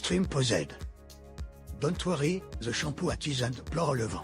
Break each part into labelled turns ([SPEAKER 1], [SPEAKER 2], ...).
[SPEAKER 1] stream possède. Don't worry, the shampoo à tisane pleure le vent.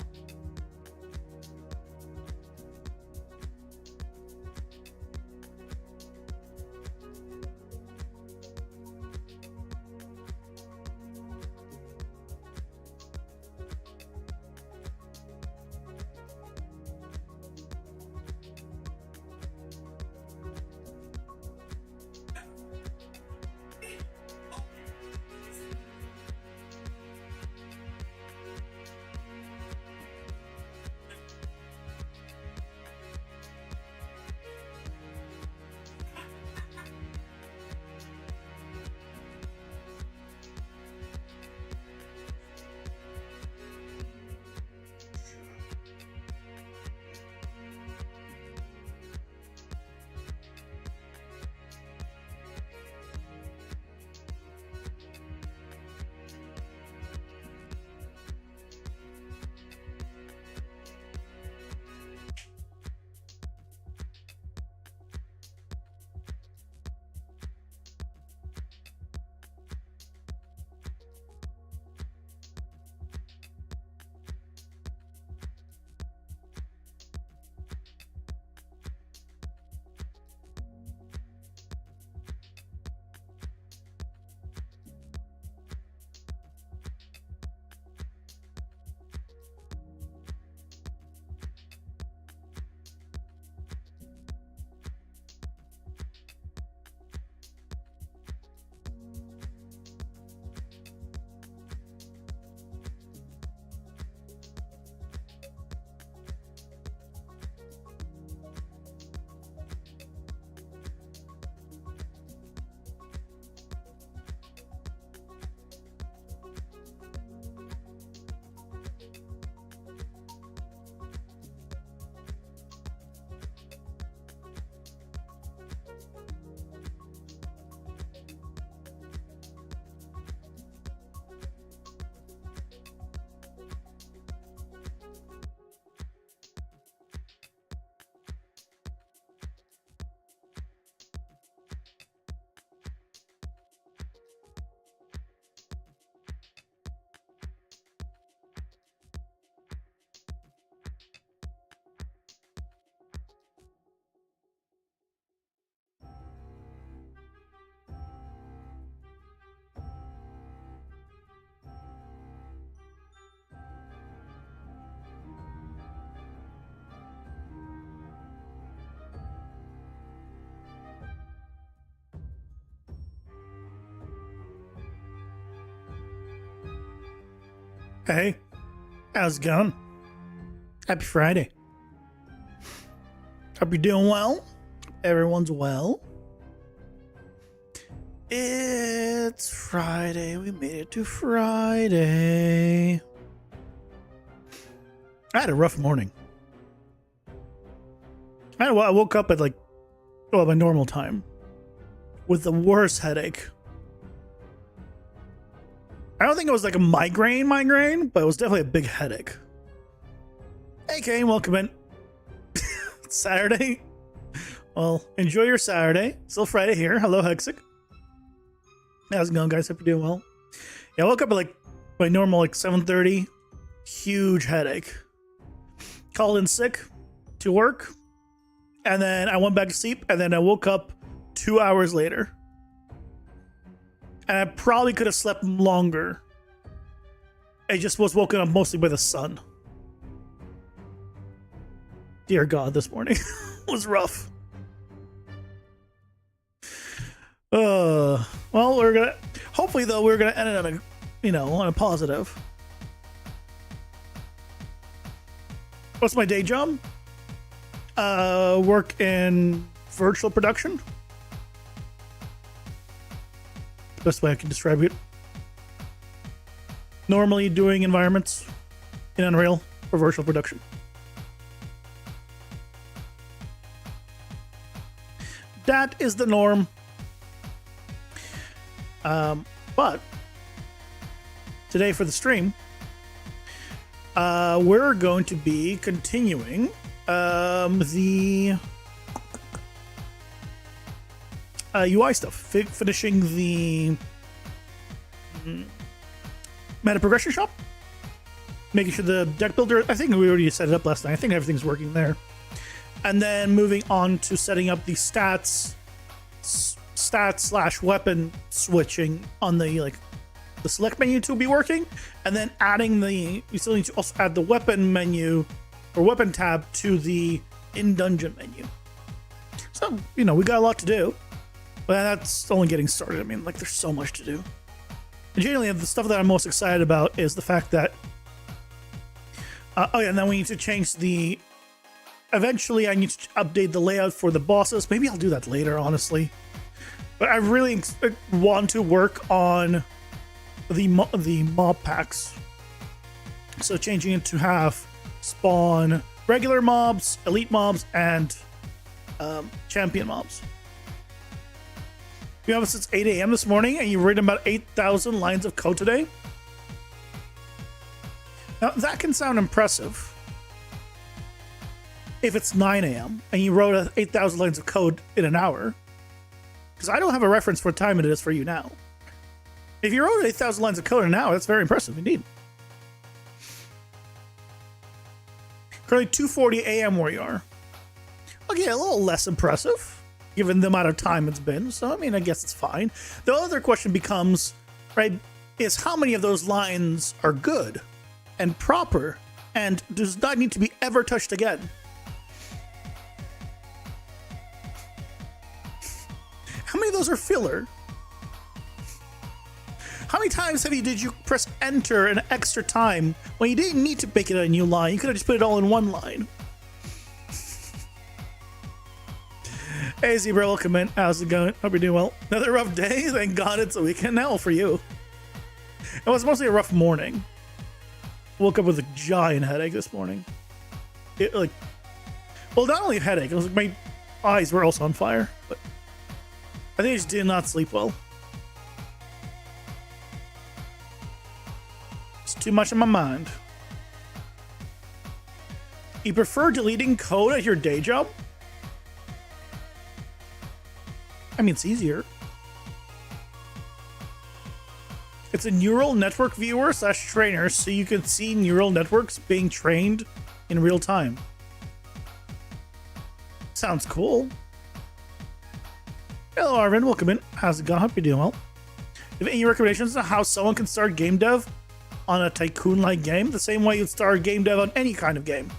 [SPEAKER 2] Hey, how's it going? Happy Friday. Hope you're doing well. Everyone's well. It's Friday. We made it to Friday. I had a rough morning. I woke up at my normal time with the worst headache. I don't think it was like a migraine, but it was definitely a big headache. Hey, Kane, welcome in. It's Saturday. Well, enjoy your Saturday. Still Friday here. Hello, Hexic. How's it going, guys? Hope you're doing well. Yeah, I woke up at my normal 7:30. Huge headache. Called in sick to work. And then I went back to sleep. And then I woke up 2 hours later. And I probably could have slept longer. I just was woken up mostly by the sun. Dear God, this morning was rough. Well, hopefully though, we're gonna end it on a positive. What's my day job? Work in virtual production. Best way I can describe it. Normally doing environments in Unreal for virtual production. That is the norm. But today for the stream, we're going to be continuing the UI stuff, finishing the meta progression shop. Making sure the deck builder, I think we already set it up last night. I think everything's working there. And then moving on to setting up the stats / weapon switching on the select menu to be working, and then adding we still need to also add the weapon menu or weapon tab to the in dungeon menu. So, we got a lot to do, but that's only getting started. I mean, there's so much to do. And generally, the stuff that I'm most excited about is the fact that and then we need to change eventually I need to update the layout for the bosses. Maybe I'll do that later, honestly. But I really want to work on the mob packs. So changing it to have spawn regular mobs, elite mobs, and champion mobs. You have it since 8 a.m. this morning, and you've written about 8,000 lines of code today. Now, that can sound impressive if it's 9 a.m. and you wrote 8,000 lines of code in an hour. Because I don't have a reference for what time it is for you now. If you wrote 8,000 lines of code in an hour, that's very impressive indeed. Currently 2:40 a.m. where you are. Okay, a little less impressive, given the amount of time it's been. So, I guess it's fine. The other question becomes, is how many of those lines are good and proper and does not need to be ever touched again? How many of those are filler? How many times did you press enter an extra time when you didn't need to make it a new line? You could have just put it all in one line. Hey Zebra, welcome in. How's it going? Hope you're doing well. Another rough day? Thank God it's a weekend now for you. It was mostly a rough morning. Woke up with a giant headache this morning. Not only a headache, it was my eyes were also on fire, but I think I just did not sleep well. It's too much in my mind. You prefer deleting code at your day job? It's easier. It's a neural network viewer / trainer, so you can see neural networks being trained in real time. Sounds cool. Hello, Arvin. Welcome in. How's it going? Hope you're doing well. If any recommendations on how someone can start game dev on a tycoon-like game, the same way you'd start game dev on any kind of game.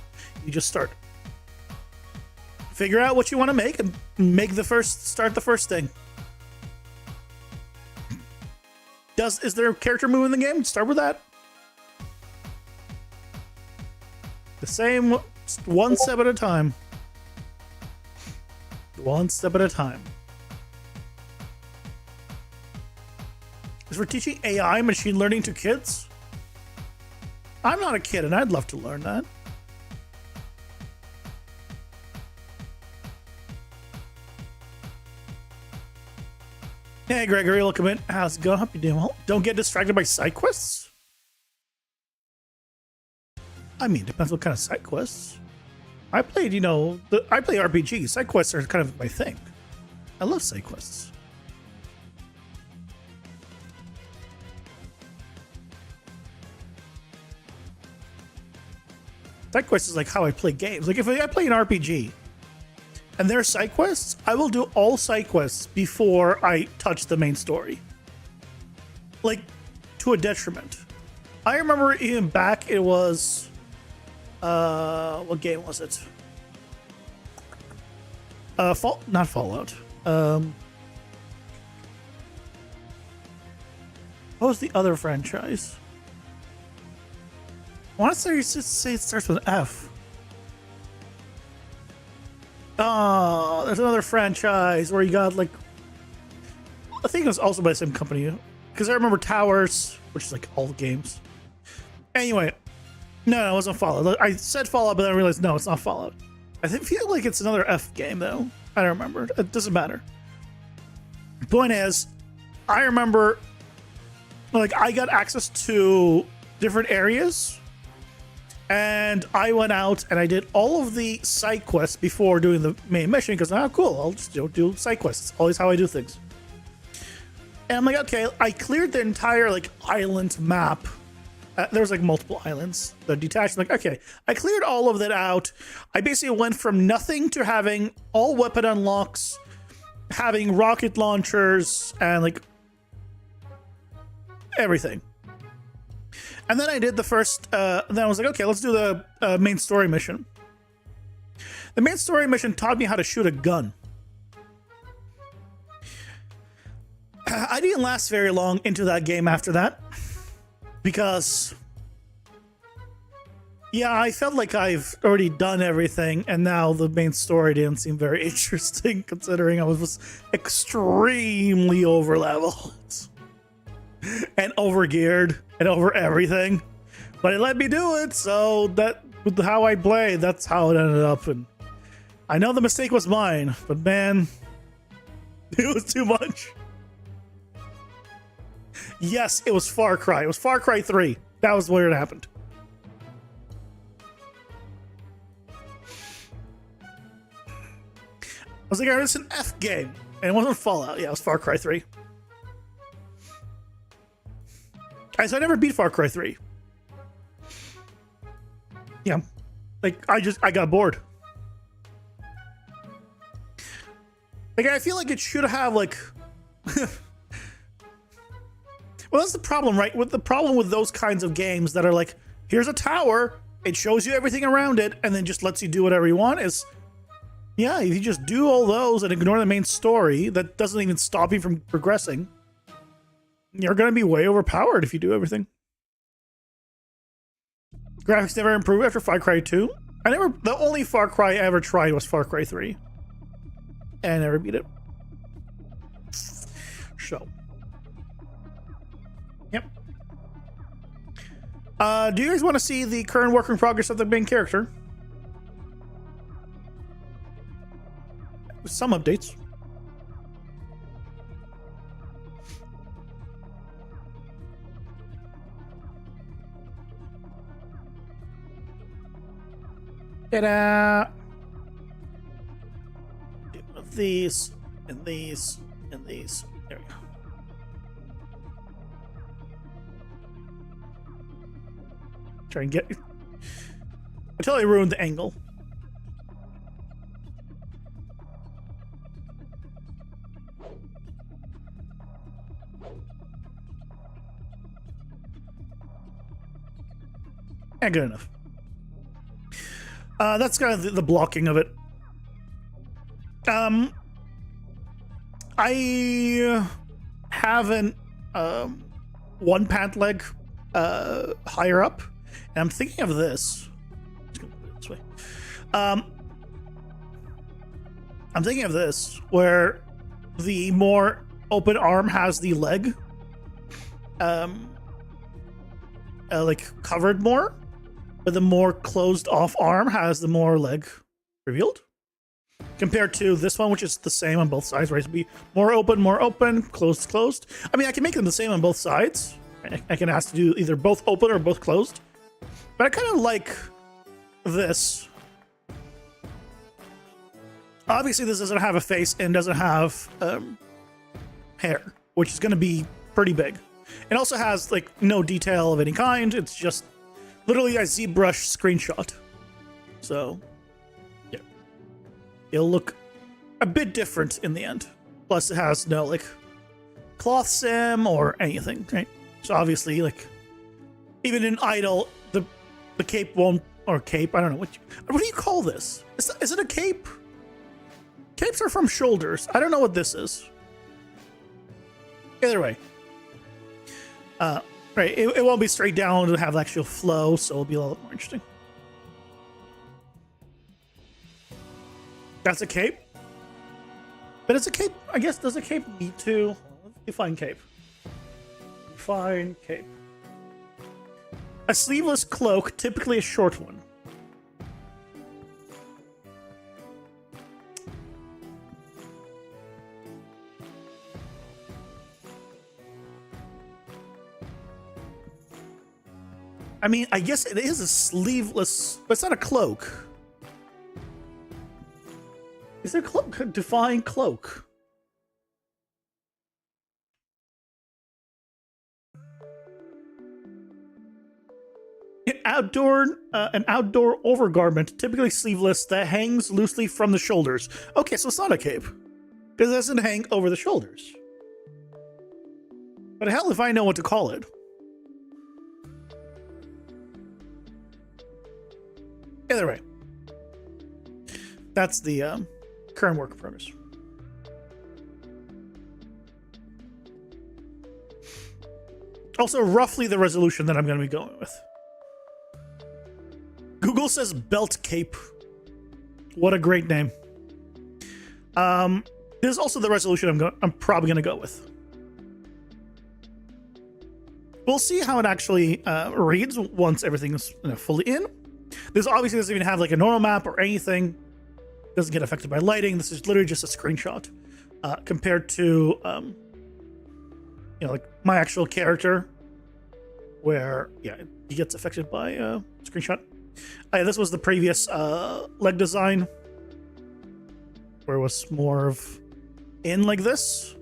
[SPEAKER 2] You just start. Figure out what you want to make and start the first thing. Is there a character move in the game? Start with that. The same, one step at a time. One step at a time. Is we're teaching AI machine learning to kids? I'm not a kid and I'd love to learn that. Hey Gregory, welcome in. How's it going? Hope you're doing well. Don't get distracted by side quests. Depends what kind of side quests. I played, I play RPG. Side quests are kind of my thing. I love side quests. Side quests is like how I play games. If I play an RPG and there are side quests, I will do all side quests before I touch the main story. To a detriment. I remember even back, it was... what game was it? Not Fallout. What was the other franchise? I want to say it starts with F. Oh, there's another franchise where you got I think it was also by the same company. Because I remember Towers, which is all the games. Anyway, no, it wasn't Fallout. I said Fallout, but then I realized no, it's not Fallout. I feel like it's another F game though. I don't remember. It doesn't matter. Point is, I remember I got access to different areas. And I went out and I did all of the side quests before doing the main mission because, cool, I'll just do side quests. It's always how I do things. And I'm like, okay, I cleared the entire like island map. There was like multiple islands that detached. I'm like, okay, I cleared all of that out. I basically went from nothing to having all weapon unlocks, having rocket launchers, and like everything. And then I did the first, then I was like, okay, let's do the main story mission. The main story mission taught me how to shoot a gun. I didn't last very long into that game after that. Because, yeah, I felt like I've already done everything, and now the main story didn't seem very interesting, considering I was extremely over-leveled and over-geared and over everything. But it let me do it, so that with how I played, that's how it ended up. And I know the mistake was mine, but man, it was too much. Yes, it was Far Cry. It was Far Cry 3. That was where it happened. I was like, it's an F game. And it wasn't Fallout. Yeah, it was Far Cry 3. So I never beat Far Cry 3. Yeah. Like, I got bored. Like, I feel like it should have, like... Well, that's the problem, right? With the problem with those kinds of games that are like, here's a tower, it shows you everything around it, and then just lets you do whatever you want is, yeah, if you just do all those and ignore the main story, that doesn't even stop you from progressing, you're going to be way overpowered if you do everything. Graphics never improved after Far Cry 2. The only Far Cry I ever tried was Far Cry 3. And I never beat it. So. Yep. Do you guys want to see the current work in progress of the main character? With some updates. Ta-da! These, and these, and these. There we go. Try and get... I totally ruined the angle. Yeah, good enough. That's kind of the blocking of it. I have an one pant leg higher up, and I'm thinking of this. Just gonna put it this way. I'm thinking of this, where the more open arm has the leg like covered more, but the more closed off arm has the more leg revealed. Compared to this one, which is the same on both sides, right? It'd be more open, closed, closed. I mean, I can make them the same on both sides. I can ask to do either both open or both closed. But I kind of like this. Obviously, this doesn't have a face and doesn't have hair, which is going to be pretty big. It also has like no detail of any kind. It's just literally a ZBrush screenshot. So, yeah. It'll look a bit different in the end. Plus, it has no like cloth sim or anything, right? So obviously, like, even in idle, the cape won't, or cape, I don't know, what do you call this? Is it a cape? Capes are from shoulders. I don't know what this is. Either way. Right, it won't be straight down, it'll have actual flow, so it'll be a little more interesting. That's a cape? But it's a cape, I guess, does a cape need to? Let's define cape. Define cape. A sleeveless cloak, typically a short one. I mean, I guess it is a sleeveless, but it's not a cloak. Is there a cloak? Define cloak. an outdoor overgarment, typically sleeveless, that hangs loosely from the shoulders. Okay, so it's not a cape, because it doesn't hang over the shoulders. But hell if I know what to call it. Either way, that's the current work premise. Also, roughly the resolution that I'm going to be going with. Google says belt cape. What a great name. This is also the resolution I'm probably going to go with. We'll see how it actually reads once everything is fully in. This obviously doesn't even have like a normal map or anything. Doesn't get affected by lighting. This is literally just a screenshot compared to like my actual character, where he gets affected by screenshot. This was the previous leg design, where it was more of in like this,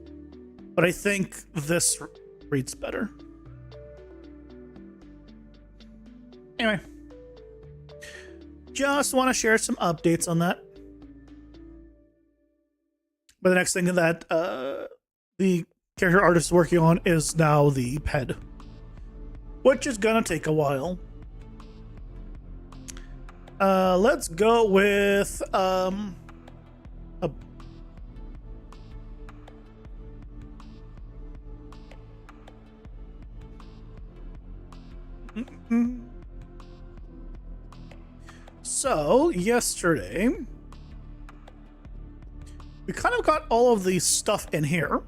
[SPEAKER 2] but I think this reads better. Anyway, just want to share some updates on that. But the next thing that the character artist is working on is now the PED, which is gonna take a while. Let's go with So yesterday we kind of got all of the stuff in here,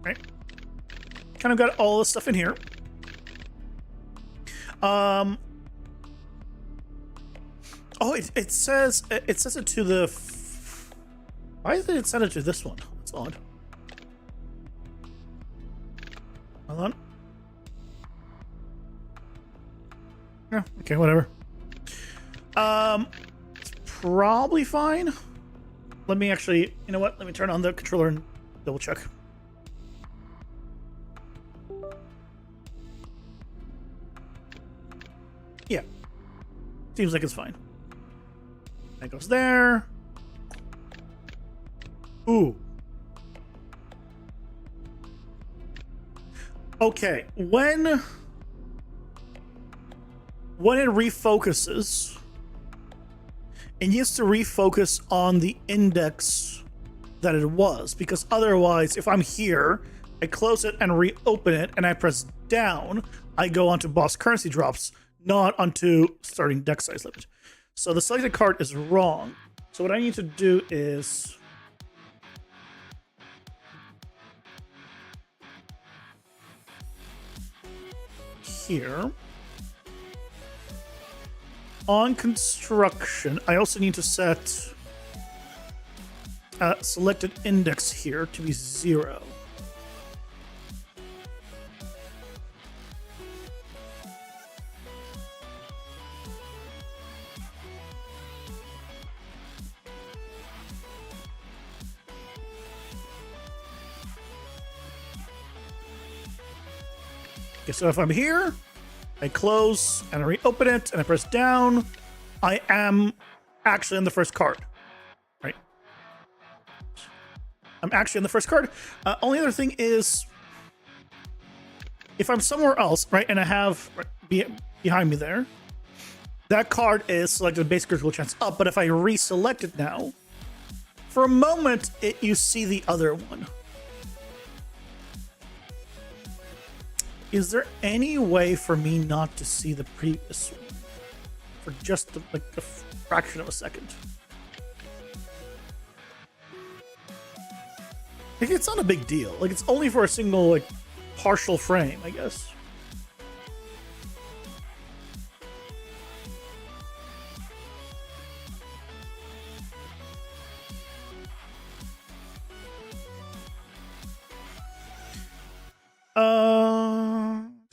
[SPEAKER 2] right? Kind of got all the stuff in here. Oh, it says it to the. Why did it send it to this one? That's odd. Hold on. Yeah, okay, whatever. It's probably fine. Let me actually, you know what? Let me turn on the controller and double check. Yeah. Seems like it's fine. That goes there. Ooh. Okay, when it refocuses, it needs to refocus on the index that it was, because otherwise, if I'm here, I close it and reopen it, and I press down, I go onto boss currency drops, not onto starting deck size limit. So the selected card is wrong. So what I need to do is here on construction, I also need to set selected index here to be 0. Okay, so if I'm here, I close and I reopen it and I press down, I am actually on the first card, right? I'm actually on the first card. Only other thing is, if I'm somewhere else, right, and I have behind me there, that card is selected base critical chance up, but if I reselect it now, for a moment, you see the other one. Is there any way for me not to see the previous one for just like a fraction of a second? Like, it's not a big deal. Like, it's only for a single, like, partial frame, I guess.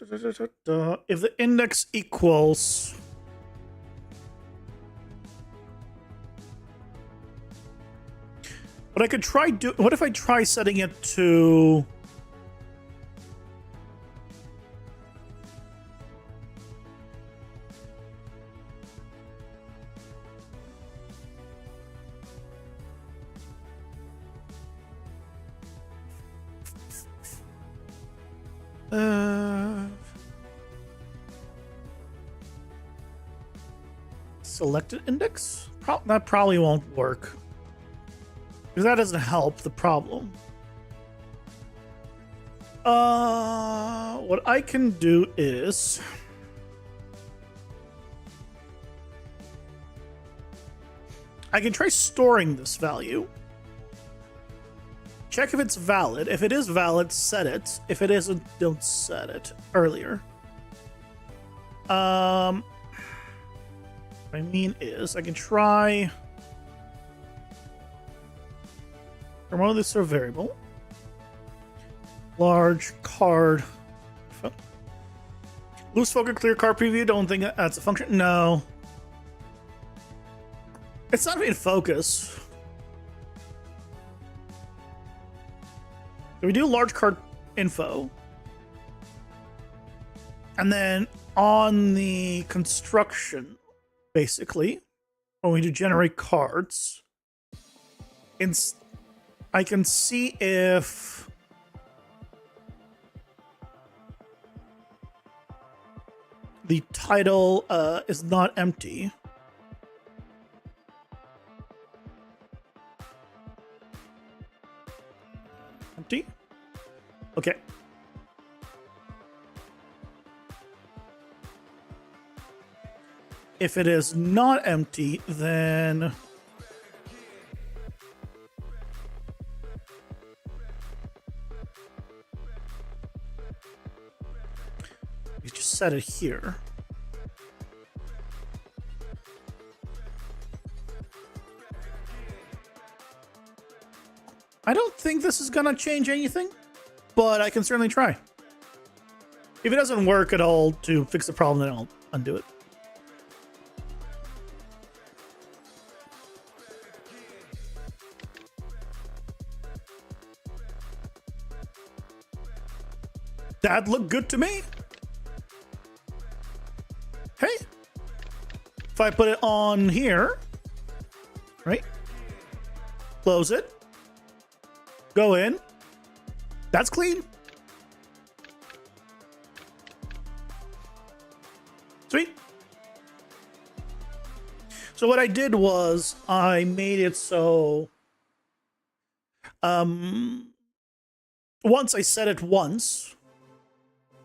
[SPEAKER 2] If the index equals what I could try what if I try setting it to selected index? That probably won't work. Because that doesn't help the problem. What I can do is... I can try storing this value. Check if it's valid. If it is valid, set it. If it isn't, don't set it earlier. What I mean is, I can try... Promote this to a variable. Large card. Loose focus, clear card preview. Don't think that's a function. No. It's not in focus. So we do large card info. And then on the construction, basically, when we do generate cards, I can see if the title is not empty. Empty? Okay. If it is not empty, then you just set it here. I don't think this is gonna change anything, but I can certainly try. If it doesn't work at all to fix the problem, then I'll undo it. That looked good to me. Hey, if I put it on here, right? Close it. Go in. That's clean. Sweet. So what I did was I made it so once I set it once,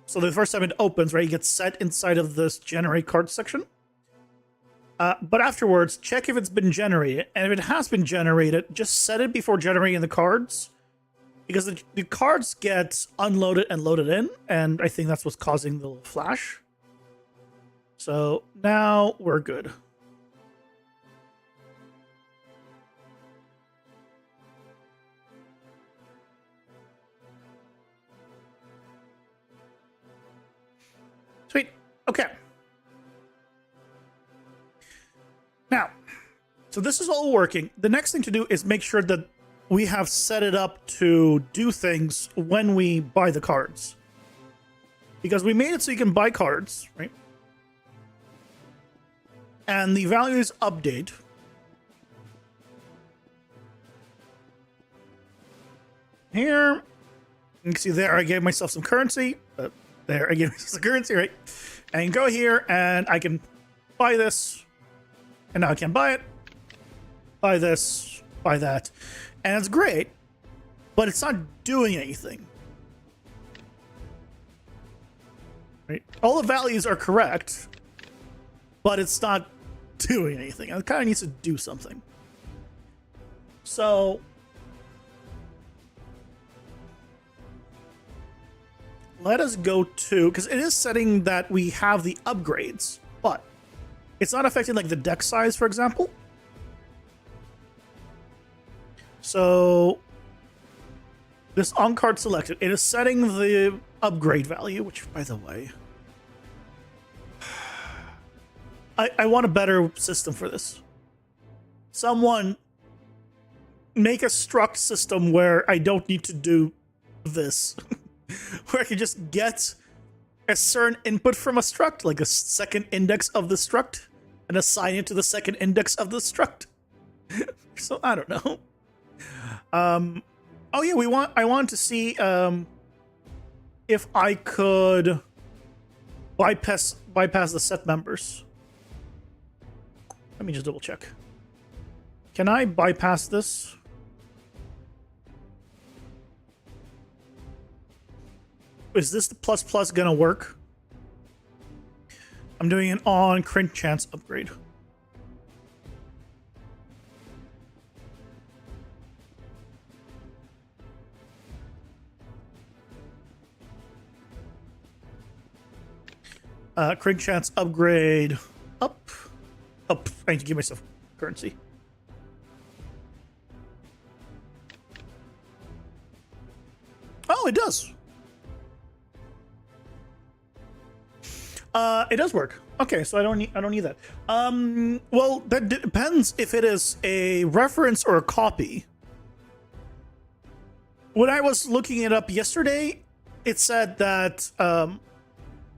[SPEAKER 2] so the first time it opens, right, it gets set inside of this generate card section. But afterwards, check if it's been generated. And if it has been generated, just set it before generating the cards. Because the cards get unloaded and loaded in. And I think that's what's causing the little flash. So now we're good. Sweet. Okay. Now, so this is all working. The next thing to do is make sure that we have set it up to do things when we buy the cards. Because we made it so you can buy cards, right? And the values update. Here, you can see there I gave myself some currency. There, I gave myself some currency, right? And go here and I can buy this. And now I can buy it. Buy this, buy that. And it's great, but it's not doing anything. Right? All the values are correct, but it's not doing anything. It kind of needs to do something. So let us go to, because it is setting that we have the upgrades, but it's not affecting like the deck size, for example. So this on card selected, it is setting the upgrade value, which by the way, I want a better system for this. Someone make a struct system where I don't need to do this. Where I can just get a certain input from a struct, like a second index of the struct, and assign it to the second index of the struct. So I don't know. Oh yeah, I want to see if I could bypass the set members. Let me just double check. Can I bypass this? Is this the plus gonna work? I'm doing an on crit chance upgrade. Crit chance upgrade up. I need to give myself currency. Oh, it does. It does work. Okay, so I don't need that. Well, that depends if it is a reference or a copy. When I was looking it up yesterday, it said that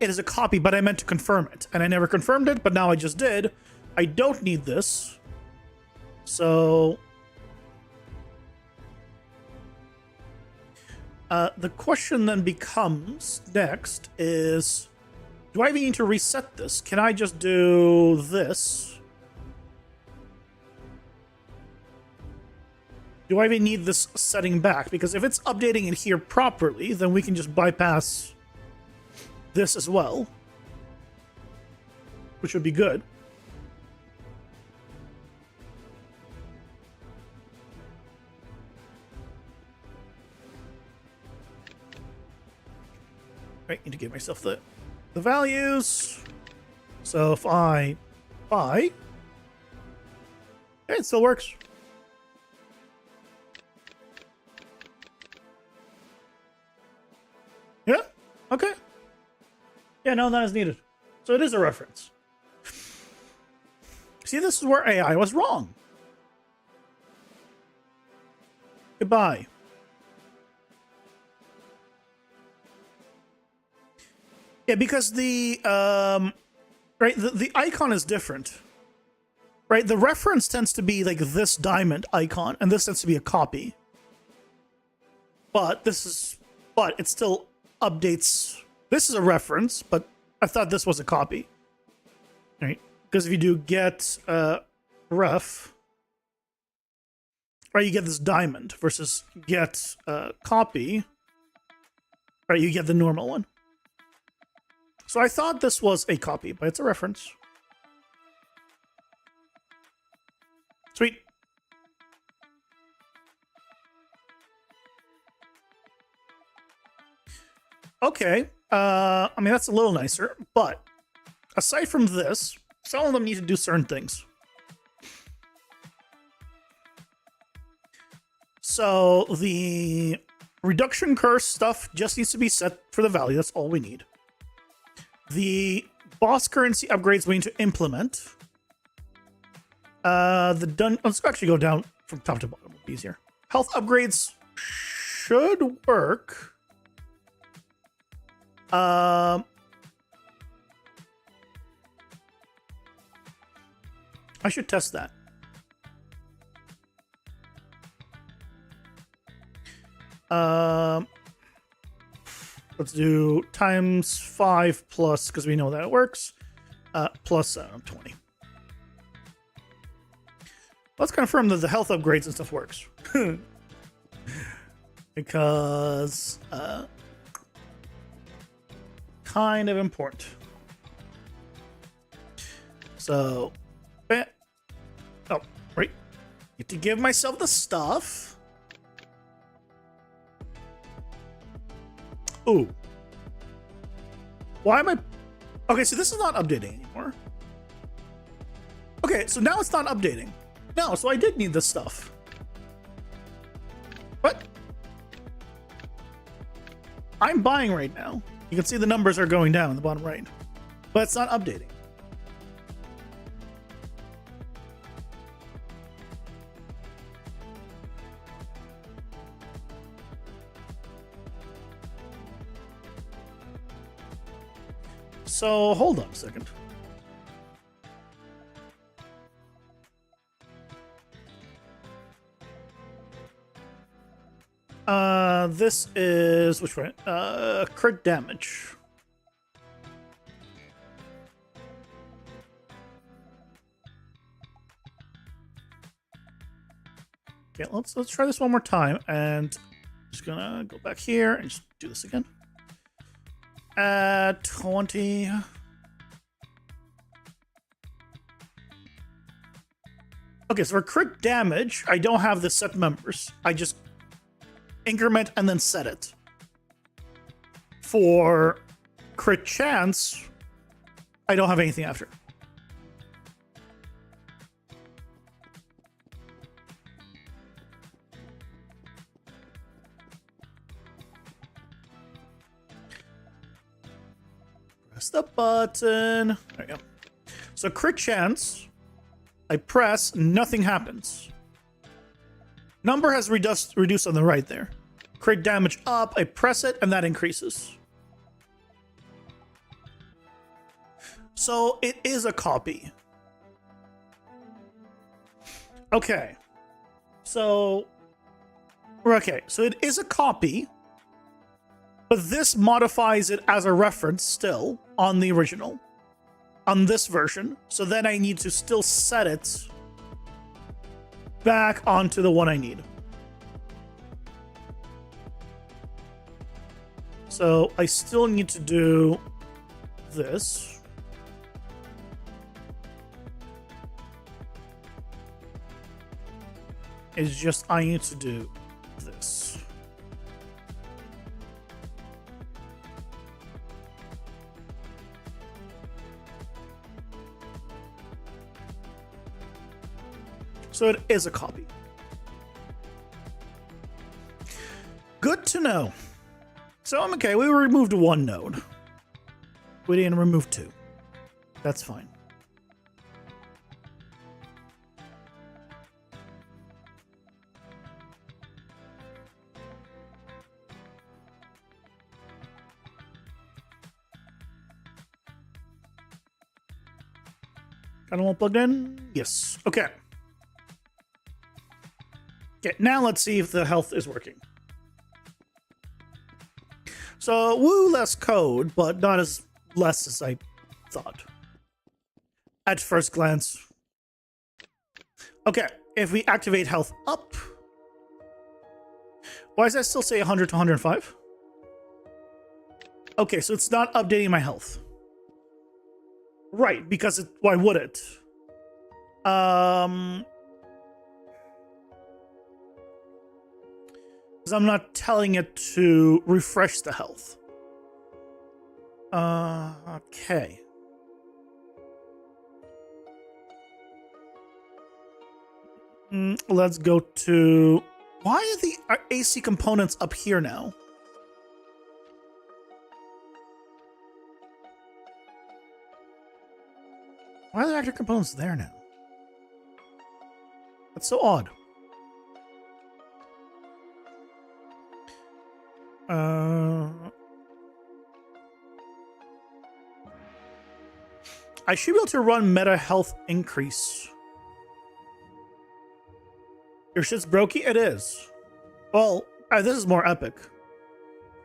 [SPEAKER 2] it is a copy, but I meant to confirm it, and I never confirmed it, but now I just did. I don't need this. So the question then becomes next is, do I even need to reset this? Can I just do this? Do I even need this setting back? Because if it's updating it here properly, then we can just bypass this as well, which would be good. Right, need to give myself the values. So if I buy, it still works. Yeah, okay. Yeah, no, that is needed. So it is a reference. See, this is where AI was wrong. Goodbye. Yeah, because the right, the icon is different. Right, the reference tends to be like this diamond icon, and this tends to be a copy. But it still updates. This is a reference, but I thought this was a copy. Right, because if you do get ref, right, you get this diamond versus get copy. Right, you get the normal one. So I thought this was a copy, but it's a reference. Sweet. Okay. I mean, that's a little nicer, but aside from this, some of them need to do certain things. So the reduction curse stuff just needs to be set for the value. That's all we need. The boss currency upgrades we need to implement. Let's actually go down from top to bottom. It'll be easier. Health upgrades should work. I should test that. Let's do times 5 plus, because we know that it works, plus 20. Let's confirm that the health upgrades and stuff works. Because kind of important. So, oh, right. Need to give myself the stuff. Ooh. Why am I... Okay, so this is not updating anymore. Okay, so now it's not updating. No, so I did need this stuff. What? I'm buying right now. You can see the numbers are going down in the bottom right. But it's not updating. So, hold on a second. This is, which one? Crit damage. . Okay, let's try this one more time, and just gonna go back here and just do this again. 20. Okay, so for crit damage, I don't have the set members. I just increment and then set it. For crit chance, I don't have anything after. Press the button. There you go. So crit chance, I press, nothing happens. Number has reduced on the right there. Crit damage up, I press it, and that increases. So it is a copy. Okay. So it is a copy, but this modifies it as a reference still on the original, on this version. So then I need to still set it back onto the one I need. So I still need to do this. It's just I need to do this. So it is a copy. Good to know. So I'm okay. We removed one node. We didn't remove two. That's fine. Got them all plugged in? Yes. Okay. Okay, now let's see if the health is working. So, woo, less code, but not as less as I thought. At first glance. Okay, if we activate health up. Why does that still say 100 to 105? Okay, so it's not updating my health. Right, because it, why would it? Because I'm not telling it to refresh the health. Okay. Let's go to... Why are the AC components up here now? Why are the active components there now? That's so odd. I should be able to run meta health increase. Your shit's brokey? It is. Well, this is more epic.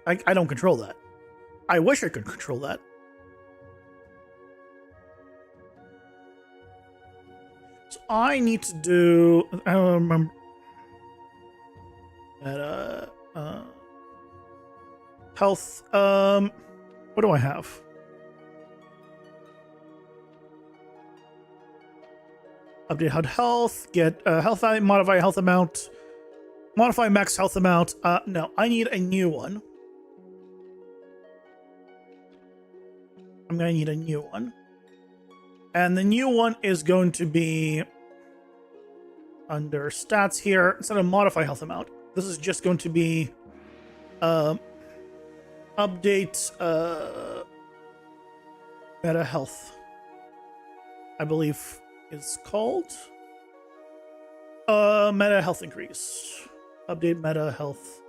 [SPEAKER 2] I don't control that. I wish I could control that. So I need to do... I don't remember... Health... What do I have? Update HUD health, get health value, modify health amount, modify max health amount. No, I need a new one. I'm gonna need a new one. And the new one is going to be under stats here. Instead of modify health amount, this is just going to be update meta health, I believe is called. Meta health increase. Update meta health.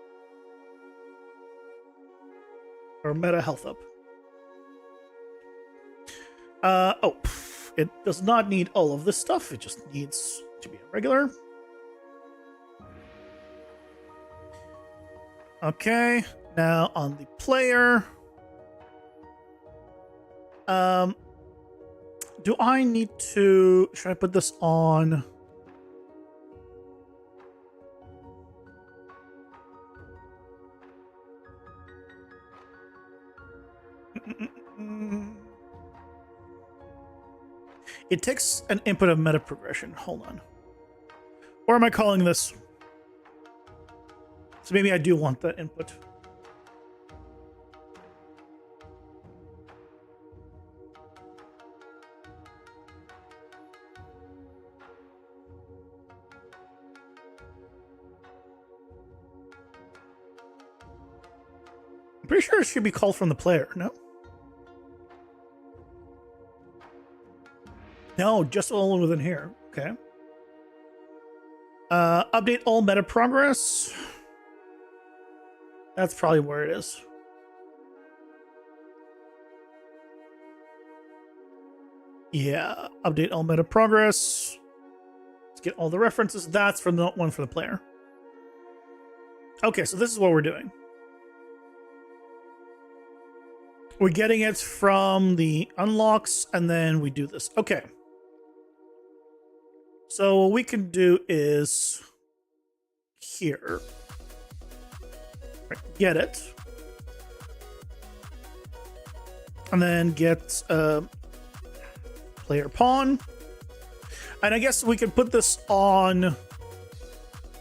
[SPEAKER 2] Or meta health up. It does not need all of this stuff. It just needs to be a regular. Okay, now on the player. Do I need to... Should I put this on... It takes an input of meta progression. Hold on. Or am I calling this? So maybe I do want that input. I'm pretty sure it should be called from the player, no? No, just all within here. Okay. Update all meta progress. That's probably where it is. Yeah, update all meta progress. Let's get all the references. That's from the one for the player. Okay, so this is what we're doing. We're getting it from the unlocks, and then we do this. Okay. So what we can do is here. Get it. And then get player pawn. And I guess we could put this on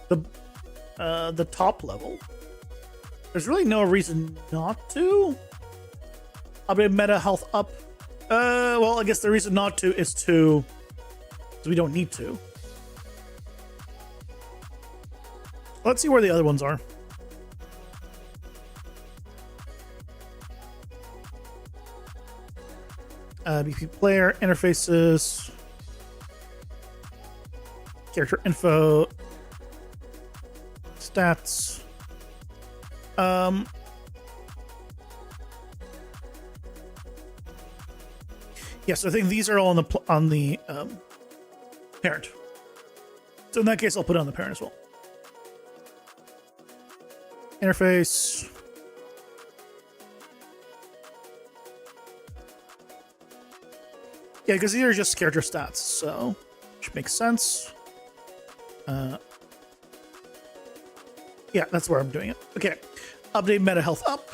[SPEAKER 2] the top level. There's really no reason not to. Upgrade meta health up. Well, I guess the reason not to is to... because we don't need to. Let's see where the other ones are. BP player, interfaces, character info, stats. Yes, I think these are all on the parent. So in that case, I'll put it on the parent as well. Interface. Yeah, because these are just character stats, so which makes sense. Yeah, that's where I'm doing it. Okay, update meta health up.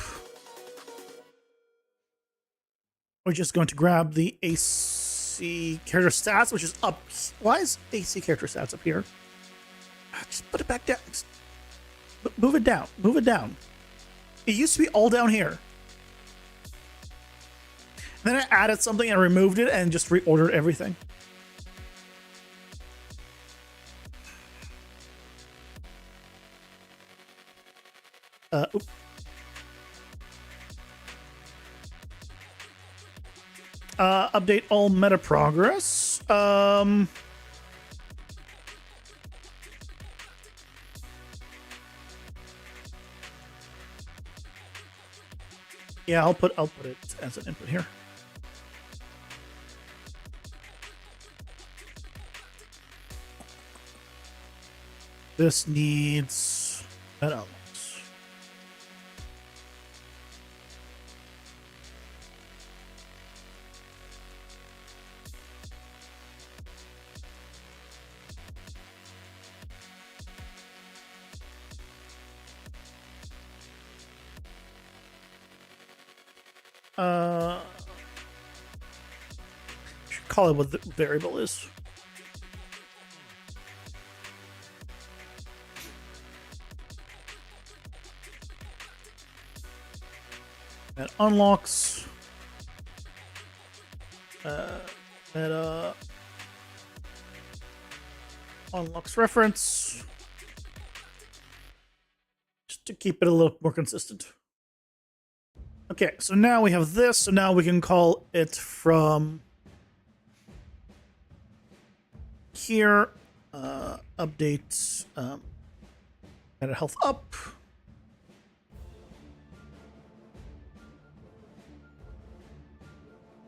[SPEAKER 2] We're just going to grab the AC character stats, which is up. Why is AC character stats up here? Just put it back down. Just move it down. Move it down. It used to be all down here. Then I added something and removed it and just reordered everything. Update all meta progress. Yeah, I'll put it as an input here. This needs meta unlocks. Should call it what the variable is. That unlocks. That unlocks reference. Just to keep it a little more consistent. Okay, so now we have this, so now we can call it from here, update meta health up.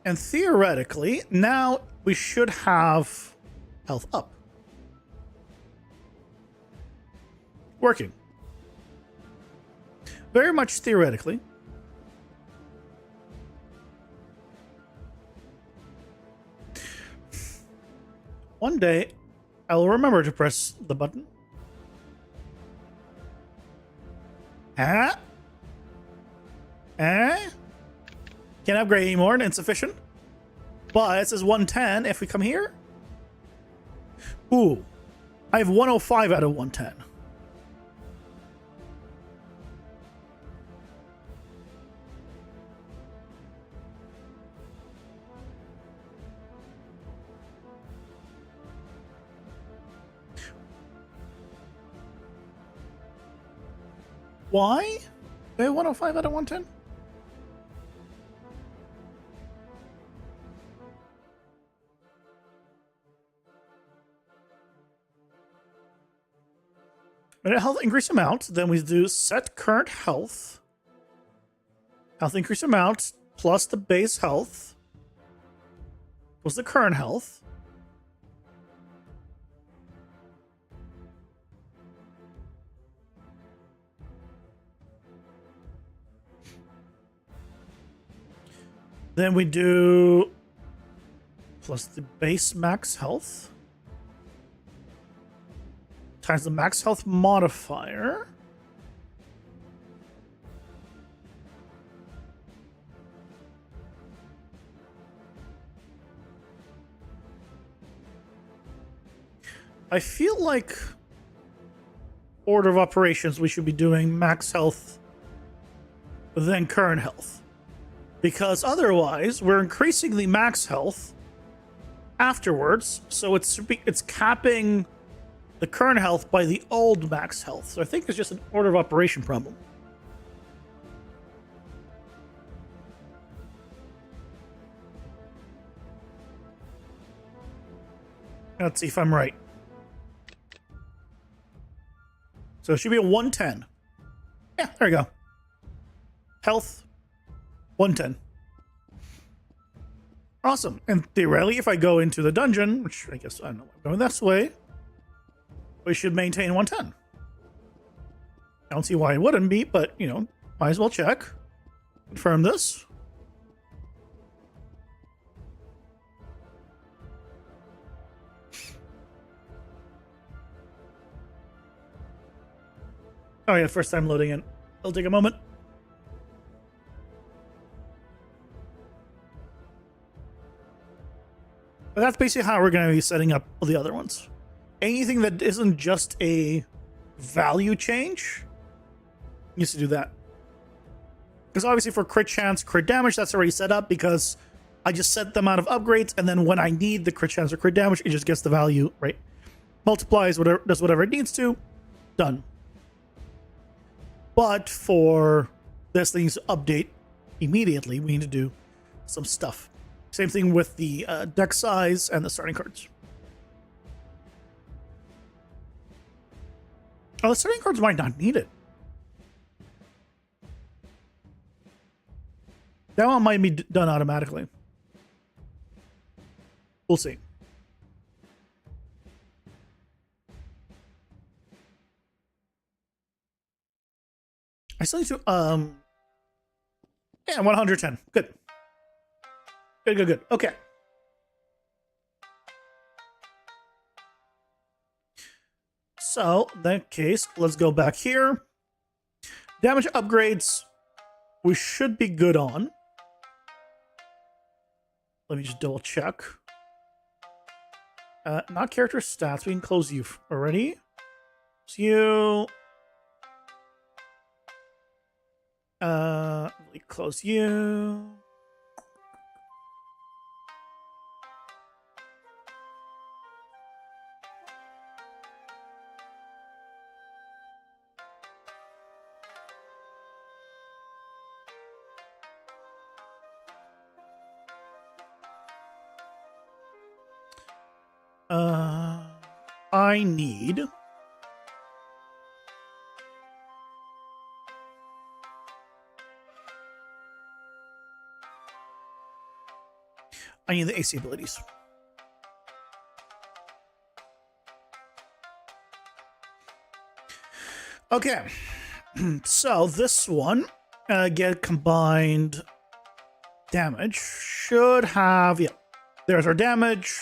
[SPEAKER 2] And theoretically, now we should have health up. Working. Very much theoretically. One day, I will remember to press the button. Huh? Eh? Can't upgrade anymore, insufficient? But it says 110 if we come here. Ooh, I have 105 out of 110. Why? Wait, 105 out of 110? Health increase amount. Then we do set current health. Health increase amount plus the base health plus the current health. Then we do plus the base max health times the max health modifier. I feel like order of operations we should be doing max health then current health. Because otherwise we're increasing the max health afterwards, so it's capping the current health by the old max health. So I think it's just an order of operation problem. Let's see if I'm right. So it should be a 110. Yeah, there we go. Health, 110. Awesome. And theoretically, if I go into the dungeon, which I guess I don't know, I'm going this way, we should maintain 110. I don't see why it wouldn't be, but, you know, might as well check. Confirm this. Oh yeah, first time loading in. It'll take a moment. But that's basically how we're going to be setting up the other ones. Anything that isn't just a value change needs to do that. Because obviously for crit chance, crit damage, that's already set up because I just set the amount of upgrades, and then when I need the crit chance or crit damage, it just gets the value, right? Multiplies, whatever, does whatever it needs to. Done. But for this thing to update immediately, we need to do some stuff. Same thing with the deck size and the starting cards. Oh, the starting cards might not need it. That one might be done automatically. We'll see. I still need to, yeah, 110. Good. Good. Okay. So, in that case, let's go back here. Damage upgrades, we should be good on. Let me just double check. Not character stats. We can close you already. So you. We close you. I need the AC abilities. Okay, so this one get combined damage should have, yeah, there's our damage.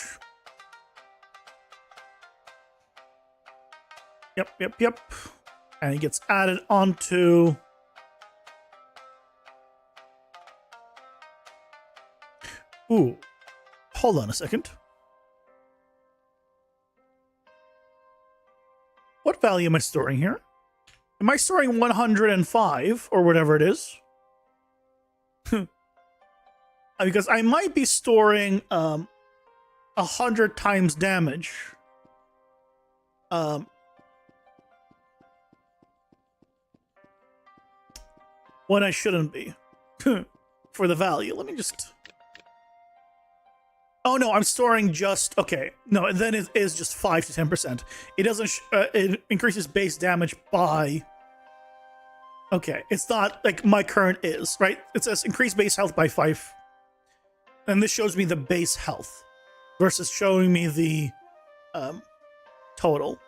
[SPEAKER 2] Yep. And it gets added onto ooh. Hold on a second. What value am I storing here? Am I storing 105 or whatever it is? Because I might be storing 100 times damage. When I shouldn't be. For the value. Let me just... Oh no, I'm storing just... Okay, no, then it is just 5 to 10%. It doesn't... it increases base damage by... Okay, it's not like my current is, right? It says increase base health by 5. And this shows me the base health. Versus showing me the total.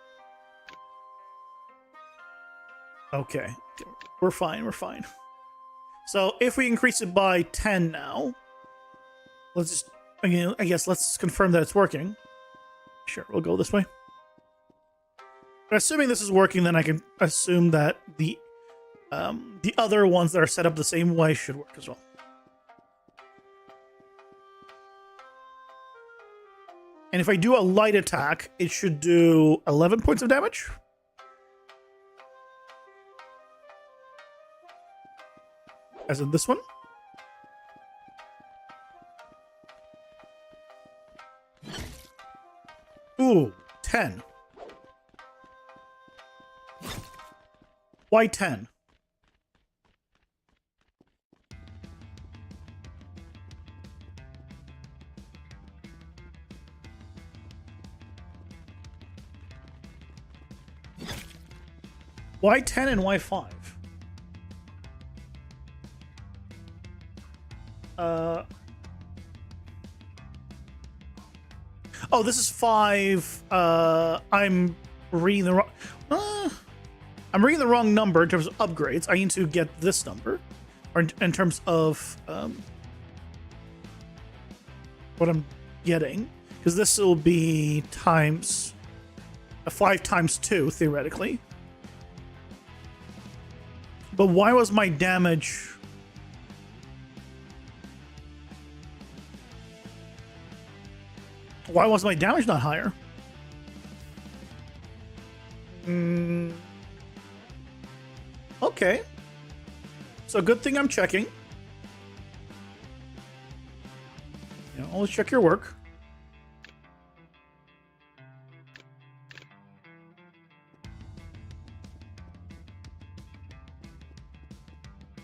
[SPEAKER 2] Okay, we're fine, we're fine. So if we increase it by 10 now, let's just, again, I guess let's confirm that it's working. Sure, we'll go this way. But assuming this is working, then I can assume that the other ones that are set up the same way should work as well. And if I do a light attack, it should do 11 points of damage. As in this one. Ooh, 10. Why 10? Why 10 and why 5? Oh, this is 5. I'm reading the wrong... I'm reading the wrong number in terms of upgrades. I need to get this number. Or in terms of what I'm getting. Because this will be times... 5 times 2, theoretically. But why was my damage... Why was my damage not higher? Okay. So good thing I'm checking. You know, always check your work.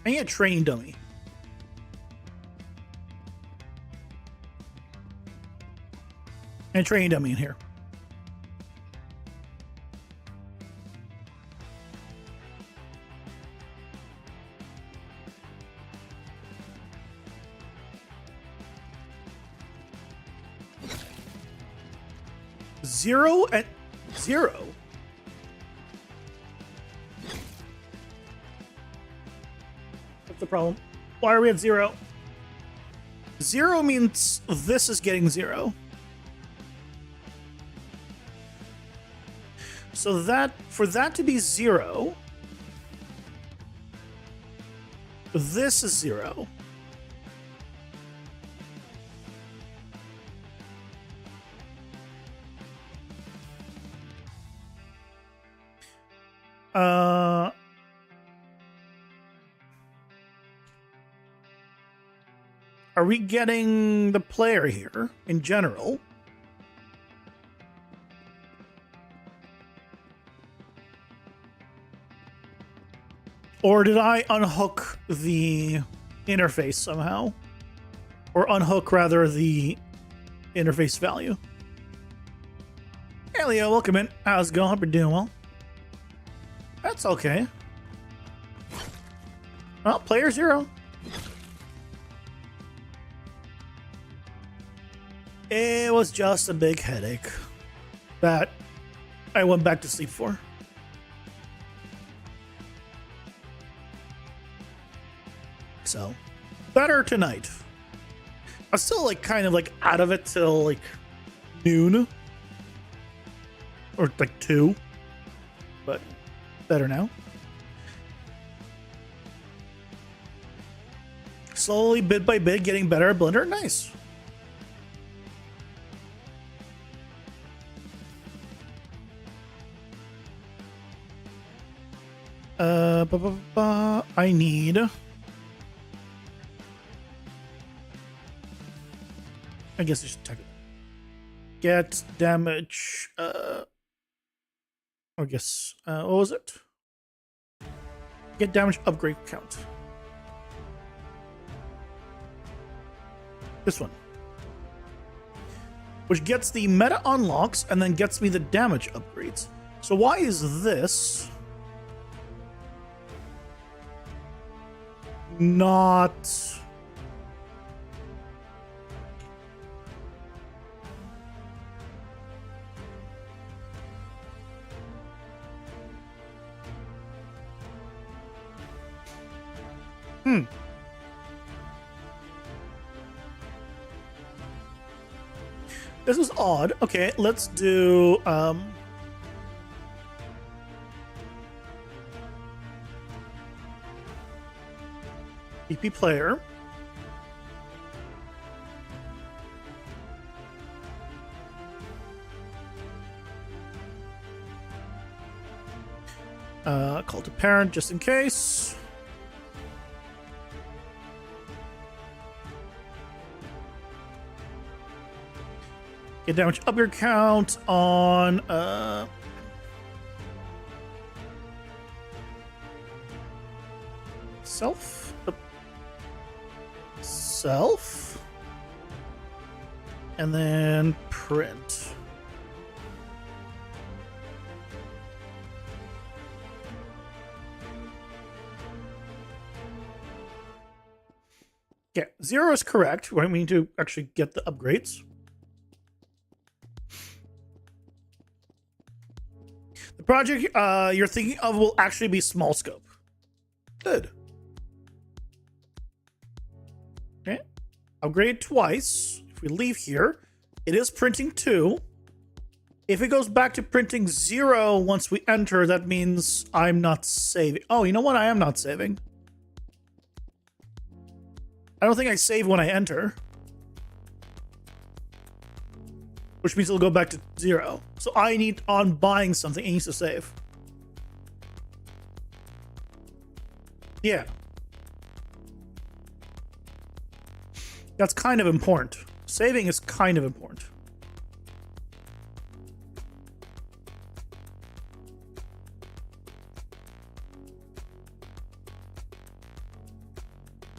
[SPEAKER 2] I need a training dummy. And a training dummy in here. Zero at 0. What's the problem? Why are we at 0? 0 means this is getting 0. So that, for that to be 0, this is 0. Are we getting the player here in general? Or did I unhook the interface somehow? Or unhook, rather, the interface value? Hey, Leo, welcome in. How's it going? Hope you're doing well. That's okay. Well, player 0. It was just a big headache that I went back to sleep for. So, better tonight. I'm still like kind of like out of it till like noon. Or like 2. But better now. Slowly, bit by bit, getting better at Blender. Nice. I need. I guess I should type it. Get damage. I guess. What was it? Get damage upgrade count. This one. Which gets the meta unlocks and then gets me the damage upgrades. So why is this not... This is odd. Okay, let's do PP player. Call to parent just in case. Get damage upgrade count on self. Self. And then print. Okay, 0 is correct. Right? We need to actually get the upgrades. The project you're thinking of will actually be small scope. Good. Okay. Upgrade twice. If we leave here, it is printing 2. If it goes back to printing 0 once we enter, that means I'm not saving. Oh, you know what? I am not saving. I don't think I save when I enter. Which means it'll go back to 0. So I need, on buying something, it needs to save. Yeah. That's kind of important. Saving is kind of important.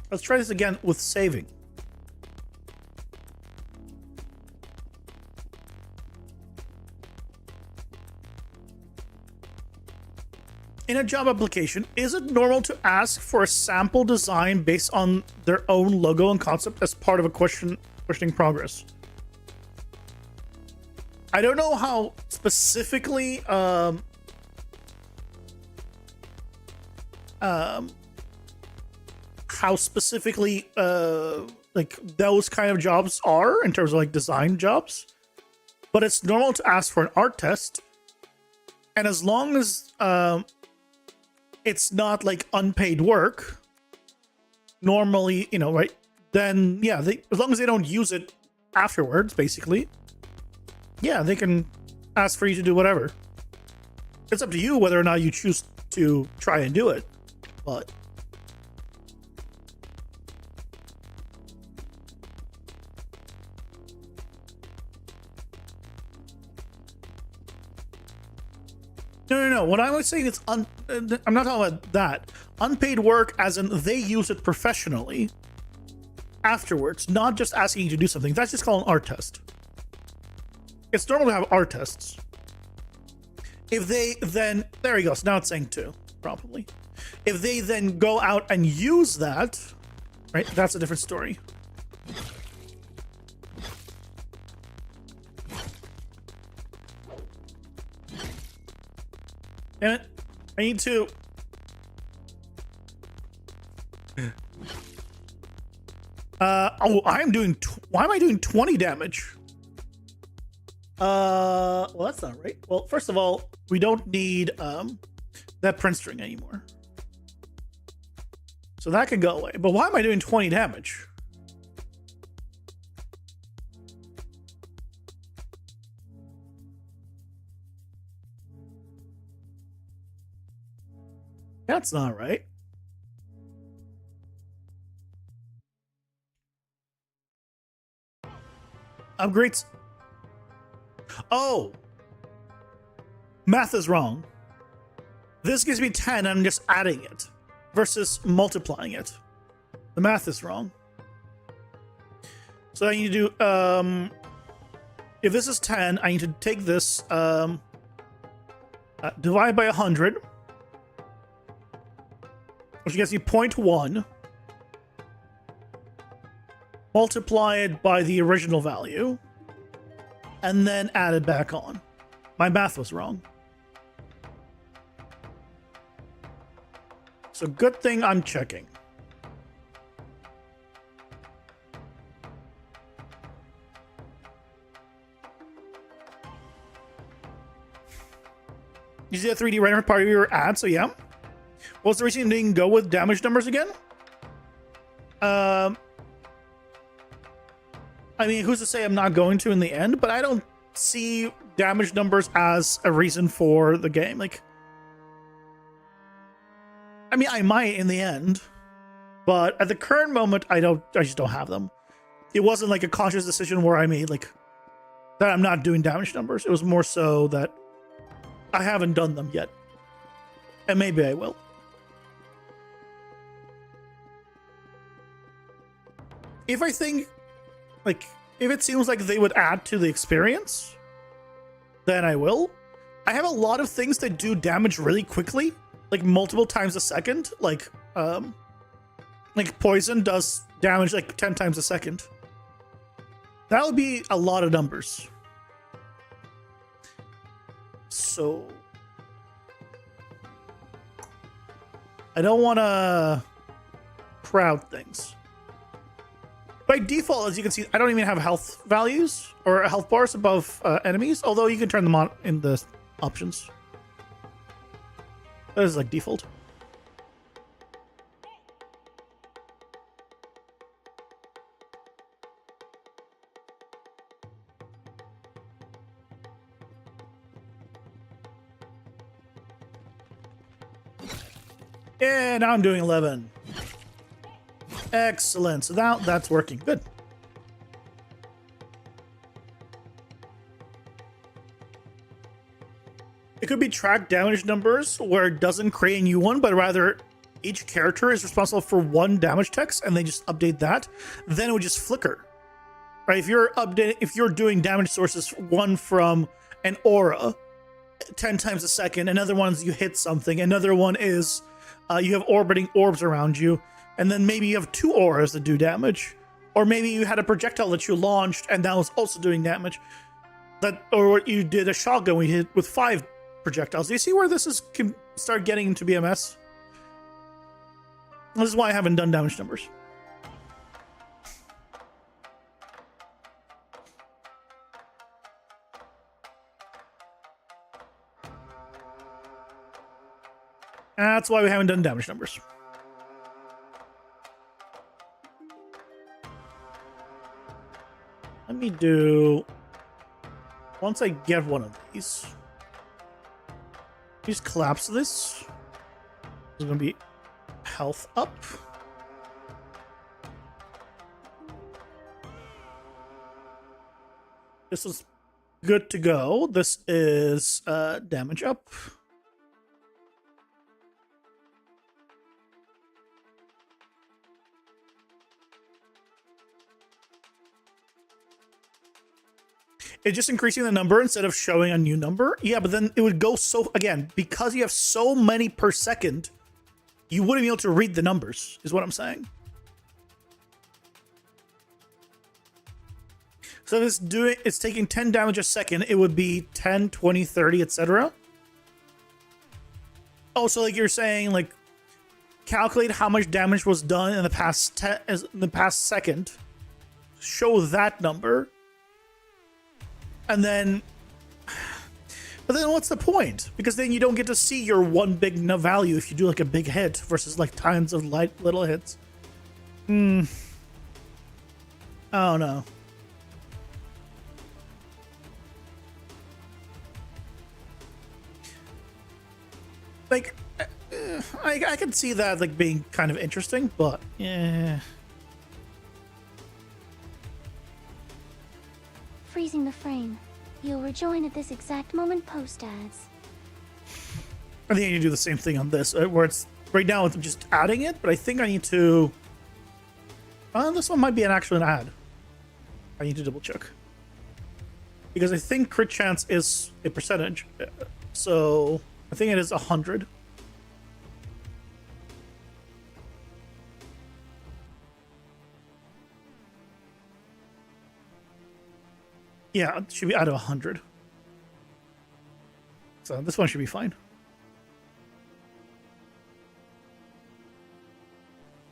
[SPEAKER 2] Let's try this again with saving. In a job application, is it normal to ask for a sample design based on their own logo and concept as part of a questioning progress? I don't know how specifically like those kind of jobs are in terms of like design jobs, but it's normal to ask for an art test, and as long as it's not like unpaid work, normally, you know, right, then yeah, as long as they don't use it afterwards, basically, yeah, they can ask for you to do whatever. It's up to you whether or not you choose to try and do it, but No. What I was saying is, I'm not talking about that. Unpaid work, as in they use it professionally afterwards, not just asking you to do something. That's just called an art test. It's normal to have art tests. If they then, there you go. So now it's saying 2, probably. If they then go out and use that, right? That's a different story. Damn it. I need to... oh, I'm doing... Why am I doing 20 damage? Well, that's not right. Well, first of all, we don't need that print string anymore. So that can go away. But why am I doing 20 damage? That's not right. Upgrades. Oh. Math is wrong. This gives me 10 and I'm just adding it versus multiplying it. The math is wrong. So I need to do, if this is 10, I need to take this, divide by 100, which gets me 0.1, multiply it by the original value, and then add it back on. My math was wrong. So good thing I'm checking. You see that 3D render part of your ad, so yeah. What's the reason you didn't go with damage numbers again? I mean, who's to say I'm not going to in the end, but I don't see damage numbers as a reason for the game. Like, I mean, I might in the end, but at the current moment, I just don't have them. It wasn't like a conscious decision where I made like that I'm not doing damage numbers. It was more so that I haven't done them yet. And maybe I will. If I think, like, if it seems like they would add to the experience, then I will. I have a lot of things that do damage really quickly, like multiple times a second. Like poison does damage like 10 times a second. That would be a lot of numbers. So I don't want to crowd things. By default, as you can see, I don't even have health values or health bars above enemies, although you can turn them on in the options. That is like default. Yeah, now I'm doing 11. Excellent. So now that's working. Good. It could be track damage numbers where it doesn't create a new one, but rather each character is responsible for one damage text and they just update that. Then it would just flicker. Right? If you're doing damage sources, one from an aura 10 times a second, another one is you hit something, another one is you have orbiting orbs around you, and then maybe you have 2 auras that do damage. Or maybe you had a projectile that you launched and that was also doing damage. Or you did a shotgun we hit with 5 projectiles. Do you see where this can start getting into BMS? This is why I haven't done damage numbers. That's why we haven't done damage numbers. Let me do... Once I get one of these... Just collapse this. This is going to be health up. This is good to go. This is damage up. It's just increasing the number instead of showing a new number. Yeah, but then it would go so... Again, because you have so many per second, you wouldn't be able to read the numbers, is what I'm saying. So if it's taking 10 damage a second, it would be 10, 20, 30, etc. Oh, so like you're saying, like, calculate how much damage was done in the past second. Show that number. And then, but then what's the point? Because then you don't get to see your one big value if you do like a big hit versus like tons of little hits. I don't know. Like, I can see that like being kind of interesting, but yeah.
[SPEAKER 3] Freezing the frame. You'll rejoin at this exact moment post ads.
[SPEAKER 2] I think I need to do the same thing on this, where it's right now it's just adding it, but I think I need to. This one might be an ad. I need to double check because I think crit chance is a percentage, so I think it is 100. Yeah, it should be out of 100. So this one should be fine.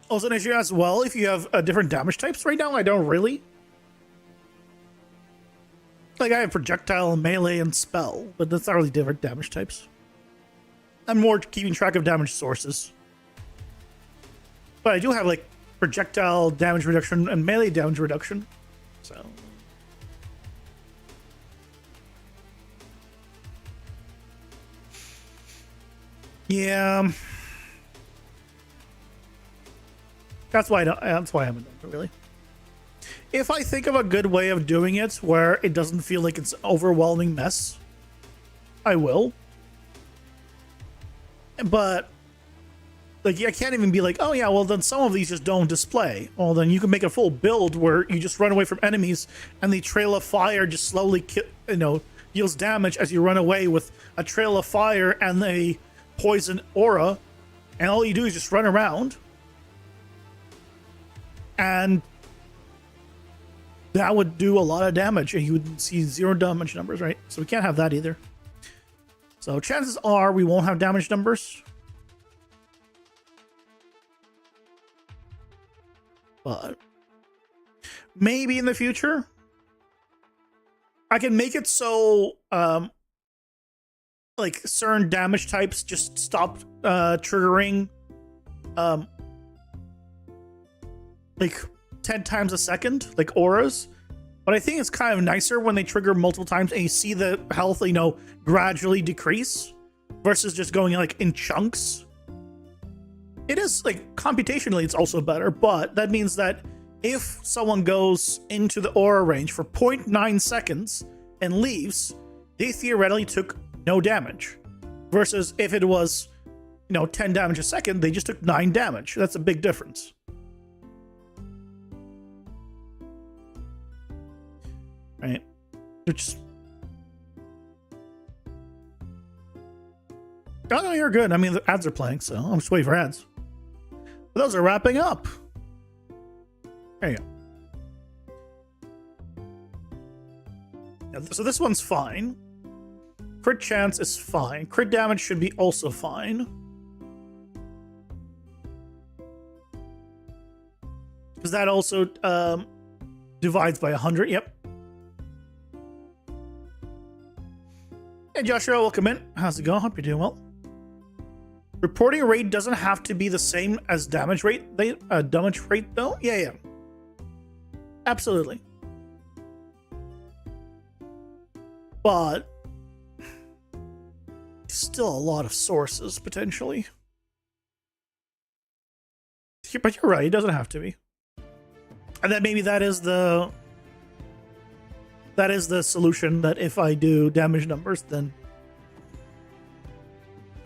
[SPEAKER 2] Also, an issue as well if you have different damage types. Right now, I don't really. Like, I have projectile, melee, and spell, but that's not really different damage types. I'm more keeping track of damage sources. But I do have, like, projectile damage reduction and melee damage reduction. So. Yeah. That's why I haven't done it, really. If I think of a good way of doing it where it doesn't feel like it's an overwhelming mess, I will. But like I can't even be like, oh yeah, well then some of these just don't display. Well, then you can make a full build where you just run away from enemies and the trail of fire just slowly deals damage as you run away with a trail of fire and a poison aura, and all you do is just run around. And that would do a lot of damage, and you would see 0 damage numbers, right? So we can't have that either. So chances are we won't have damage numbers. But maybe in the future, I can make it so like certain damage types just stop triggering like 10 times a second, like auras. But I think it's kind of nicer when they trigger multiple times and you see the health, gradually decrease versus just going like in chunks. It is like computationally it's also better, but that means that if someone goes into the aura range for 0.9 seconds and leaves, they theoretically took no damage. Versus if it was, 10 damage a second, they just took 9 damage. That's a big difference. Right? Which. Oh, no, you're good. I mean, the ads are playing, so I'm just waiting for ads. But those are wrapping up. There you go. So this one's fine. Crit chance is fine. Crit damage should be also fine. Because that also divides by 100. Yep. Hey Joshua, welcome in. How's it going? Hope you're doing well. Reporting rate doesn't have to be the same as damage rate. Damage rate though? Yeah. Absolutely. But still a lot of sources potentially. But you're right, it doesn't have to be. And then maybe that is the solution, that if I do damage numbers, then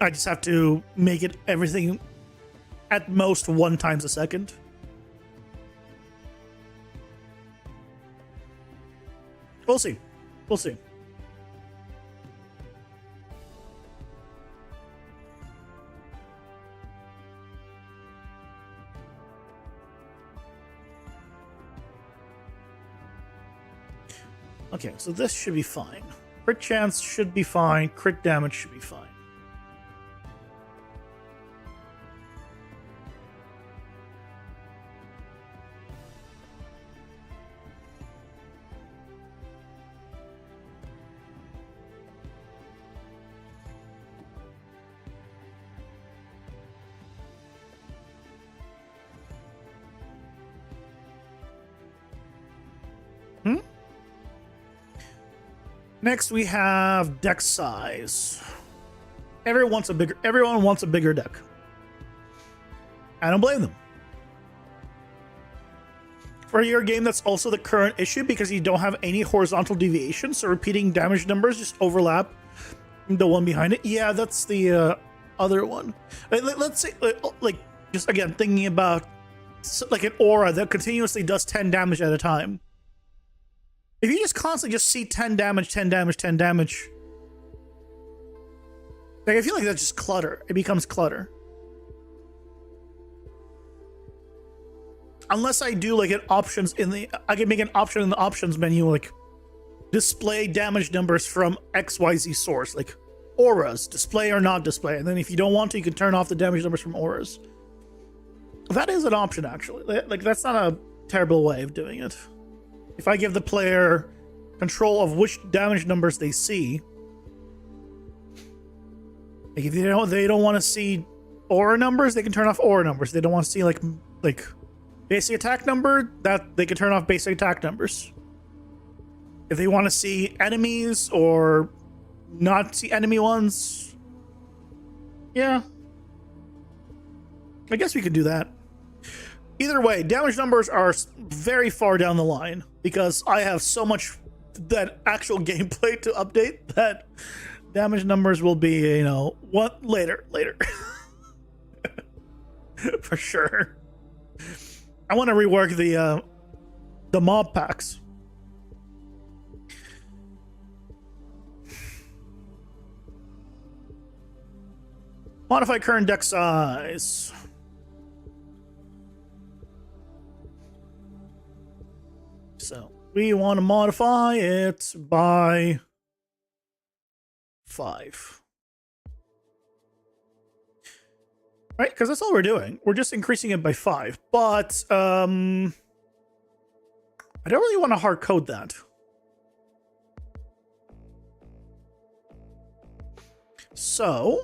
[SPEAKER 2] I just have to make it everything at most 1 times a second. We'll see. We'll see. Okay, so this should be fine. Crit chance should be fine. Crit damage should be fine. Next, we have deck size. Everyone wants a bigger deck. I don't blame them. For your game, that's also the current issue because you don't have any horizontal deviation, so repeating damage numbers just overlap the one behind it. Yeah, that's the other one. Let's say, like, just again, thinking about like an aura that continuously does 10 damage at a time. If you just constantly just see 10 damage, 10 damage, 10 damage, like, I feel like that's just clutter. It becomes clutter. Unless I do like an options in the, I can make an option in the options menu, like display damage numbers from XYZ source, like auras, display or not display. And then if you don't want to, you can turn off the damage numbers from auras. That is an option, actually. Like, that's not a terrible way of doing it. If I give the player control of which damage numbers they see, like if they don't want to see aura numbers, they can turn off aura numbers. They don't want to see like basic attack number, that they can turn off basic attack numbers. If they want to see enemies or not see enemy ones, yeah, I guess we could do that. Either way, damage numbers are very far down the line because I have so much that actual gameplay to update that damage numbers will be, you know, what later. For sure. I want to rework the mob packs. Modify current deck size. So we want to modify it by 5. Right, because that's all we're doing. We're just increasing it by 5. But I don't really want to hard code that. So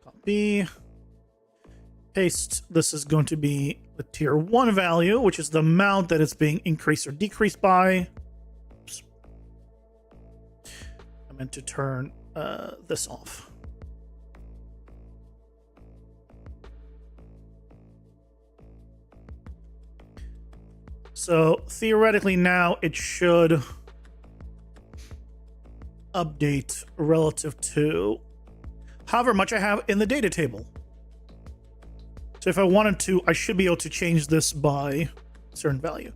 [SPEAKER 2] copy, paste. This is going to be the tier 1 value, which is the amount that it's being increased or decreased by. Oops. I meant to turn this off. So theoretically now it should update relative to however much I have in the data table. So if I wanted to, I should be able to change this by a certain value.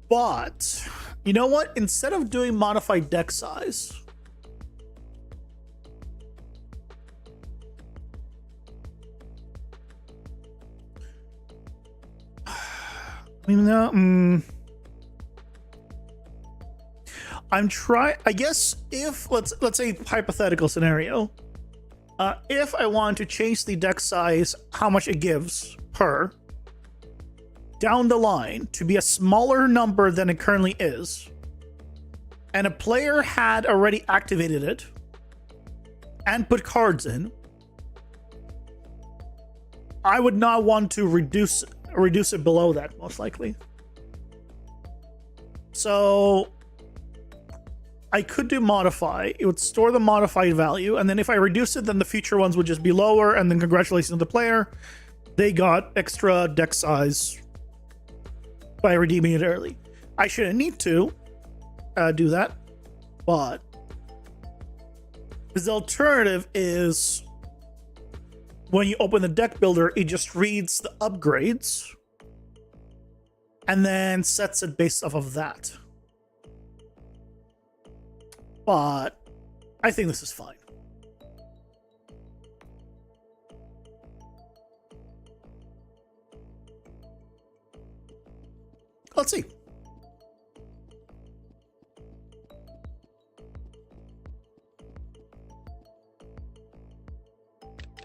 [SPEAKER 2] But you know what? Instead of doing modified deck size, I'm trying. I guess if let's say hypothetical scenario, if I want to change the deck size, how much it gives per down the line to be a smaller number than it currently is, and a player had already activated it and put cards in, I would not want to reduce it below that, most likely. So I could do modify. It would store the modified value, and then if I reduce it, then the future ones would just be lower, and then congratulations to the player. They got extra deck size by redeeming it early. I shouldn't need to do that, but the alternative is when you open the deck builder, it just reads the upgrades and then sets it based off of that. But I think this is fine. Let's see.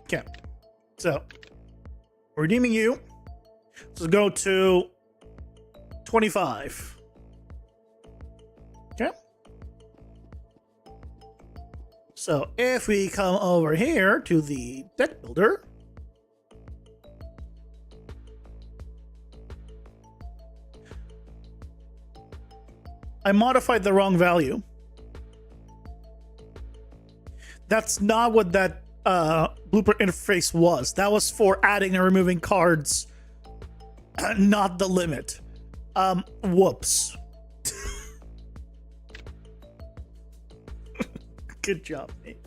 [SPEAKER 2] Okay. So, redeeming you. Let's go to 25. Okay. So if we come over here to the deck builder, I modified the wrong value. That's not what that blueprint interface was. That was for adding and removing cards, not the limit. Whoops. Good job, mate.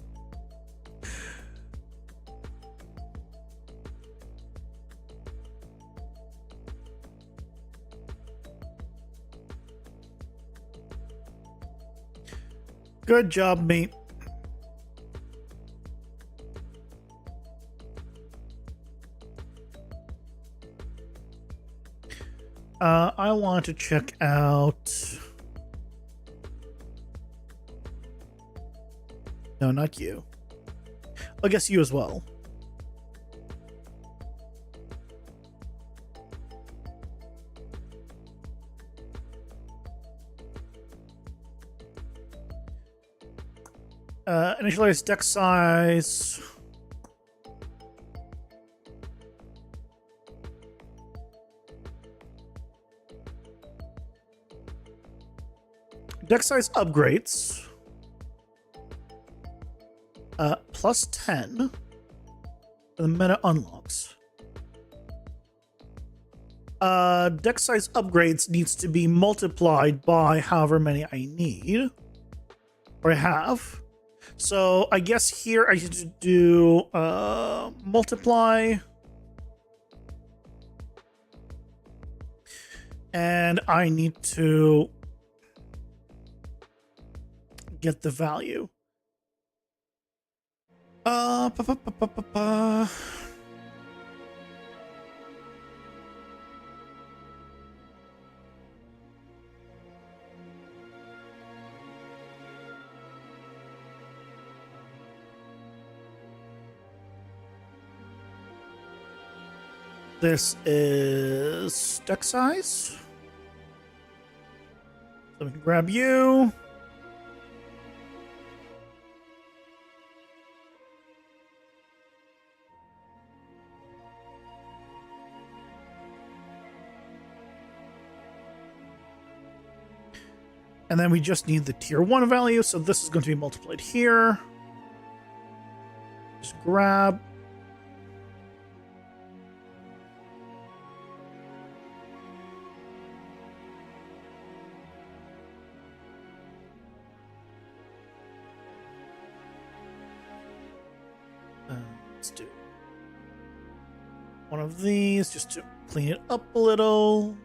[SPEAKER 2] Good job, mate. I want to check out... No, not you. I guess you as well. Initialize deck size. Deck size upgrades. Plus 10 for the meta unlocks. Deck size upgrades needs to be multiplied by however many I need. Or I have. So I guess here I should do multiply. And I need to get the value. This is deck size. So we can grab you. And then we just need the tier 1 value, so this is going to be multiplied here. Just grab. Let's do one of these just to clean it up a little.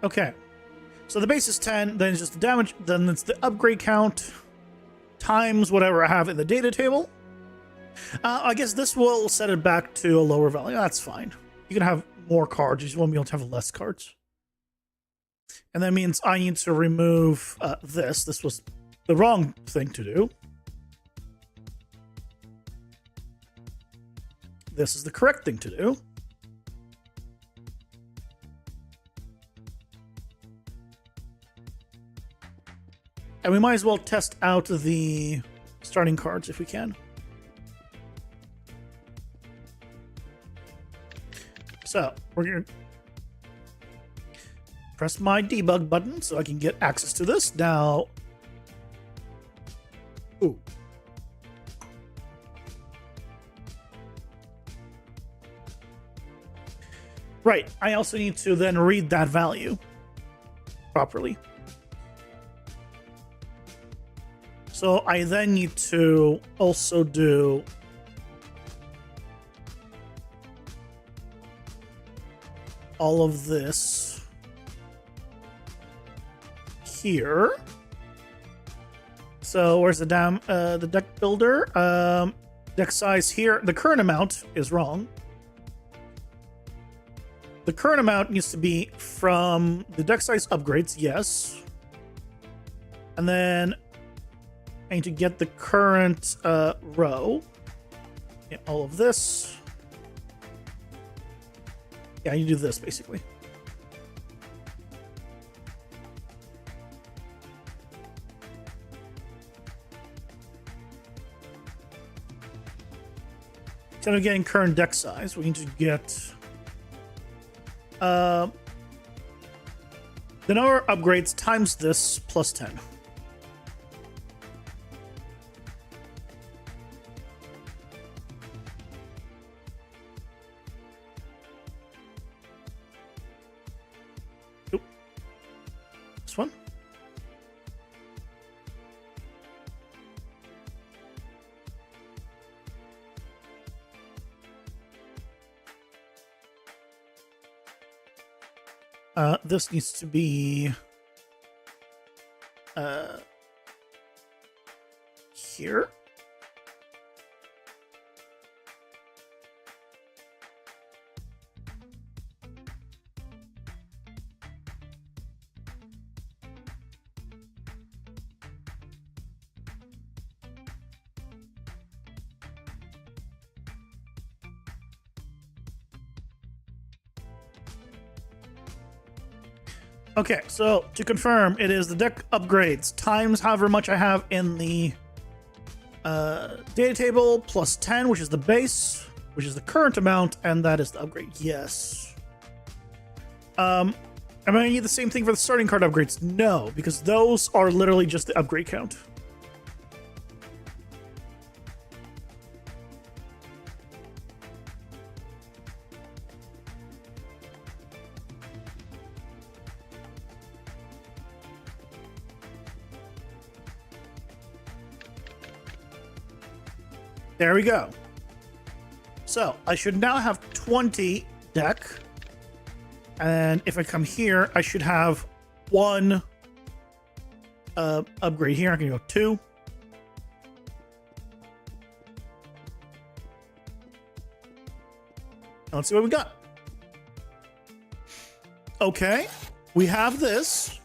[SPEAKER 2] Okay, so the base is 10, then it's just the damage, then it's the upgrade count times whatever I have in the data table. I guess this will set it back to a lower value. That's fine. You can have more cards, you just won't be able to have less cards. And that means I need to remove this. This was the wrong thing to do. This is the correct thing to do. And we might as well test out the starting cards if we can. So, we're going to press my debug button so I can get access to this. Now, ooh. Right, I also need to then read that value properly. So I then need to also do all of this here. So where's the deck builder? Deck size here. The current amount is wrong. The current amount needs to be from the deck size upgrades, yes. And then I need to get the current row. Yeah, all of this. Yeah, you do this basically. Instead of getting current deck size, we need to get the number of upgrades times this plus 10. Oop. This one. This needs to be here. Okay, so to confirm, it is the deck upgrades times however much I have in the data table plus 10, which is the base, which is the current amount, and that is the upgrade. Yes. Am I going to need the same thing for the starting card upgrades? No, because those are literally just the upgrade count. There we go. So I should now have 20 deck. And if I come here, I should have one upgrade here. I can go 2. Let's see what we got. Okay, we have this,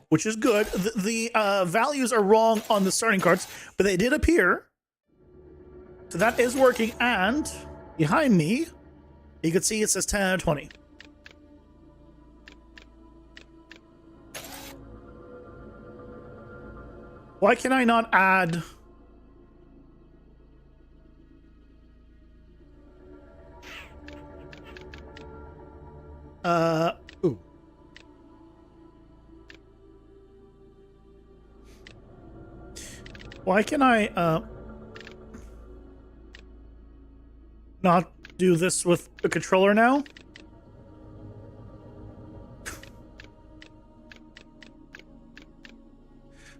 [SPEAKER 2] which is good. The values are wrong on the starting cards, but they did appear. So that is working, and behind me, you can see it says 10 out of 20. Why can I not add... ooh. Why can I, not do this with the controller now?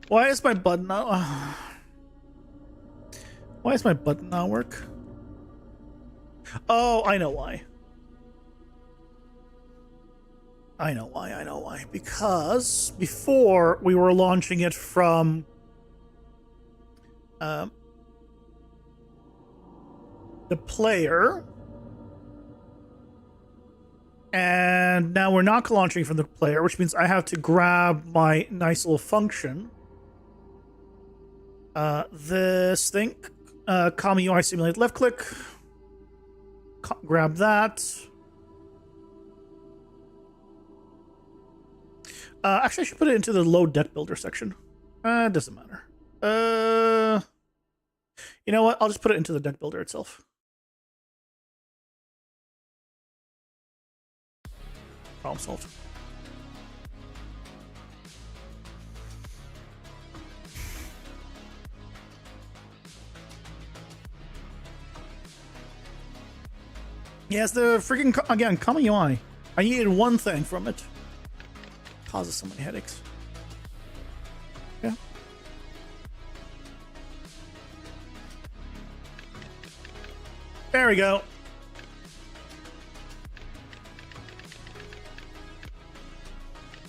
[SPEAKER 2] Why is my button not... why is my button not work? Oh, I know why. I know why. Because before we were launching it from... the player, and now we're not launching from the player, which means I have to grab my nice little function. This thing, common UI simulate left click, grab that. Actually, I should put it into the load deck builder section. It doesn't matter. You know what? I'll just put it into the deck builder itself. Problem solved. Yes, the freaking again, common UI. I needed one thing from it. Causes so many headaches. Yeah. There we go.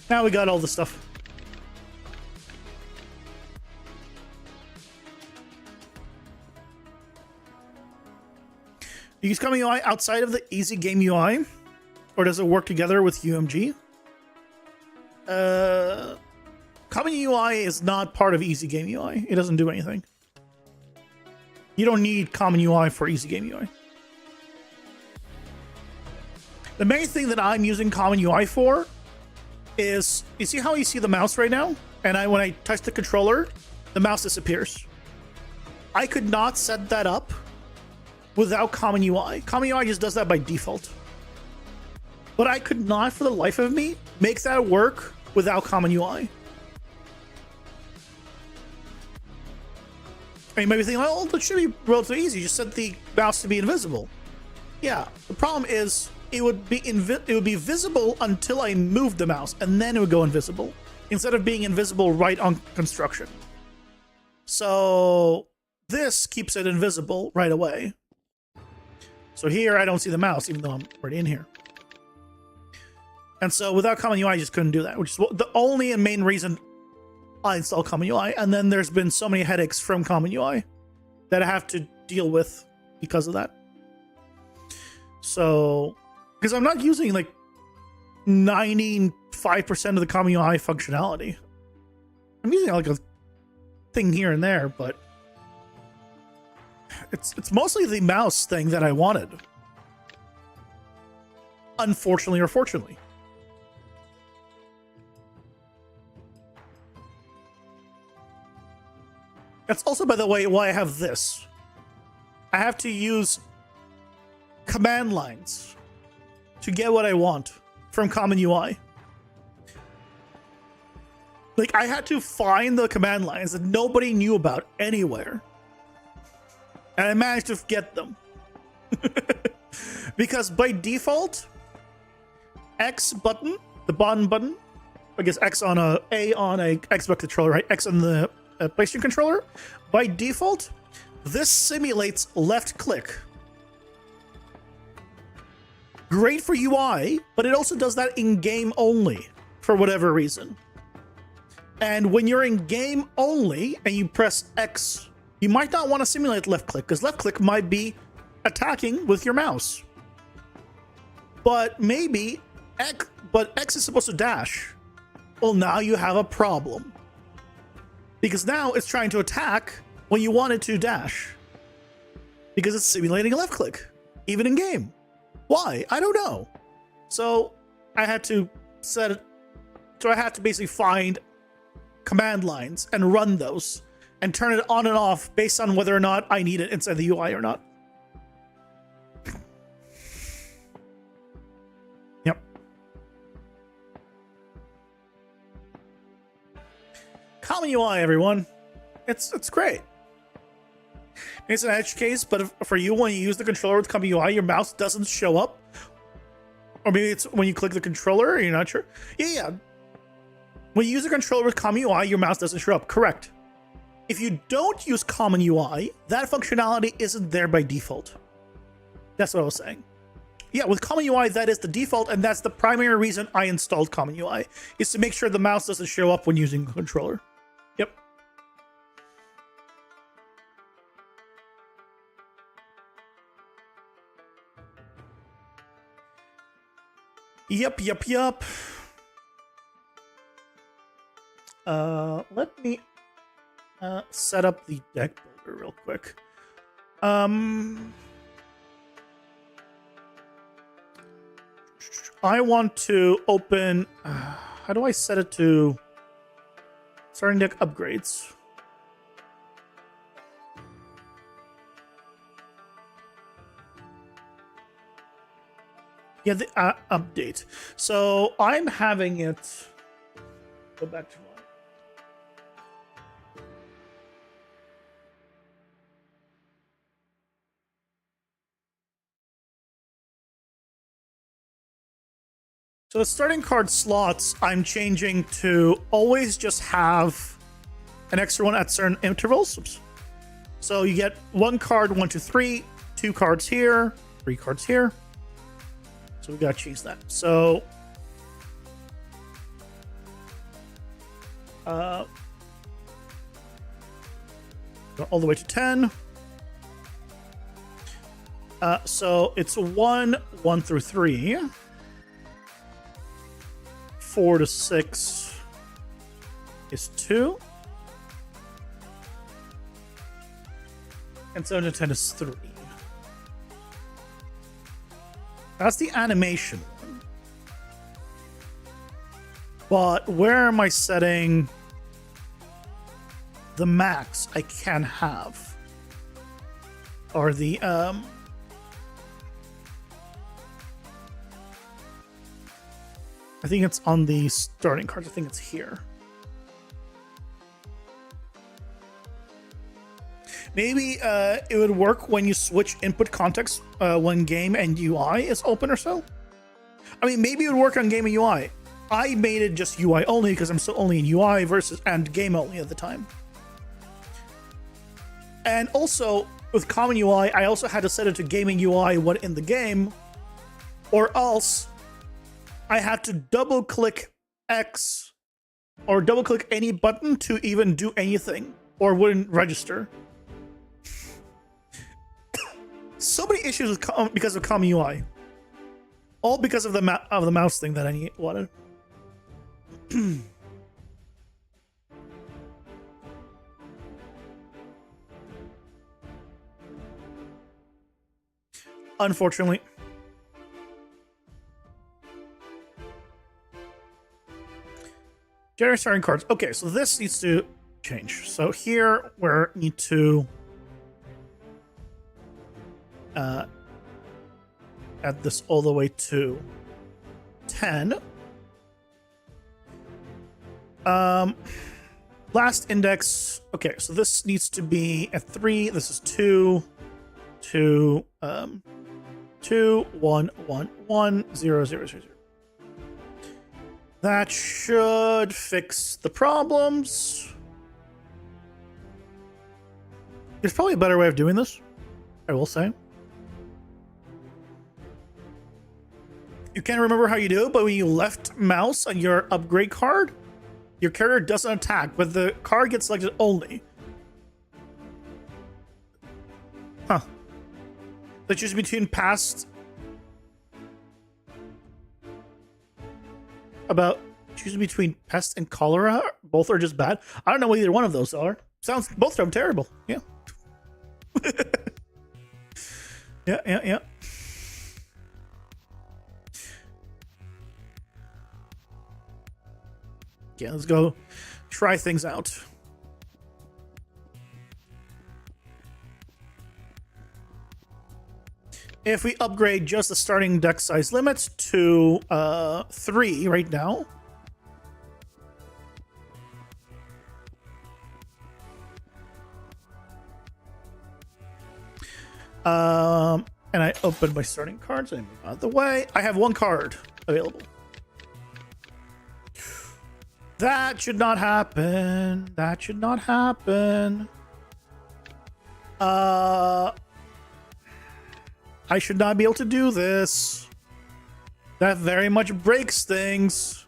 [SPEAKER 2] Now we got all the stuff. Do you use Common UI outside of the Easy Game UI? Or does it work together with UMG? Common UI is not part of Easy Game UI. It doesn't do anything. You don't need Common UI for Easy Game UI. The main thing that I'm using Common UI for is, you see how you see the mouse right now? And when I touch the controller, the mouse disappears. I could not set that up without common UI. Common UI just does that by default. But I could not, for the life of me, make that work without common UI. And you might be thinking, oh, that should be relatively easy. Just set the mouse to be invisible. Yeah, the problem is it would be visible until I moved the mouse, and then it would go invisible, instead of being invisible right on construction. So this keeps it invisible right away. So here I don't see the mouse, even though I'm already in here. And so without common UI, I just couldn't do that, which is the only and main reason I installed common UI. And then there's been so many headaches from common UI that I have to deal with because of that. So, because I'm not using like 95% of the common UI functionality. I'm using like a thing here and there, but it's mostly the mouse thing that I wanted. Unfortunately or fortunately. That's also, by the way, why I have this. I have to use command lines to get what I want from common UI. Like, I had to find the command lines that nobody knew about anywhere. And I managed to get them. Because by default, X button, the bottom button, I guess X on a Xbox controller, right? X on the PlayStation controller. By default, this simulates left click. Great for UI, but it also does that in game only for whatever reason. And when you're in game only and you press X, you might not want to simulate left click, because left click might be attacking with your mouse. But maybe X is supposed to dash. Well, now you have a problem. Because now it's trying to attack when you want it to dash. Because it's simulating a left click, even in game. Why? I don't know. So I had to set it. So I had to basically find command lines and run those and turn it on and off based on whether or not I need it inside the UI or not. Yep. Common UI, everyone. It's great. It's an edge case, but for you, when you use the controller with common UI, your mouse doesn't show up. Or maybe it's when you click the controller, you're not sure. Yeah. When you use a controller with common UI, your mouse doesn't show up. Correct. If you don't use common UI, that functionality isn't there by default. That's what I was saying. Yeah, with common UI, that is the default, and that's the primary reason I installed common UI, is to make sure the mouse doesn't show up when using the controller. Yep. Yep. Let me set up the deck builder real quick. I want to open. How do I set it to starting deck upgrades? Yeah, the update. So I'm having it. Go back to one. So the starting card slots, I'm changing to always just have an extra one at certain intervals. Oops. So you get one card, 1, 2, 3, 2 cards here, 3 cards here. So we gotta change that. So go all the way to 10. So it's 1 through 3. 4 to 6 is 2. And 7 to 10 is 3. That's the animation one. But where am I setting the max I can have? Or the I think it's on the starting cards. I think it's here. Maybe it would work when you switch input context when game and UI is open or so. I mean, maybe it would work on game and UI. I made it just UI only because I'm still only in UI and game only at the time. And also with common UI, I also had to set it to gaming UI when in the game, or else I had to double click X or double click any button to even do anything, or wouldn't register. So many issues with because of common UI, all because of the mouse thing that I wanted. Unfortunately. Generate starting cards. Okay, so this needs to change. So here we need to add this all the way to 10. Last index. Okay, so this needs to be at 3. This is 2, 2, 2, 1, 1, 1, 0, 0, 0, 0. That should fix the problems. There's probably a better way of doing this, I will say. You can't remember how you do it, but when you left mouse on your upgrade card, your character doesn't attack, but the card gets selected only. Huh. So choose between past. Choosing between pest and cholera. Both are just bad. I don't know what either one of those are. Both of them terrible. Yeah. Yeah. Yeah, let's go try things out. If we upgrade just the starting deck size limit to 3 right now. And I open my starting cards and move out of the way. I have 1 card available. That should not happen. That should not happen. I should not be able to do this. That very much breaks things.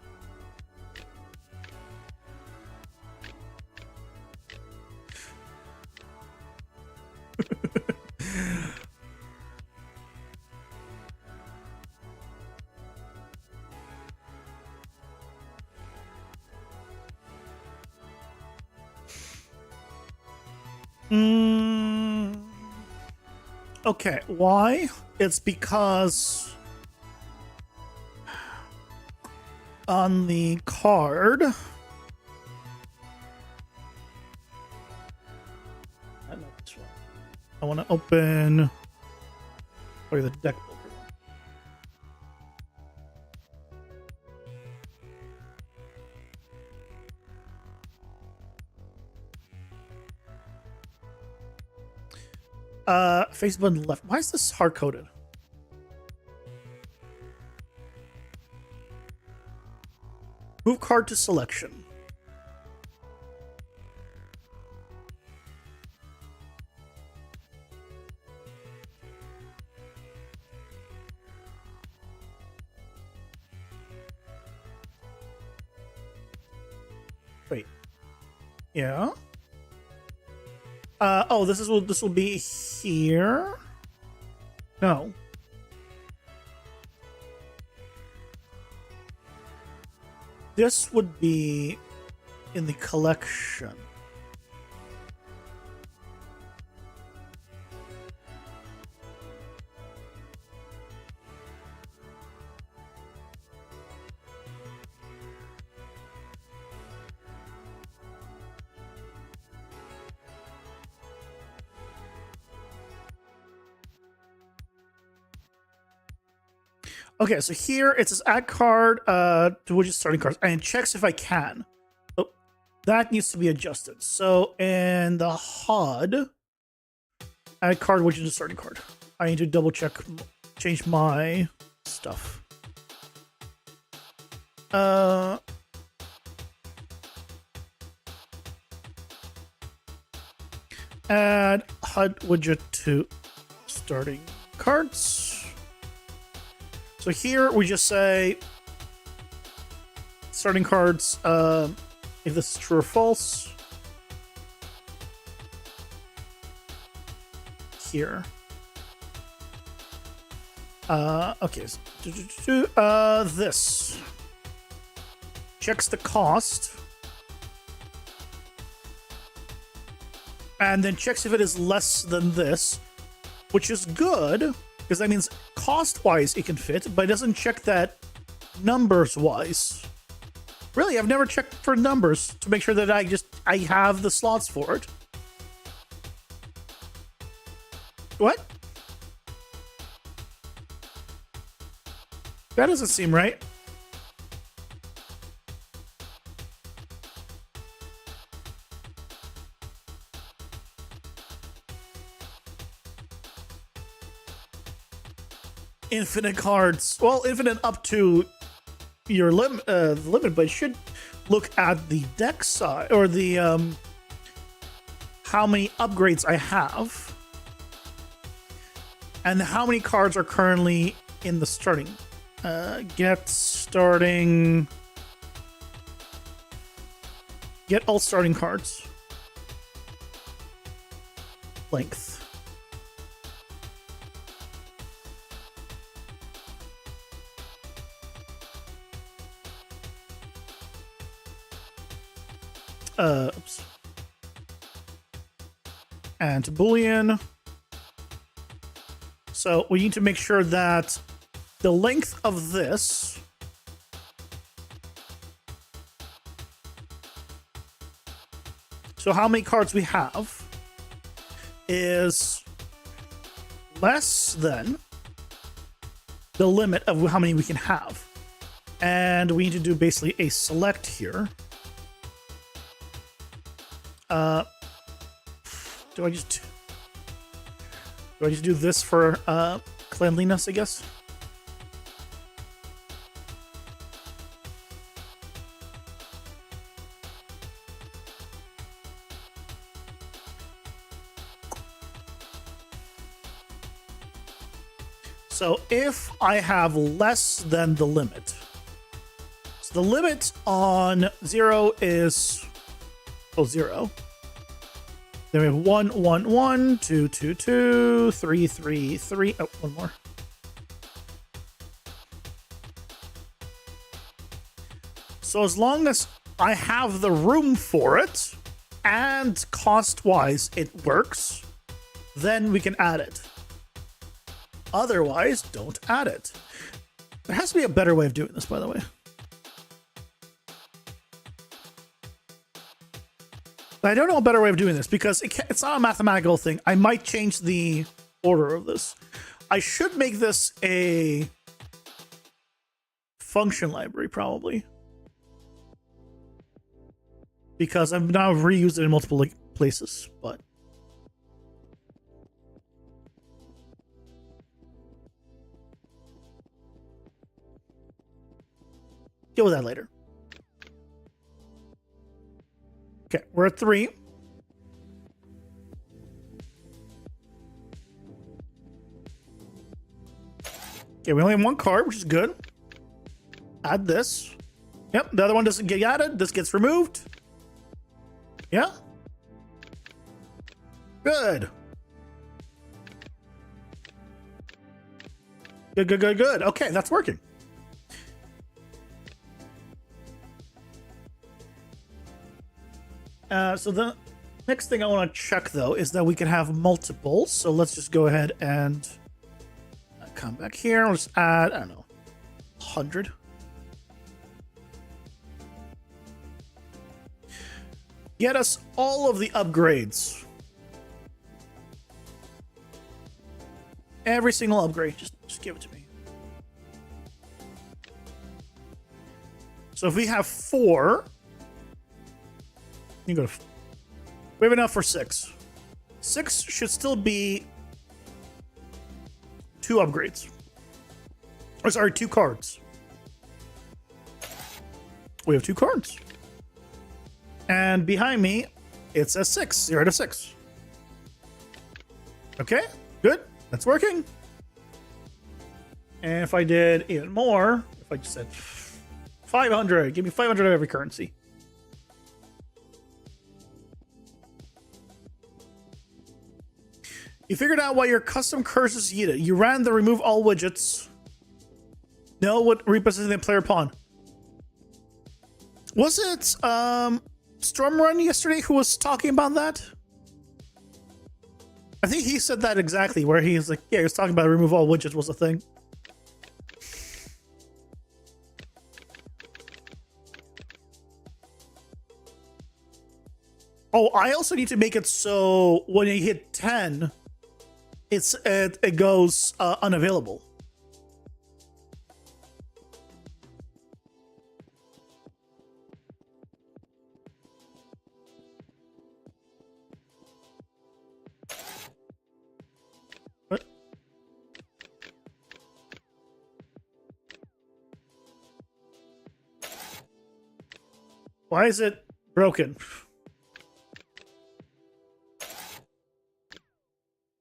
[SPEAKER 2] Okay, why? It's because on the card, I know what's wrong. I want to open the deck builder. Face button left. Why is this hard coded? Move card to selection. Wait. Yeah. Oh, this will be here. No. This would be in the collection. Okay, so here it says add card to which is starting cards, and it checks if I can. Oh, that needs to be adjusted. So in the HUD, add card which is a starting card. I need to double check, change my stuff. Add HUD widget to starting cards. So here we just say starting cards, if this is true or false. Here. Okay. This checks the cost. And then checks if it is less than this, which is good, because that means cost-wise it can fit, but it doesn't check that numbers-wise. Really, I've never checked for numbers to make sure that I have the slots for it. What? That doesn't seem right. Infinite cards. Well, infinite up to your limit, but it should look at the deck side or the how many upgrades I have and how many cards are currently in the starting. Get starting. Get all starting cards. Length. Oops. And Boolean. So we need to make sure that the length of this so how many cards we have is less than the limit of how many we can have. And we need to do basically a select here. Do I just do this for cleanliness, I guess? So if I have less than the limit, so the limit on 0 is 0. Then we have 1, 1, 1, 2, 2, 2, 3, 3, 3. Oh, one more. So as long as I have the room for it and cost-wise it works, then we can add it. Otherwise, don't add it. There has to be a better way of doing this, by the way. I don't know a better way of doing this because it's not a mathematical thing. I might change the order of this. I should make this a function library, probably. Because I've now reused it in multiple places, but... deal with that later. Okay, we're at 3. Okay, we only have 1 card, which is good. Add this. Yep, the other one doesn't get added. This gets removed. Yeah. Good. Good, good, good, good. Okay, that's working. So the next thing I want to check, though, is that we can have multiples. So let's just go ahead and come back here. Let's add, I don't know, 100. Get us all of the upgrades. Every single upgrade. Just give it to me. So if we have 4, you go to. We have enough for 6. 6 should still be 2 upgrades. Or sorry, 2 cards. We have 2 cards. And behind me, it says 6. 0 to 6. Okay, good. That's working. And if I did even more, if I just said 500, give me 500 of every currency. You figured out why your custom curses yeeted. You ran the remove all widgets. Know what repossessing the player pawn. Was it Stormrun yesterday who was talking about that? I think he said that exactly, where he's like, yeah, he was talking about remove all widgets was a thing. Oh, I also need to make it so when you hit 10, it goes unavailable. What? Why is it broken?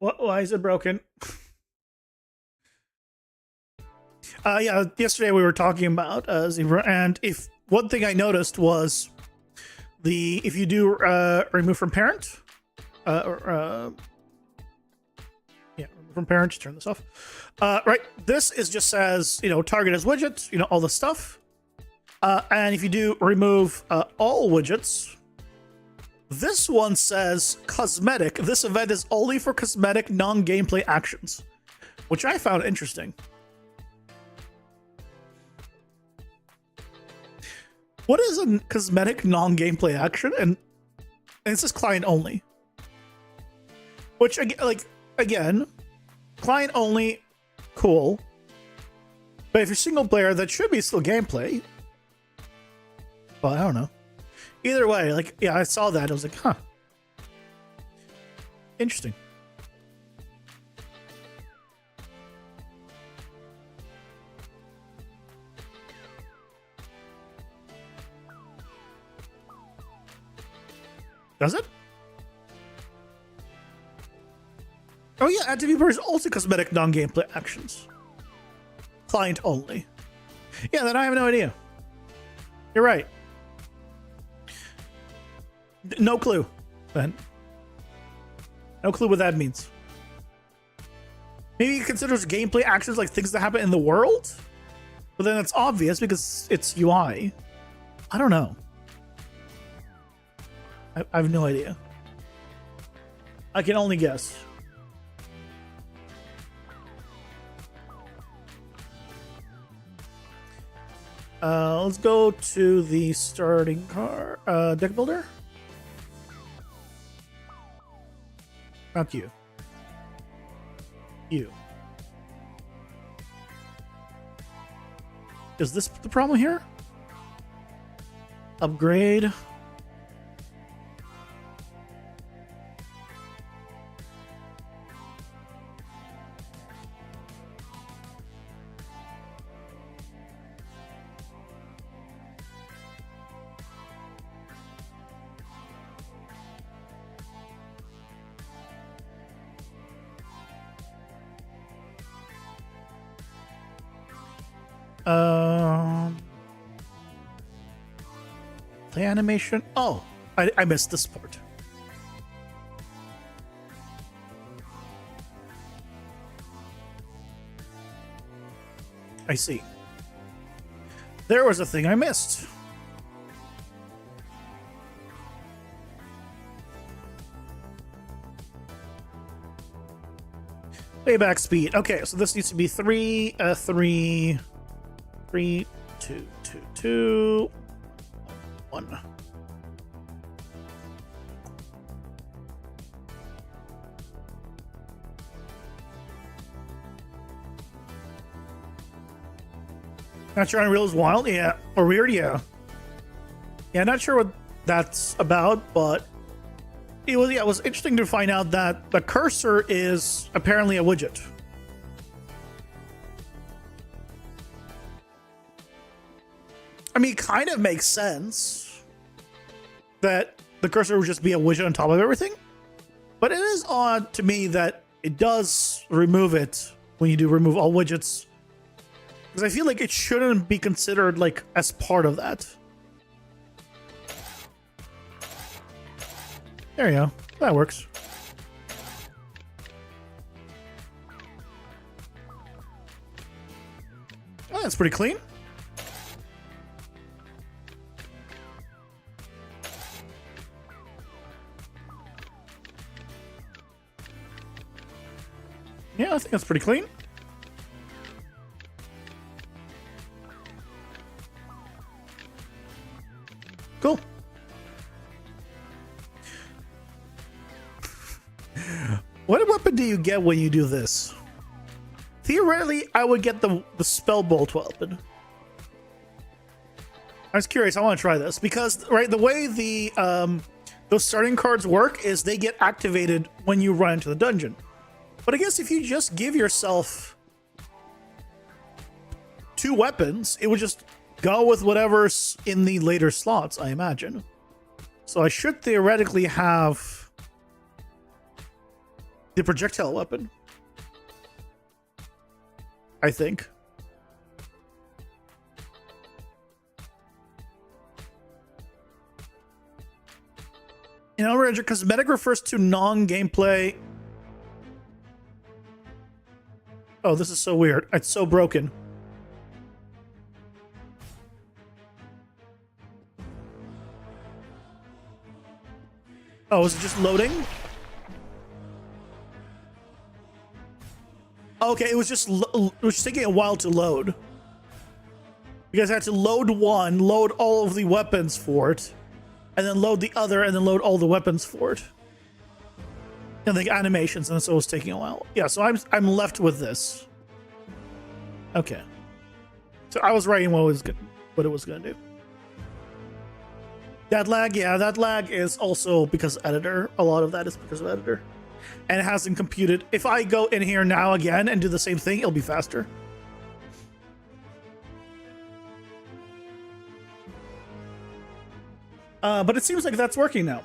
[SPEAKER 2] Why is it broken? Yeah, yesterday we were talking about Zebra, and if one thing I noticed was if you do remove from parent, remove from parent, turn this off. Right, this is just says, target as widget, all the stuff. And if you do remove all widgets, this one says cosmetic. This event is only for cosmetic non-gameplay actions, which I found interesting. What is a cosmetic non-gameplay action? And it says client only. Which, again, client only, cool. But if you're single player, that should be still gameplay. Well, I don't know. Either way, yeah, I saw that. I was like, huh. Interesting. Does it? Oh yeah, active is also cosmetic non-gameplay actions. Client only. Yeah, then I have no idea. You're right. No clue, then. No clue what that means. Maybe it considers gameplay actions like things that happen in the world? But then it's obvious because it's UI. I don't know. I have no idea. I can only guess. Let's go to the starting deck builder. Not you. You. Is this the problem here? Upgrade. Play animation. Oh, I missed this part. I see. There was a thing I missed. Playback speed. Okay, so this needs to be 3, 3, 2, 2, 2, 1. Not sure Unreal is wild, yeah. Or weird, yeah. Yeah, not sure what that's about, but it was interesting to find out that the cursor is apparently a widget. I mean, it kind of makes sense that the cursor would just be a widget on top of everything, but it is odd to me that it does remove it when you do remove all widgets, because I feel like it shouldn't be considered like as part of that. There you go. That works. Oh, that's pretty clean. Yeah, I think that's pretty clean. Cool. What weapon do you get when you do this? Theoretically, I would get the spell bolt weapon. I was curious. I want to try this because, right, the way the those starting cards work is they get activated when you run into the dungeon. But I guess if you just give yourself 2 weapons, it would just go with whatever's in the later slots, I imagine. So I should theoretically have the projectile weapon, I think. You know, cosmetic refers to non-gameplay. Oh, this is so weird. It's so broken. Oh, is it just loading? Okay, it was just taking a while to load. You guys had to load one, load all of the weapons for it, and then load the other, and then load all the weapons for it. And the animations, and so it was taking a while. Yeah, so I'm left with this. Okay. So I was writing what it was gonna do. That lag, yeah, that lag is also because of editor. A lot of that is because of editor. And it hasn't computed. If I go in here now again and do the same thing, it'll be faster. But it seems like that's working now.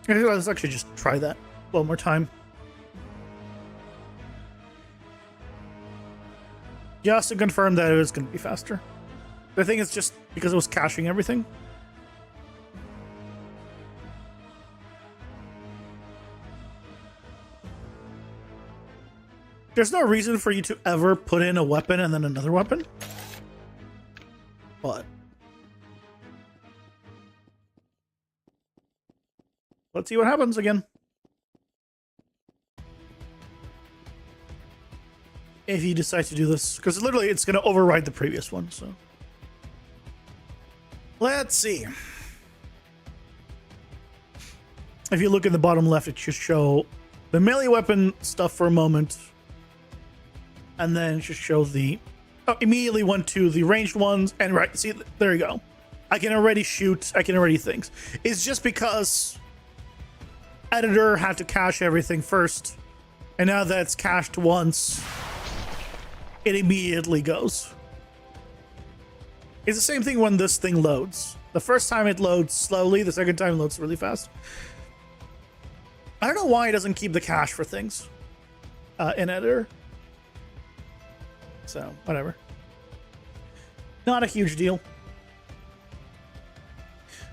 [SPEAKER 2] Let's actually just try that one more time. Just to confirm that it was going to be faster. I think it's just because it was caching everything. There's no reason for you to ever put in a weapon and then another weapon. But let's see what happens again. If you decide to do this, because literally it's going to override the previous one. So let's see. If you look in the bottom left, it should show the melee weapon stuff for a moment. And then it should show the... Oh, immediately went to the ranged ones. And right, see, there you go. I can already shoot. I can already things. It's just because editor had to cache everything first. And now that it's cached once, it immediately goes. It's the same thing when this thing loads. The first time it loads slowly, the second time it loads really fast. I don't know why it doesn't keep the cache for things in editor. So, whatever. Not a huge deal.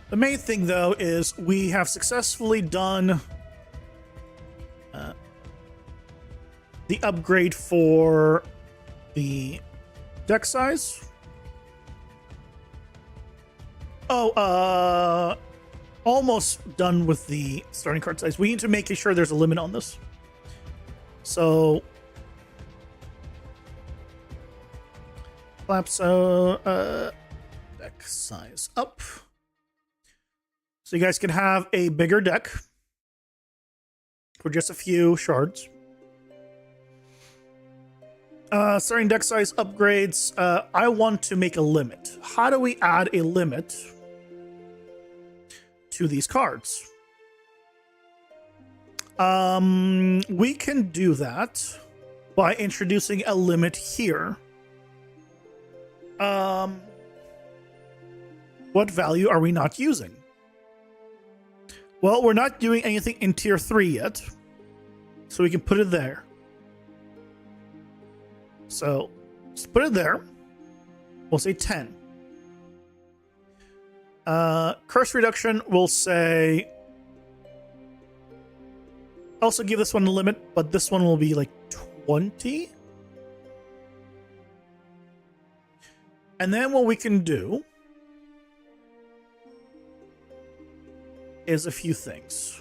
[SPEAKER 2] The main thing, though, is we have successfully done the upgrade for the deck size. Oh, almost done with the starting card size. We need to make sure there's a limit on this. So, deck size up. So you guys can have a bigger deck for just a few shards. Starting deck size upgrades. I want to make a limit. How do we add a limit to these cards? We can do that by introducing a limit here. What value are we not using? Well, we're not doing anything in tier 3 yet, so we can put it there. So, let's put it there. We'll say 10. Curse reduction, we'll say... Also give this one a limit, but this one will be like 20. And then what we can do is a few things.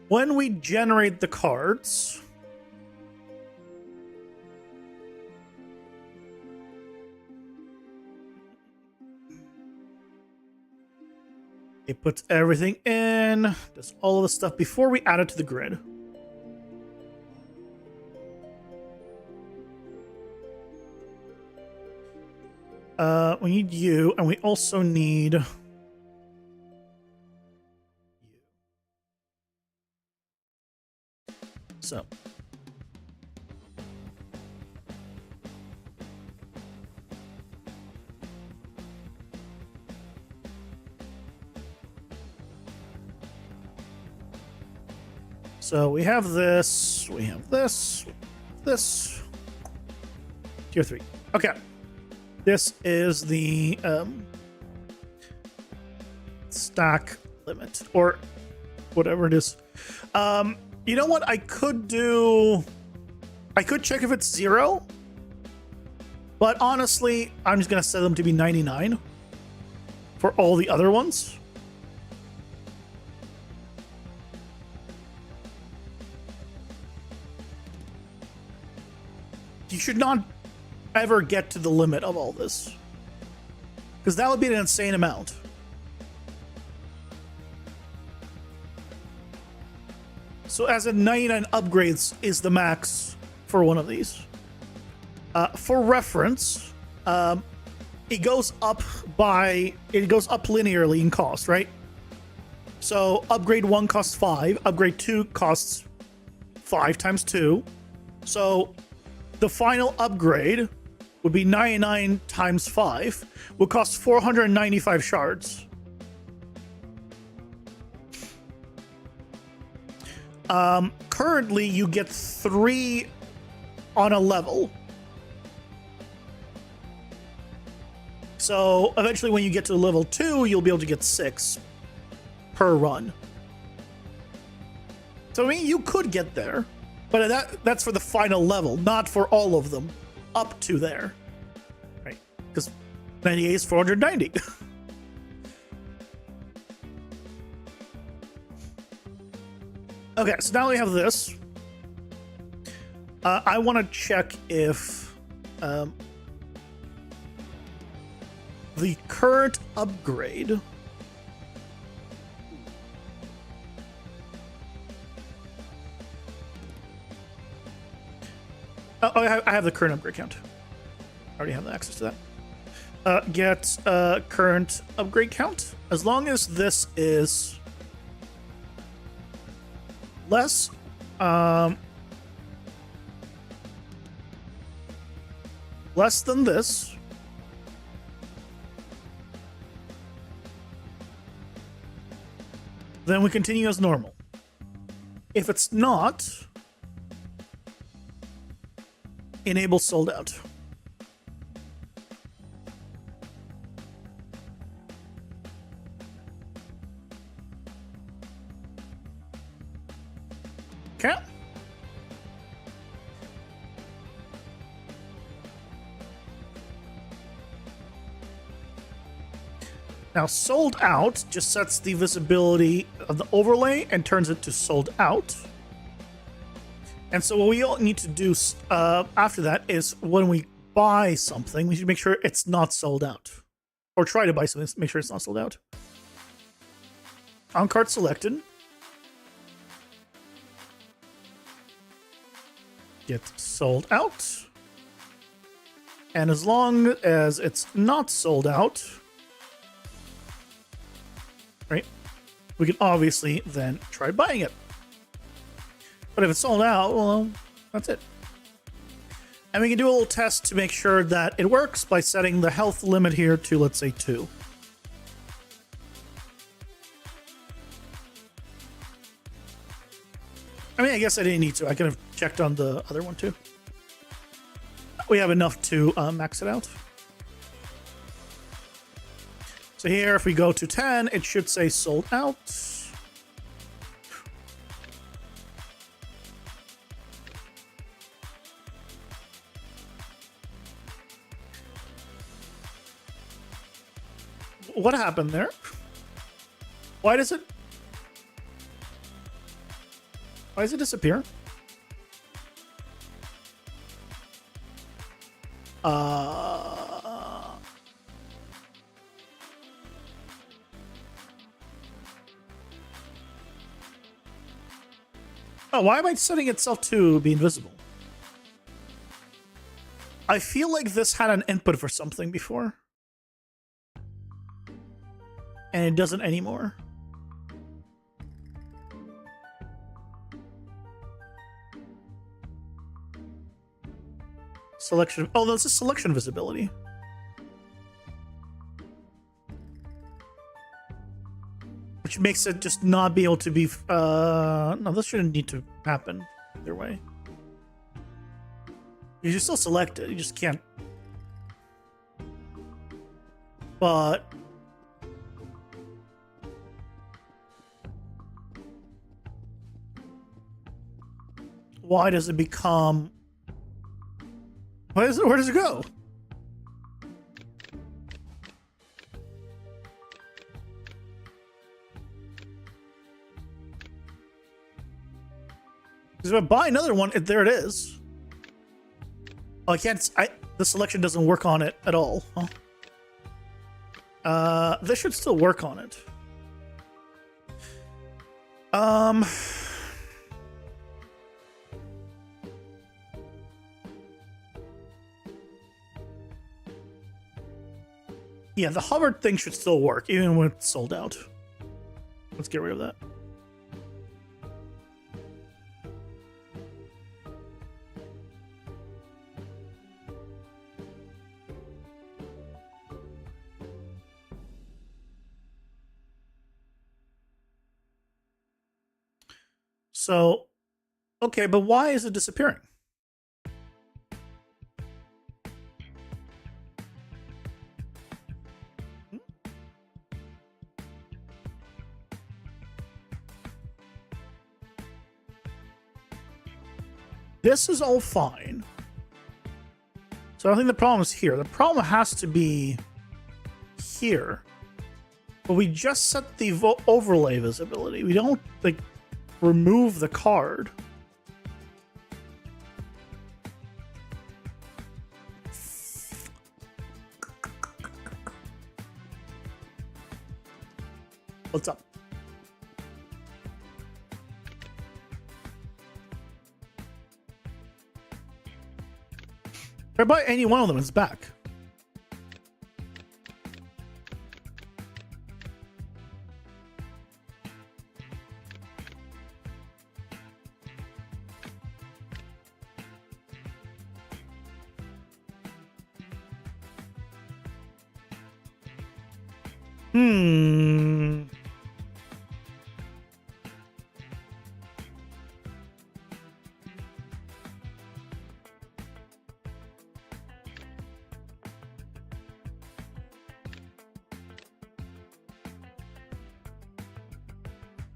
[SPEAKER 2] When we generate the cards, it puts everything in, does all of the stuff before we add it to the grid. We need you, and we also need you. So. So we have this, we have this, this. Tier 3. Okay. This is the stack limit, or whatever it is. You know what I could do? I could check if it's 0, but honestly, I'm just gonna set them to be 99 for all the other ones. You should not ever get to the limit of all this, because that would be an insane amount. So as in 99 upgrades is the max for one of these. For reference, it goes up linearly in cost, right? So upgrade 1 costs 5, upgrade 2 costs 5 times 2. So the final upgrade would be 99 times 5, would cost 495 shards. Currently, you get 3 on a level. So eventually when you get to level 2, you'll be able to get 6 per run. So I mean, you could get there, but that's for the final level, not for all of them up to there, right? Because 98 is 490. Okay, so now we have this. I want to check if the current upgrade I have the current upgrade count. I already have the access to that. Get current upgrade count. As long as this is less less than this, then we continue as normal. If it's not, enable sold out. Okay. Now, sold out just sets the visibility of the overlay and turns it to sold out. And so what we all need to do after that is when we buy something, we should make sure it's not sold out. Or try to buy something, make sure it's not sold out. On card selected. get sold out. And as long as it's not sold out, right, we can obviously then try buying it. But if it's sold out, well, that's it. And we can do a little test to make sure that it works by setting the health limit here to, let's say, 2. I mean, I guess I didn't need to. I could have checked on the other one too. We have enough to max it out. So here, if we go to 10, it should say sold out. What happened there? Why does it disappear? Oh, why am I setting itself to be invisible? I feel like this had an input for something before. And it doesn't anymore. Selection. Oh, that's a selection visibility. Which makes it just not be able to be... no, this shouldn't need to happen either way. You can still select it, you just can't. But... why does it become... where does it go? Because if I buy another one, there it is. Oh, I can't... the selection doesn't work on it at all. Huh? This should still work on it. Yeah, the hovered thing should still work, even when it's sold out. Let's get rid of that. So, okay, but why is it disappearing? This is all fine. So I think the problem is here. The problem has to be here. But we just set the overlay visibility. We don't, like, remove the card. What's up? If I buy any one of them, it's back.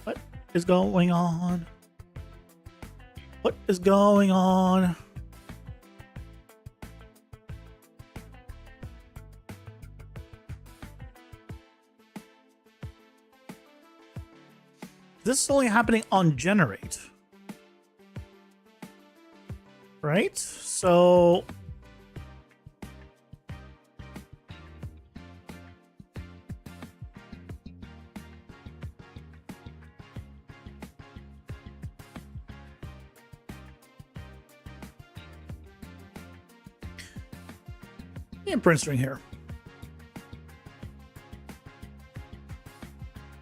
[SPEAKER 2] What is going on? What is going on? This is only happening on generate. Right? So... and print string here.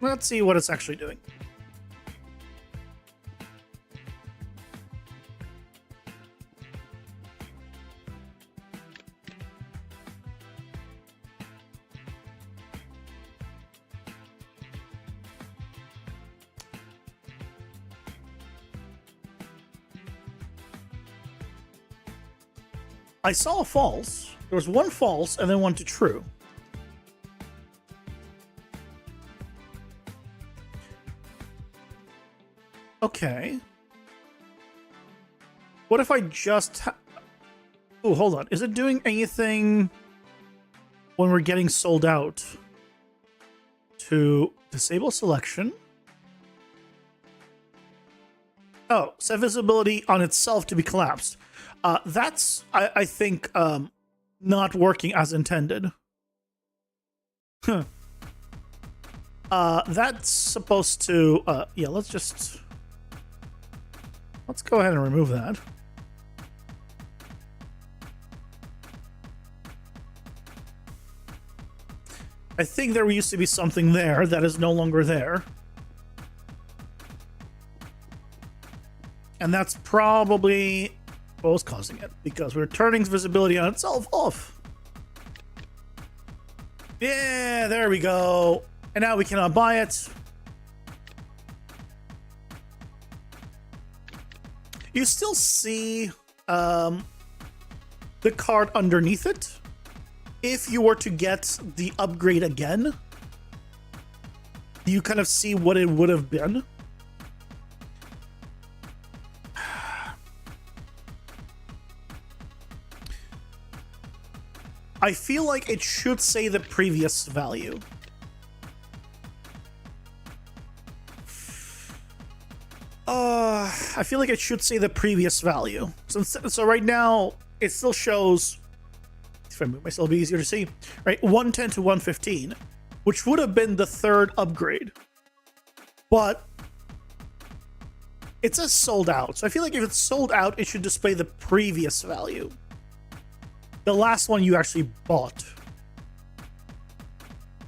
[SPEAKER 2] Let's see what it's actually doing. I saw a false. There was one false and then one to true. Okay. What if I just... Oh, hold on. Is it doing anything when we're getting sold out? To disable selection. Oh, set visibility on itself to be collapsed. That's, I think, not working as intended. Huh. That's supposed to, yeah, let's go ahead and remove that. I think there used to be something there that is no longer there. And that's probably what was causing it, because we're turning visibility on itself off. Yeah, there we go. And now we cannot buy it. You still see the card underneath it. If you were to get the upgrade again, you kind of see what it would have been. I feel like it should say the previous value. I feel like it should say the previous value. So right now, it still shows, if I move myself, it'll be easier to see, right? 110 to 115, which would have been the third upgrade. But it says sold out. So I feel like if it's sold out, it should display the previous value. The last one you actually bought,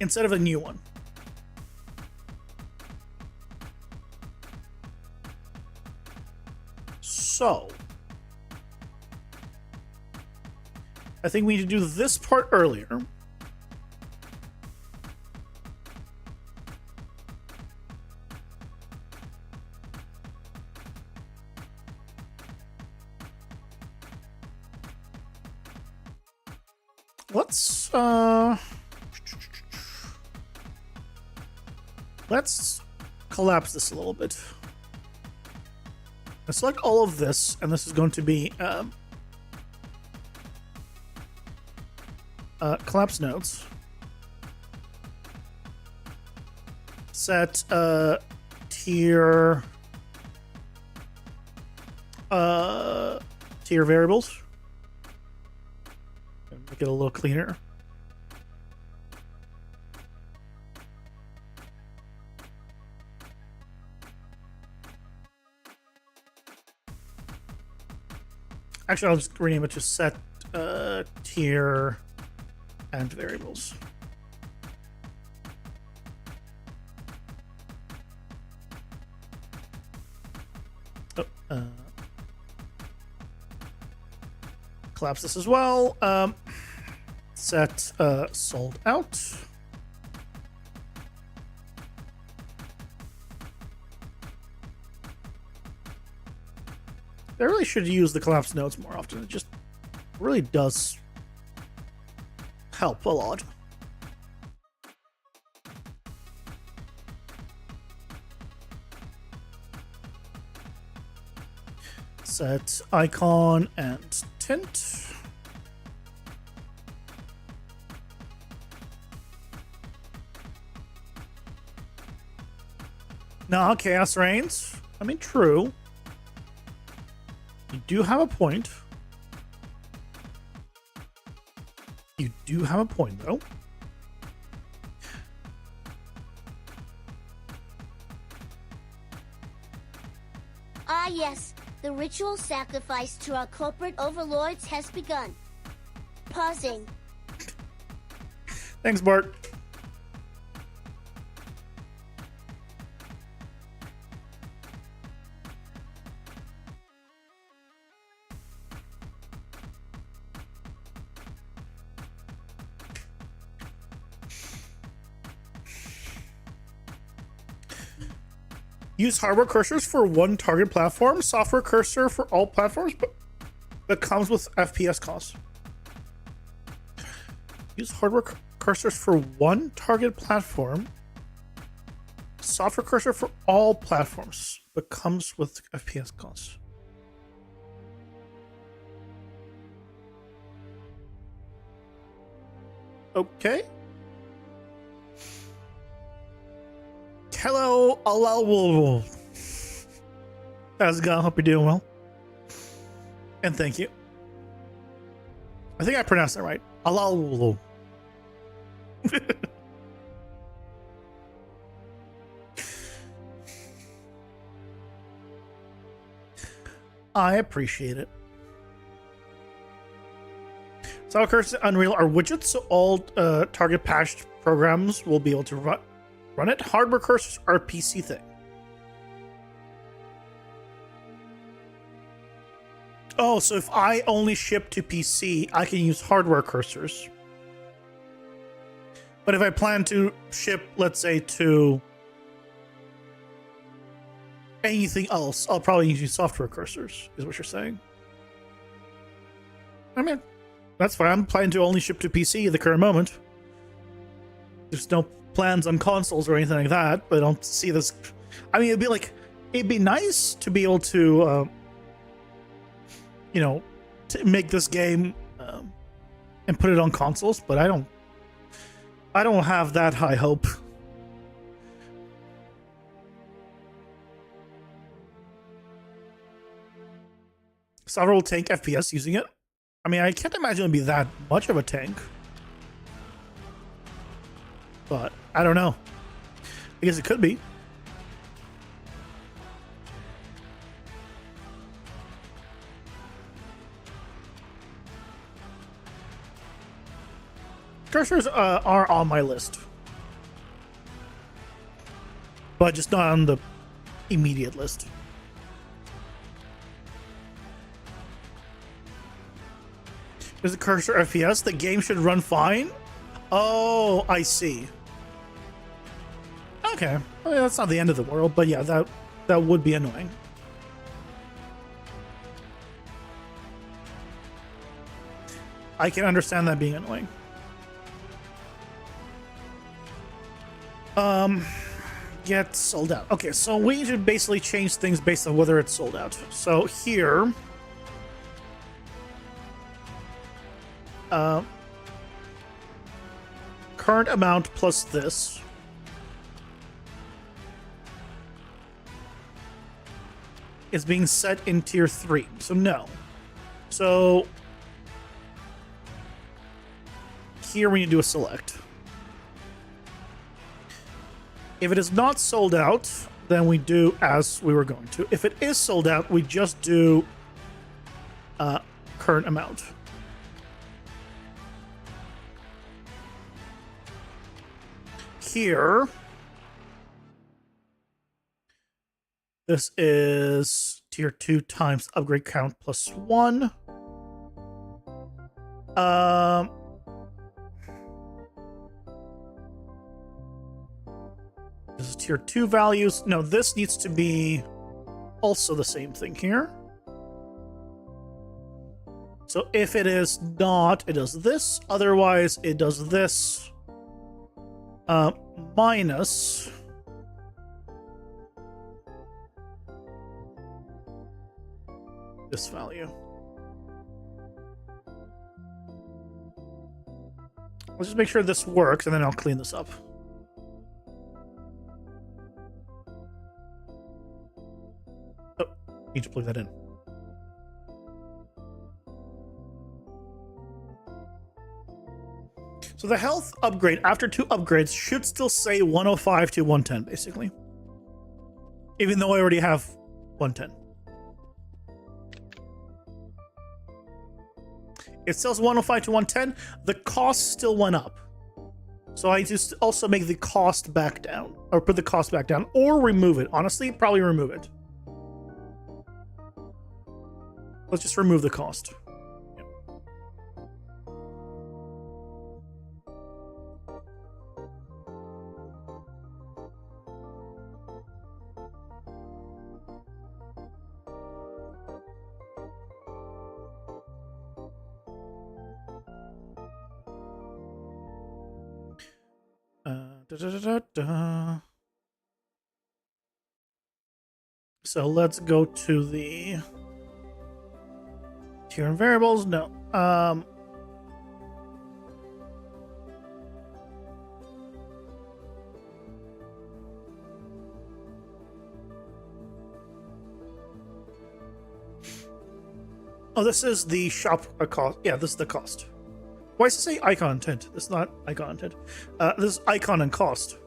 [SPEAKER 2] instead of a new one. So, I think we need to do this part earlier. Let's collapse this a little bit. I select all of this, and this is going to be collapse nodes. Set tier variables. Make it a little cleaner. Actually, I'll just rename it to set tier and variables. Oh, collapse this as well. Set sold out. I really should use the collapse nodes more often. It just really does help a lot. Set icon and tint. Nah, chaos reigns. I mean, true. You do have a point. You do have a point, though.
[SPEAKER 4] Ah, yes. The ritual sacrifice to our corporate overlords has begun. Pausing.
[SPEAKER 2] Thanks, Bart. Use hardware cursors for one target platform, software cursor for all platforms, but comes with FPS costs. Use hardware cursors for one target platform, software cursor for all platforms, but comes with FPS costs. Okay. Hello, Alal. How's it going? Hope you're doing well. And thank you. I think I pronounced that right. Alal. I appreciate it. Software cursor Unreal are widgets, so all target patched programs will be able to run it. Hardware cursors are a PC thing. Oh, so if I only ship to PC, I can use hardware cursors. But if I plan to ship, let's say, to anything else, I'll probably use software cursors, is what you're saying. I mean, that's fine. I'm planning to only ship to PC at the current moment. There's no plans on consoles or anything like that, but I don't see this. I mean, it'd be nice to be able to, to make this game and put it on consoles, but I don't have that high hope. Software will tank FPS using it. I mean, I can't imagine it'd be that much of a tank. But I don't know. I guess it could be. Cursors are on my list, but just not on the immediate list. Is the cursor FPS? The game should run fine? Oh, I see. Okay. Well, that's not the end of the world, but yeah, that would be annoying. I can understand that being annoying. Get sold out. Okay, so we need to basically change things based on whether it's sold out. So here, current amount plus this is being set in tier 3. So no. So here we need to do a select. If it is not sold out, then we do as we were going to. If it is sold out, we just do current amount. Here, this is tier 2 times upgrade count plus 1. This is tier 2 values. No, this needs to be also the same thing here. So if it is not, it does this. Otherwise, it does this. Minus this value. Let's just make sure this works, and then I'll clean this up. Oh, need to plug that in. So the health upgrade after 2 upgrades should still say 105 to 110, basically. Even though I already have 110. It says 105 to 110. The cost still went up. So I just also make the cost back down, or put the cost back down, or remove it. Honestly, probably remove it. Let's just remove the cost. Yep. So let's go to the tier and variables. No. Oh, this is the shop cost. Yeah, this is the cost. Why does it say icon intent? This is not icon intent. This is icon and cost.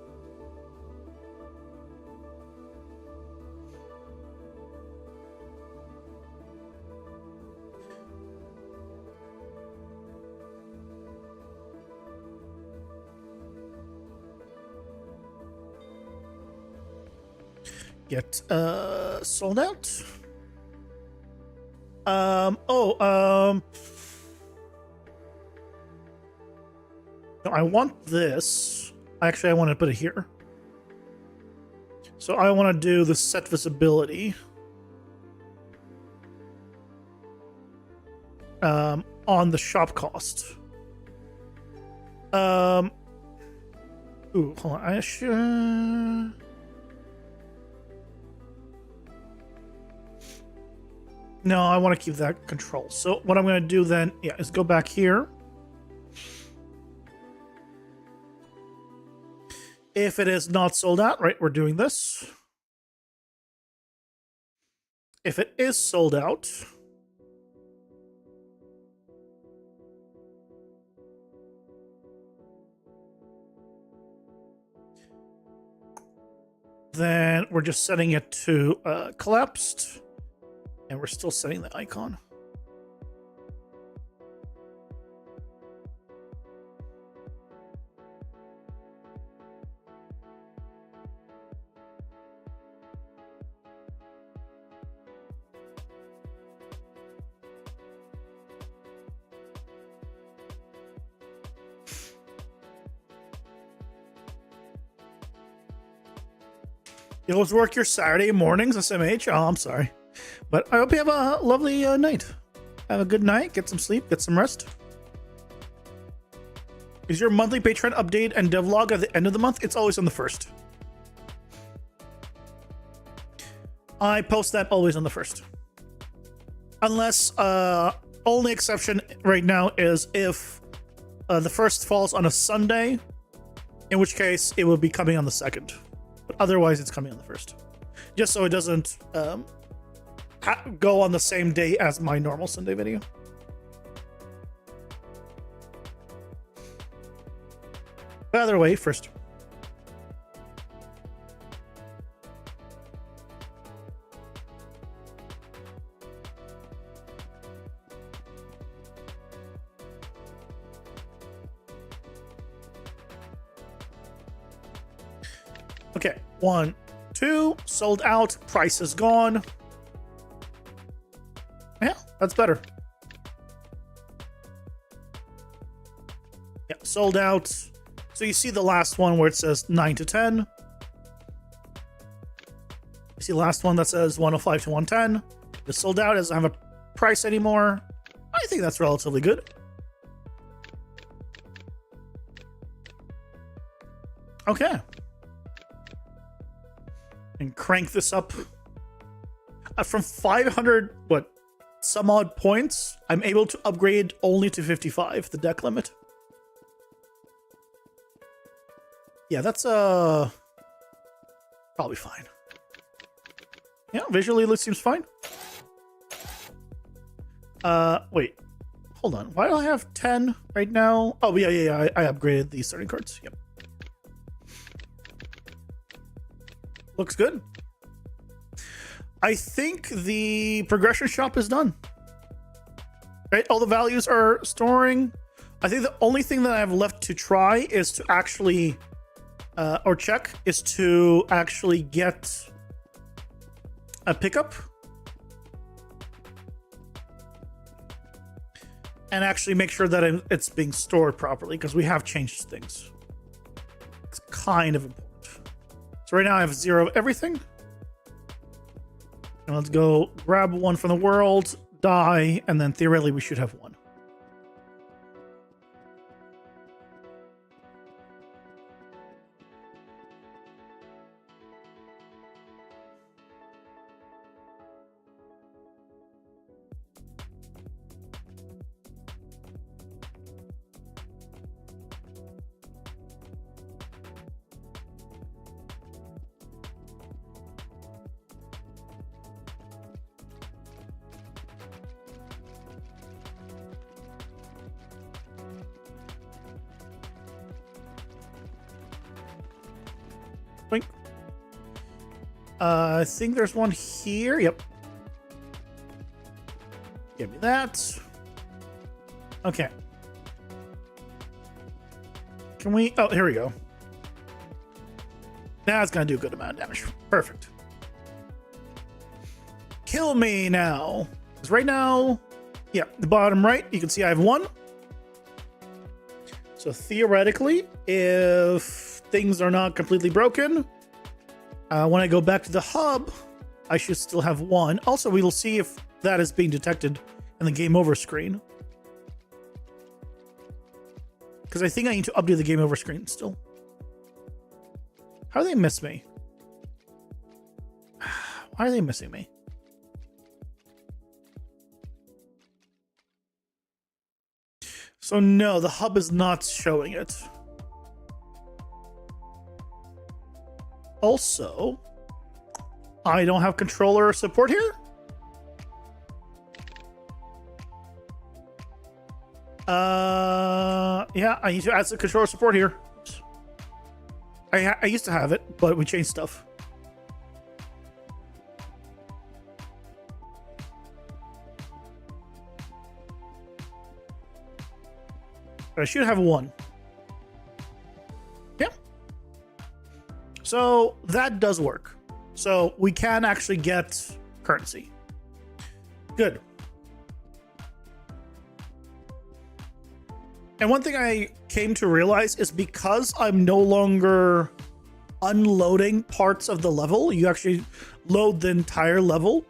[SPEAKER 2] Get sold out. No, I want this. Actually, I want to put it here. So I want to do the set visibility. On the shop cost. Ooh, hold on. I should. No, I want to keep that control. So what I'm going to do then, yeah, is go back here. If it is not sold out, right, we're doing this. If it is sold out, then we're just setting it to collapsed. And we're still setting the icon. You always work your Saturday mornings, SMH? Oh, I'm sorry. But I hope you have a lovely night. Have a good night. Get some sleep. Get some rest. Is your monthly Patreon update and devlog at the end of the month? It's always on the 1st. I post that always on the 1st. Unless, only exception right now is if the 1st falls on a Sunday, in which case it will be coming on the 2nd. But otherwise it's coming on the 1st. Just so it doesn't go on the same day as my normal Sunday video. But either way, first. Okay, 1, 2, sold out, price is gone. Yeah, that's better. Yeah, sold out. So you see the last one where it says 9 to 10. You see the last one that says 105 to 110. It's sold out, it doesn't have a price anymore. I think that's relatively good. Okay. And crank this up. From 500, what? Some odd points, I'm able to upgrade only to 55, the deck limit. Yeah, that's probably fine. Yeah, visually it seems fine. Wait. Hold on. Why do I have 10 right now? Oh, yeah, I upgraded the starting cards. Yep. Looks good. I think the progression shop is done. Right? All the values are storing. I think the only thing that I have left to try is to actually, or check, is to actually get a pickup. And actually make sure that it's being stored properly, because we have changed things. It's kind of important. So right now I have 0 of everything. And let's go grab 1 from the world, die, and then theoretically we should have 1. Boink. I think there's one here. Yep. Give me that. Okay. Can we... Oh, here we go. Now it's going to do a good amount of damage. Perfect. Kill me now. Because right now... Yeah, the bottom right, you can see I have 1. So theoretically, if things are not completely broken, when I go back to the hub, I should still have 1. Also, we will see if that is being detected in the game over screen. Because I think I need to update the game over screen still. How do they miss me? Why are they missing me? So no, the hub is not showing it. Also, I don't have controller support here. Yeah, I need to add some controller support here. I used to have it, but we changed stuff. I should have 1. Yeah. So that does work. So we can actually get currency. Good. And one thing I came to realize is because I'm no longer unloading parts of the level, you actually load the entire level,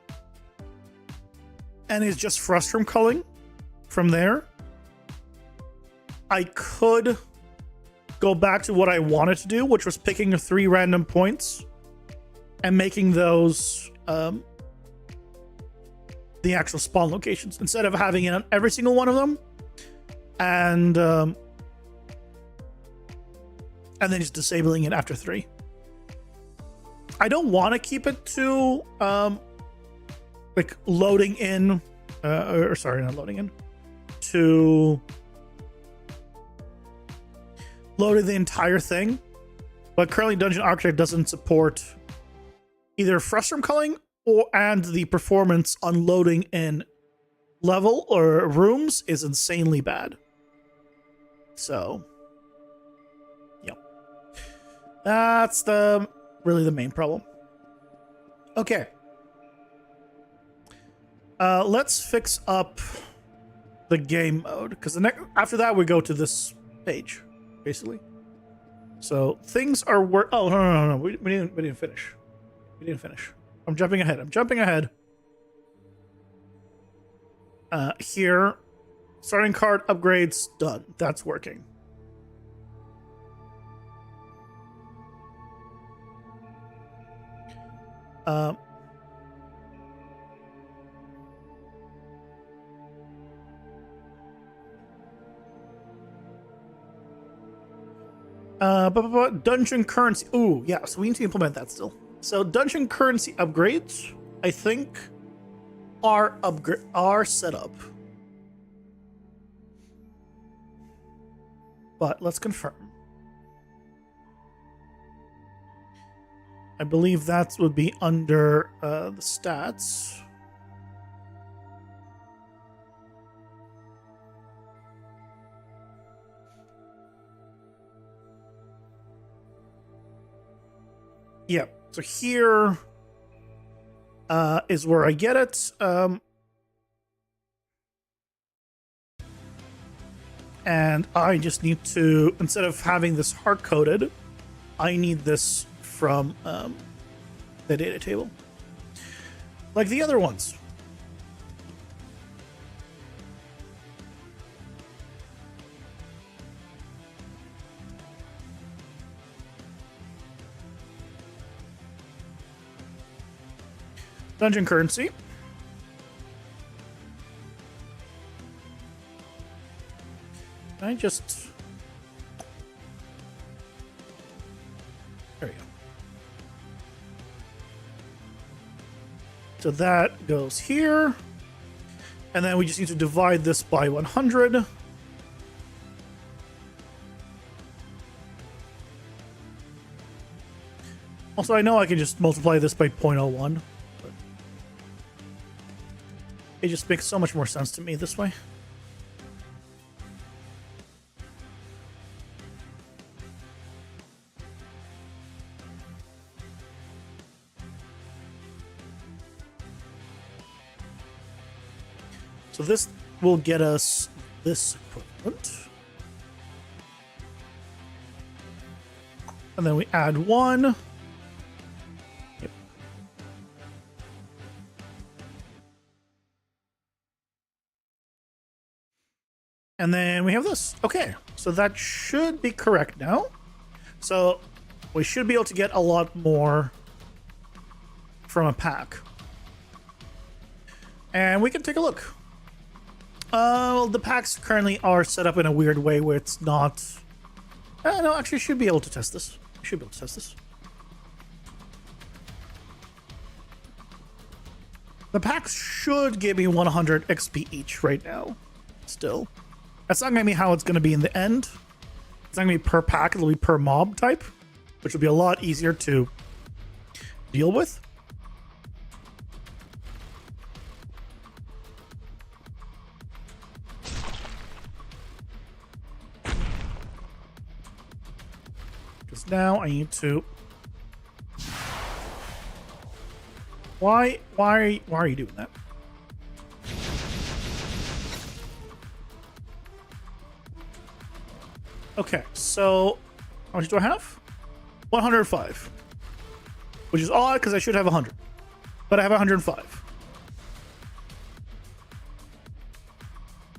[SPEAKER 2] and it's just frustrum culling from there. I could go back to what I wanted to do, which was picking 3 random points and making those the actual spawn locations instead of having it on every single one of them, and then just disabling it after 3. I don't want to keep it to like loading in, or sorry, not loading in, to loading the entire thing. But currently Dungeon Architect doesn't support either frustrum culling and the performance on loading in level or rooms is insanely bad. So, yeah. That's really the main problem. Okay. Let's fix up the game mode, because after that we go to this page, basically. So things are oh no, we didn't finish. We didn't finish. I'm jumping ahead. Here, starting card upgrades done. That's working. Dungeon currency. Ooh, yeah. So we need to implement that still. So dungeon currency upgrades, I think, are set up. But let's confirm. I believe that would be under the stats. Yeah, so here is where I get it. And I just need to, instead of having this hard-coded, I need this from the data table. Like the other ones. Dungeon currency. I just... There we go. So that goes here. And then we just need to divide this by 100. Also, I know I can just multiply this by 0.01. But it just makes so much more sense to me this way. So this will get us this equivalent. And then we add 1. Yep. And then we have this. Okay, so that should be correct now. So we should be able to get a lot more from a pack. And we can take a look. Well, the packs currently are set up in a weird way where it's not... no, actually, should be able to test this. Should be able to test this. The packs should give me 100 XP each right now. Still. That's not going to be how it's going to be in the end. It's not going to be per pack. It'll be per mob type, which will be a lot easier to deal with. Now I need to... Why are you doing that? Okay, so how much do I have? 105. Which is odd because I should have 100. But I have 105.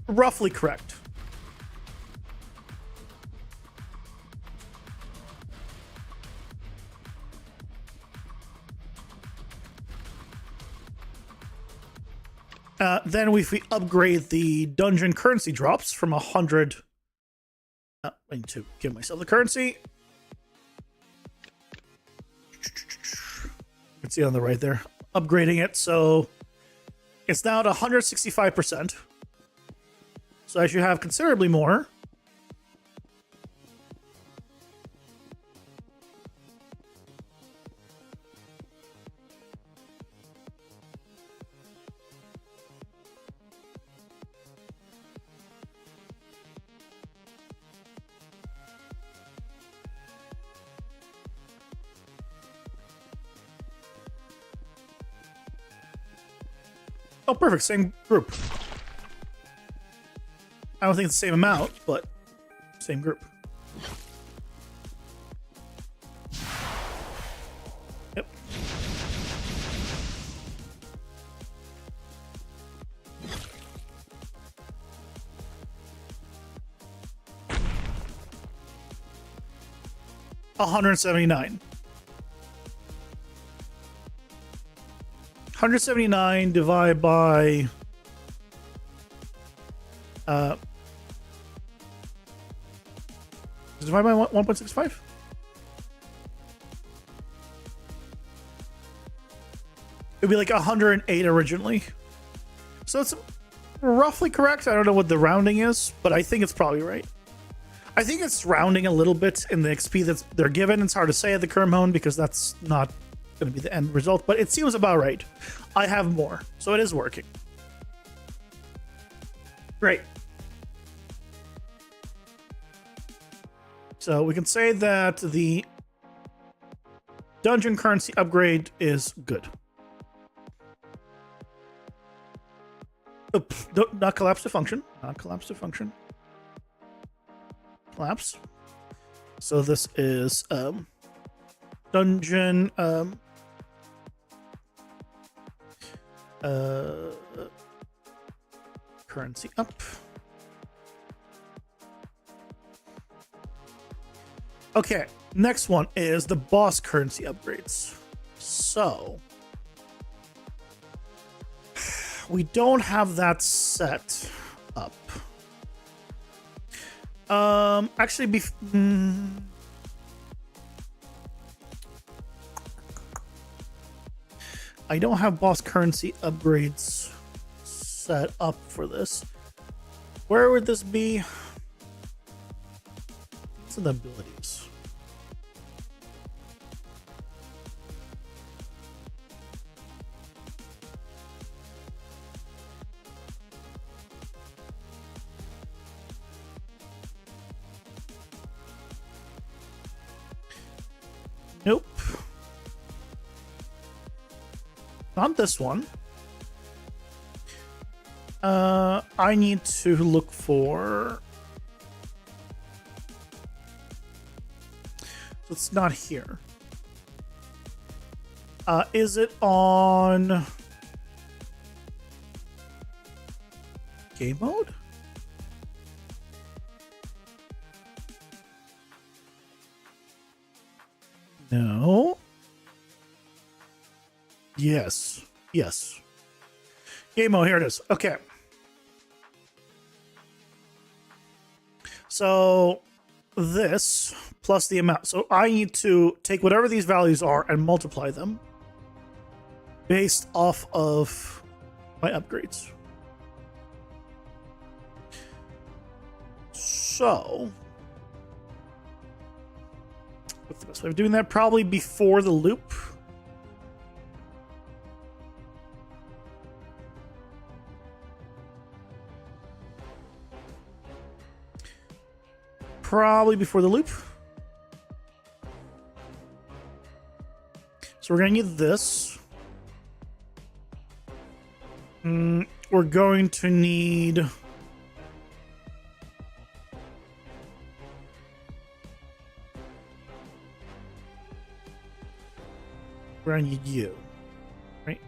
[SPEAKER 2] Roughly correct. Then if we upgrade the dungeon currency drops from 100... I need to give myself the currency. You can see on the right there. Upgrading it, so it's now at 165%. So I should have considerably more. Oh, perfect. Same group. I don't think it's the same amount, but same group. Yep. $179. 179 divided by divided by 1.65. It'd be like 108 originally, so it's roughly correct. I don't know what the rounding is, but I think it's probably right. I think it's rounding a little bit in the XP that they're given. It's hard to say at the current moment because that's not going to be the end result, but it seems about right. I have more, so it is working. Great. So we can say that the dungeon currency upgrade is good. Not collapse to function. Not collapse to function. Collapse. So this is dungeon currency up. Okay, next one is the boss currency upgrades. So we don't have that set up. Actually, I don't have boss currency upgrades set up for this. Where would this be? It's in the abilities. Nope. Not this one. I need to look for... So it's not here. Is it on... game mode? No. Yes. Yes. Game mode, here it is. Okay. So this plus the amount. So I need to take whatever these values are and multiply them based off of my upgrades. So what's the best way of doing that? Probably before the loop. Probably before the loop. So we're going to need this. We're going to need... We're going to need you. Right?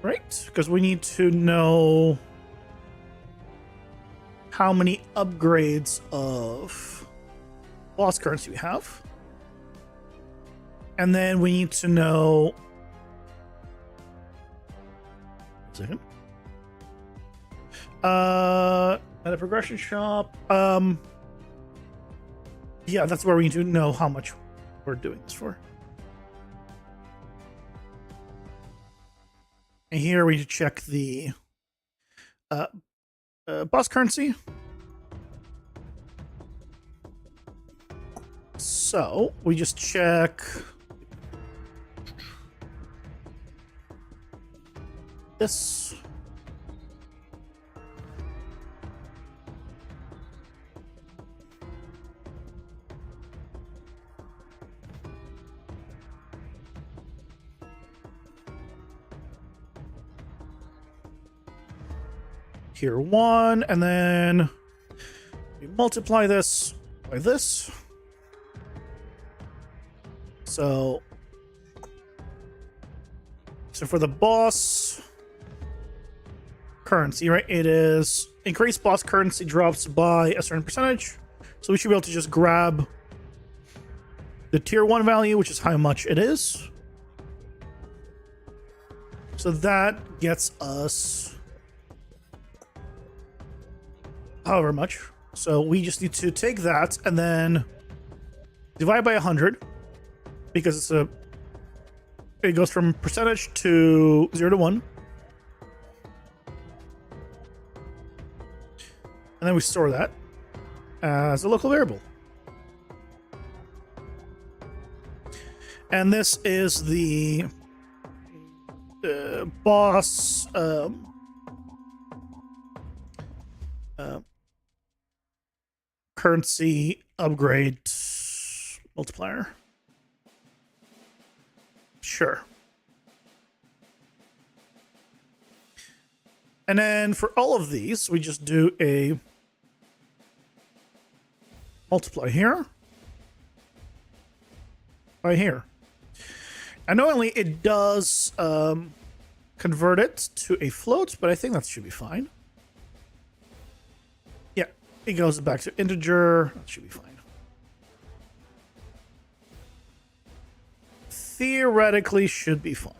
[SPEAKER 2] Right, because we need to know how many upgrades of boss currency we have. And then we need to know... One second. At a progression shop. Yeah, that's where we need to know how much we're doing this for. And here we need to check the boss currency. So we just check this. Tier 1, and then we multiply this by this. So for the boss currency, right, it is increased boss currency drops by a certain percentage. So we should be able to just grab the tier 1 value, which is how much it is. So that gets us however much. So we just need to take that and then divide by 100, because it goes from percentage to 0 to 1. And then we store that as a local variable. And this is the boss currency upgrade multiplier. Sure. And then for all of these, we just do a multiply here. Right here. Annoyingly, it does convert it to a float, but I think that should be fine. Yeah, it goes back to integer. That should be fine. Theoretically, should be fine.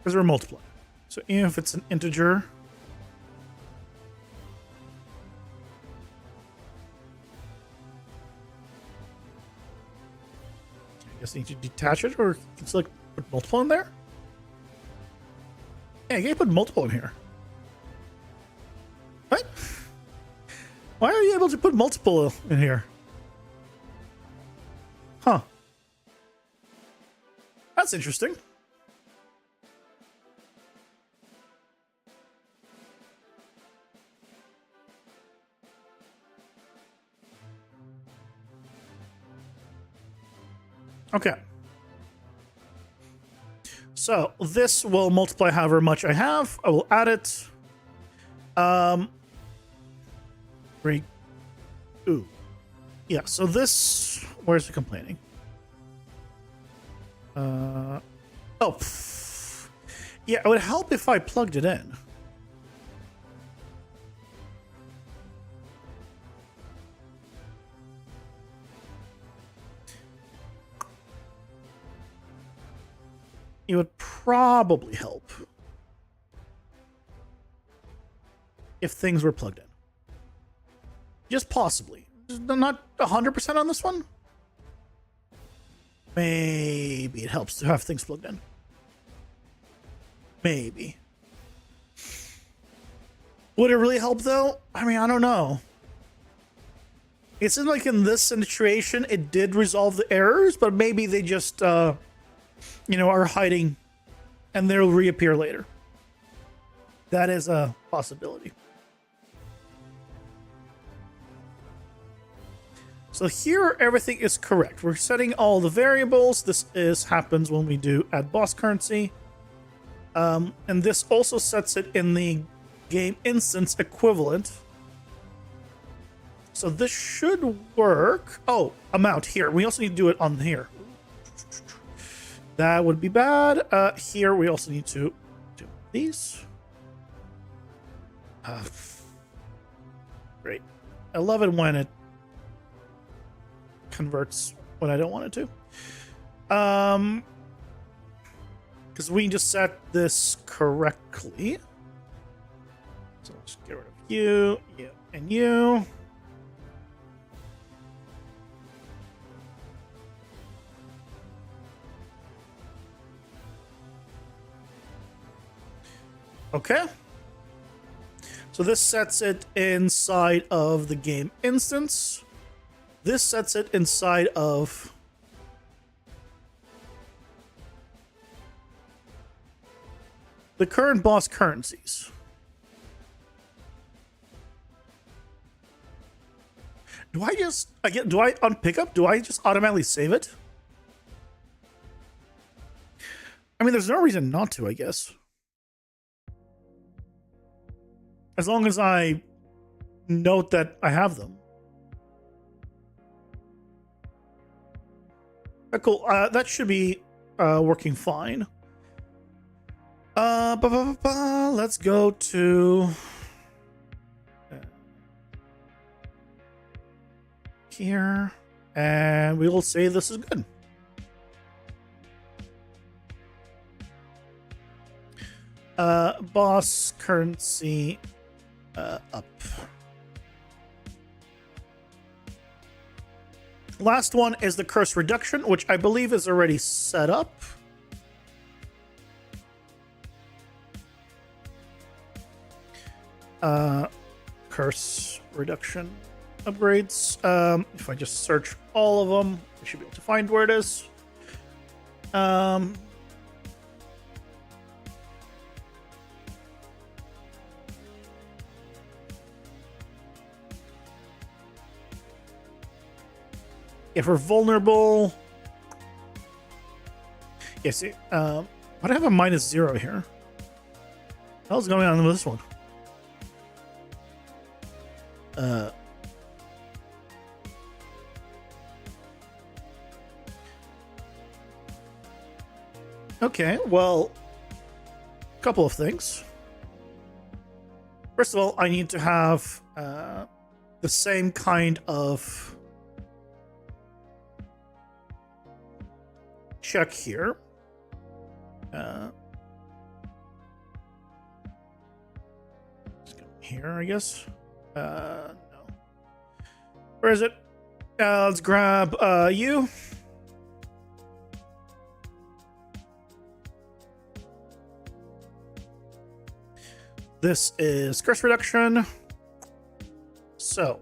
[SPEAKER 2] Because we're multiplying. So even if it's an integer, I guess I need to detach it, or you can select put multiple in there. Yeah, you can put multiple in here. What? Why are you able to put multiple in here? Huh. That's interesting. Okay. So this will multiply however much I have. I will add it. Great. Ooh. Yeah, so this, where's it complaining? Oh. Pff. Yeah, it would help if I plugged it in. It would probably help if things were plugged in. Just possibly. I'm not 100% on this one. Maybe it helps to have things plugged in. Maybe. Would it really help though? I mean, I don't know. It seems like in this situation, it did resolve the errors, but maybe they just, are hiding and they'll reappear later. That is a possibility. So here, everything is correct. We're setting all the variables. This happens when we do add boss currency. And this also sets it in the game instance equivalent. So this should work. Oh, amount here. We also need to do it on here. That would be bad. Here we also need to do these. Great. I love it when it converts when I don't want it to. Because we just set this correctly. So let's get rid of you, and you. Okay. So this sets it inside of the game instance. This sets it inside of the current boss currencies. Do I on pickup? Do I just automatically save it? I mean, there's no reason not to, I guess. As long as I note that I have them. Cool. That should be working fine. Let's go to here, and we will say this is good. Boss currency up. Last one is the curse reduction, which I believe is already set up. curse reduction upgrades. If I just search all of them, I should be able to find where it is. If we're vulnerable, yes. Why do I have a -0 here? What hell's going on with this one? Okay, well, a couple of things. First of all, I need to have the same kind of check here. Here, I guess. No. Where is it? Let's grab you. This is curse reduction. So.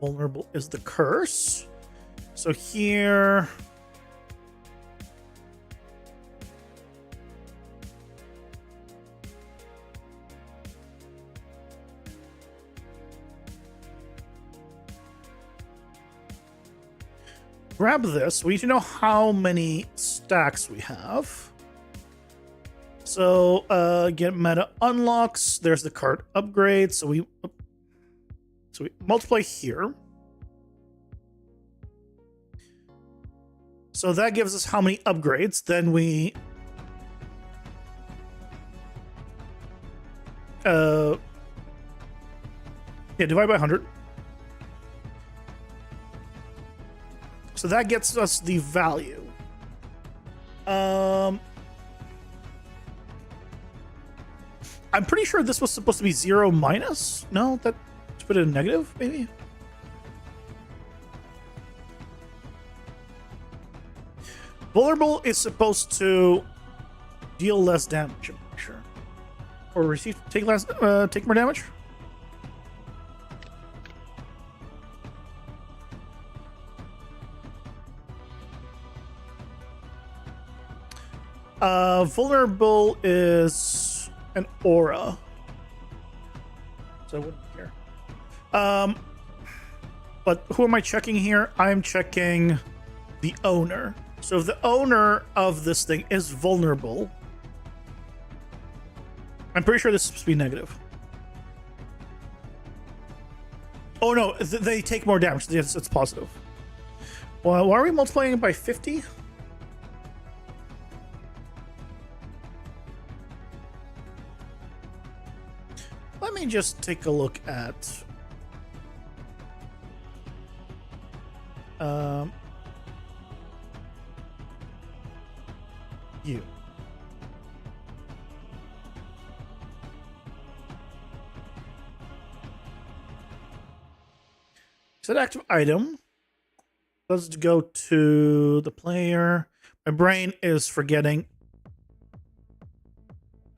[SPEAKER 2] Vulnerable is the curse. So here. Grab this. We need to know how many stacks we have. So get meta unlocks. There's the card upgrade. So we multiply here. So that gives us how many upgrades. Then we divide by 100. So that gets us the value. I'm pretty sure this was supposed to be 0 minus. No, let's put it in negative, maybe. Vulnerable is supposed to deal less damage, I'm pretty sure. Or take more damage. Vulnerable is an aura, so I wouldn't care. But who am I checking here? I'm checking the owner. So if the owner of this thing is vulnerable, I'm pretty sure this is supposed to be negative. Oh no, they take more damage. Yes, it's positive. Well, why are we multiplying it by 50? Let me just take a look at you. Set active item. Let's go to the player. My brain is forgetting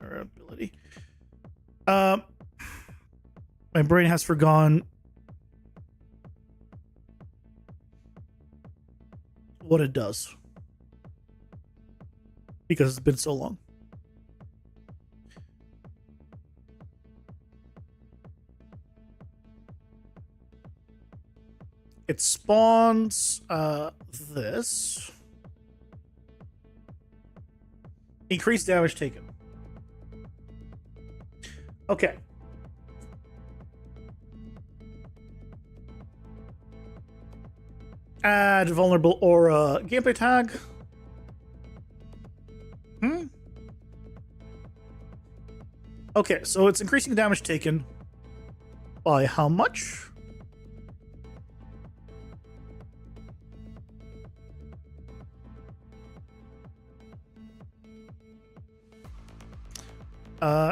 [SPEAKER 2] our ability. My brain has forgone what it does because it's been so long. It spawns this. Increased damage taken. Okay. Add vulnerable aura gameplay tag. Okay, so it's increasing damage taken by how much?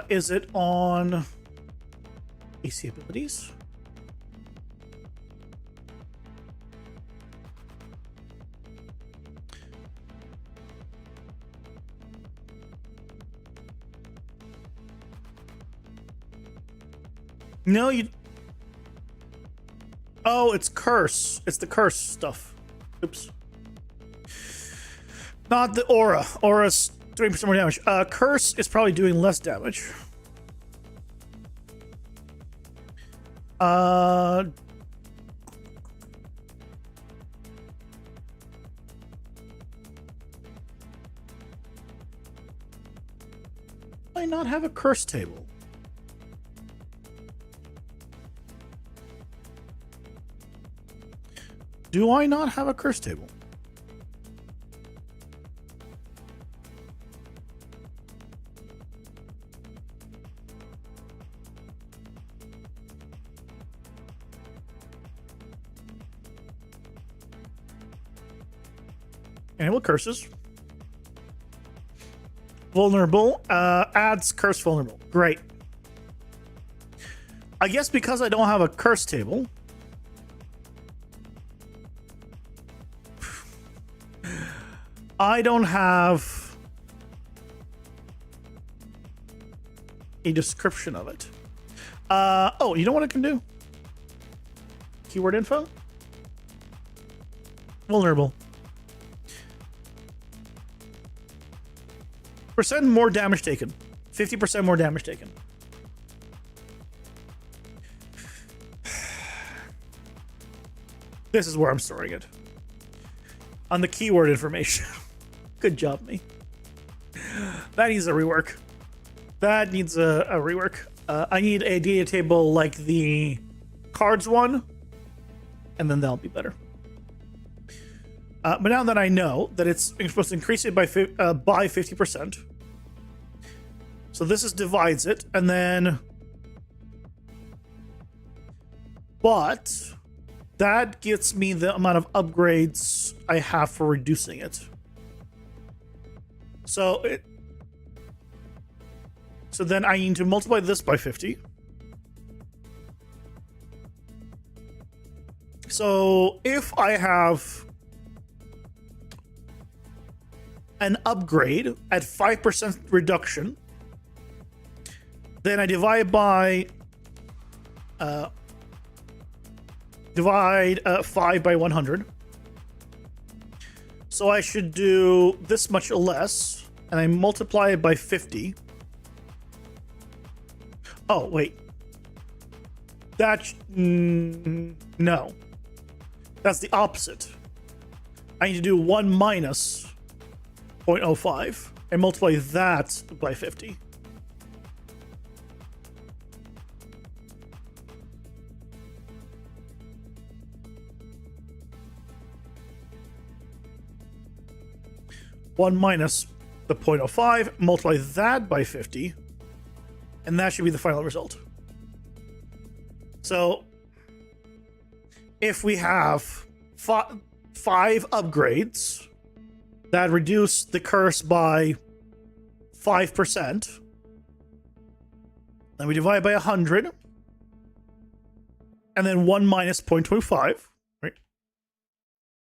[SPEAKER 2] Is it on AC abilities? No, you... Oh, it's curse. It's the curse stuff. Oops. Not the aura. Aura's 3% more damage. Curse is probably doing less damage. I not have a curse table? Do I not have a curse table? Enable curses. Vulnerable. Adds curse vulnerable. Great. I guess because I don't have a curse table. I don't have a description of it. Oh, you know what I can do? Keyword info? Vulnerable. Percent more damage taken. 50% more damage taken. This is where I'm storing it. On the keyword information. Good job, me. That needs a rework. That needs a rework. I need a data table like the cards one, and then that'll be better. But now that I know that it's supposed to increase it by 50%. So this is divides it, and then... But that gets me the amount of upgrades I have for reducing it. So then I need to multiply this by 50. So if I have an upgrade at 5% reduction, then I divide by 5 by 100. So I should do this much less, and I multiply it by 50. Oh, wait. No. That's the opposite. I need to do 1 minus 0.05 and multiply that by 50. One minus the 0.05, multiply that by 50, and that should be the final result. So if we have 5 upgrades that reduce the curse by 5%, then we divide by 100, and then 1 minus 0.25, right?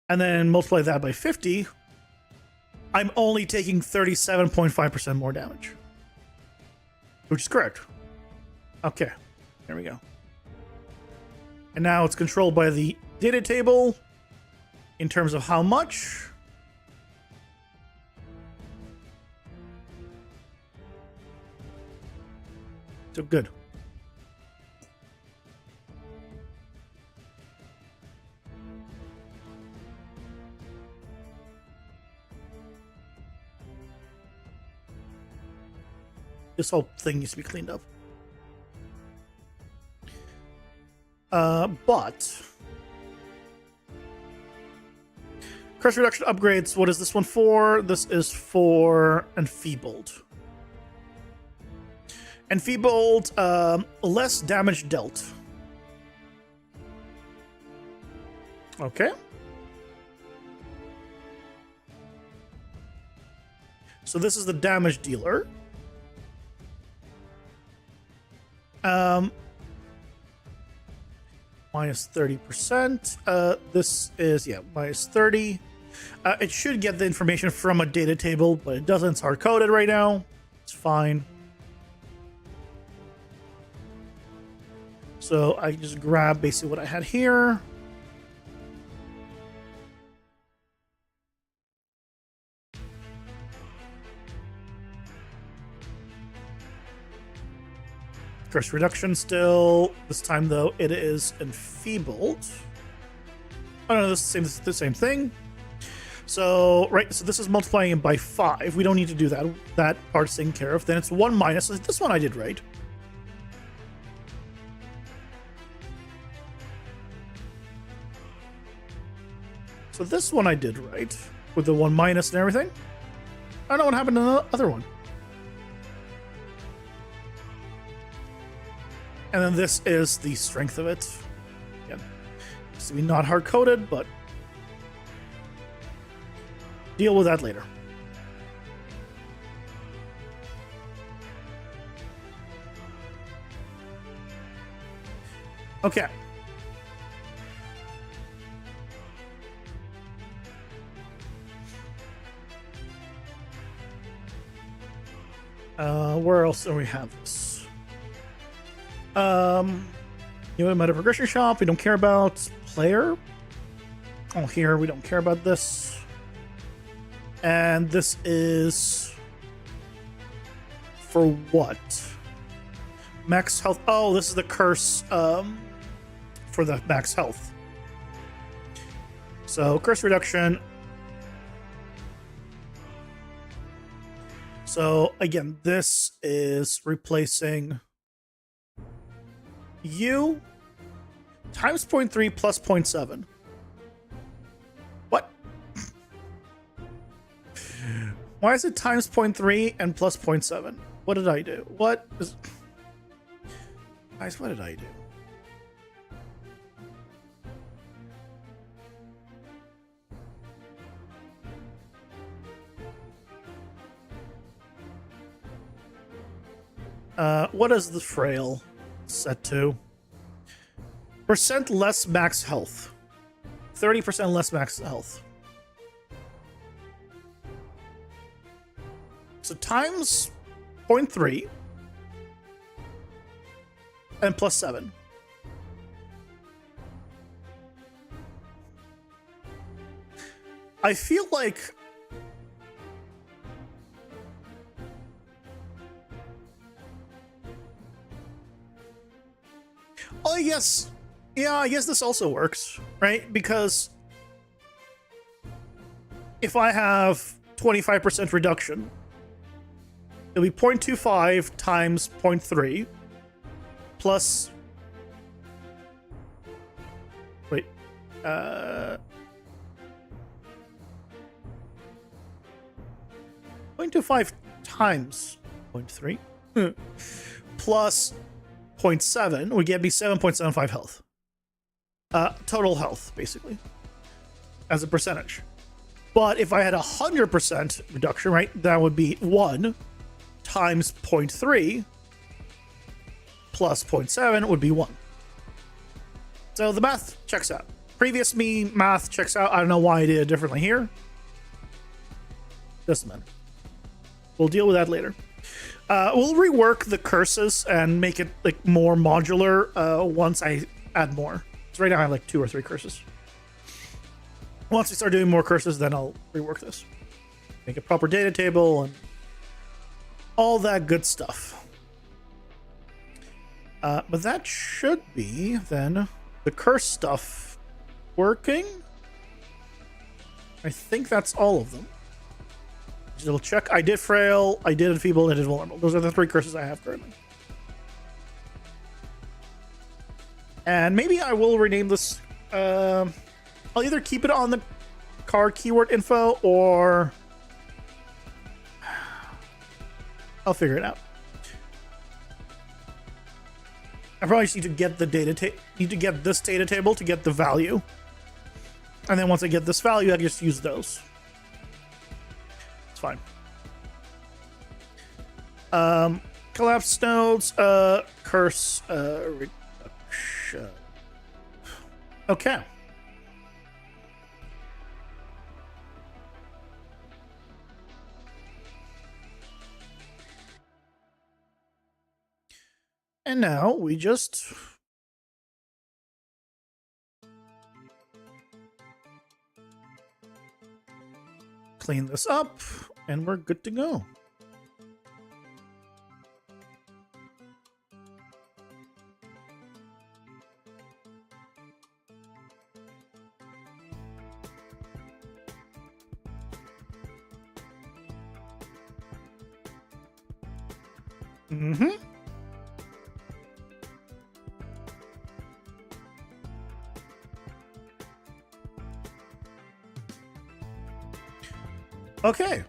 [SPEAKER 2] And then multiply that by 50, I'm only taking 37.5% more damage. Which is correct. Okay, there we go. And now it's controlled by the data table in terms of how much. So good. This whole thing needs to be cleaned up. But curse reduction upgrades. What is this one for? This is for enfeebled. Enfeebled, less damage dealt. Okay. So this is the damage dealer. Minus 30%. This is, yeah, minus 30. It should get the information from a data table, but it doesn't. It's hard-coded right now. It's fine. So I just grab basically what I had here. Curse reduction still. This time though, it is enfeebled. Oh no, this is the same thing. So so this is multiplying it by 5. We don't need to do that. That part's taken care of. Then it's 1 minus. So this one I did right. So this one I did right with the 1 minus and everything. I don't know what happened to the other one. And then this is the strength of it. Again, it's to be not hard coded, but deal with that later. Okay. Where else do we have this? Meta progression shop, we don't care about. Player. Oh, here, we don't care about this. And this is for what? Max health. Oh, this is the curse for the max health. So curse reduction. So again, this is replacing you times 0.3 plus 0.7. What? Why is it times 0.3 and plus 0.7? What did I do? What is... Guys, what did I do? What is the frail set to? Percent less max health. 30% less max health. So times 0.3 and plus 7. I feel like oh, yes. Yeah, I guess this also works, right? Because if I have 25% reduction, it'll be 0.25 times 0.3 plus... Wait. 0.25 times 0.3 plus 0.7 would get me 7.75 health. Total health, basically, as a percentage. But if I had 100% reduction, right, that would be 1 times 0.3 plus 0.7 would be 1. So the math checks out. Previous me math checks out. I don't know why I did it differently here. Doesn't matter. We'll deal with that later. We'll rework the curses and make it like more modular once I add more. So right now I have like 2 or 3 curses. Once we start doing more curses, then I'll rework this. Make a proper data table and all that good stuff. But that should be then the curse stuff working. I think that's all of them. Just double check. I did frail, I did enfeeble, and I did vulnerable. Those are the 3 curses I have currently. And maybe I will rename this. I'll either keep it on the card keyword info or I'll figure it out. I probably just need to get the need to get this data table to get the value. And then once I get this value, I can just use those. It's fine. Collapse nodes, curse, reduction. Okay. And now we just clean this up, and we're good to go. Mm-hmm. Okay.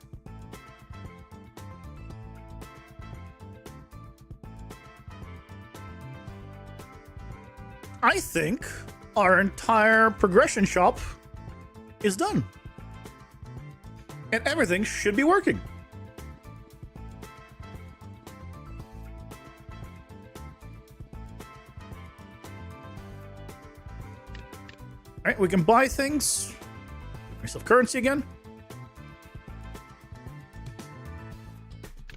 [SPEAKER 2] I think our entire progression shop is done. And everything should be working. All right, we can buy things. Get myself currency again.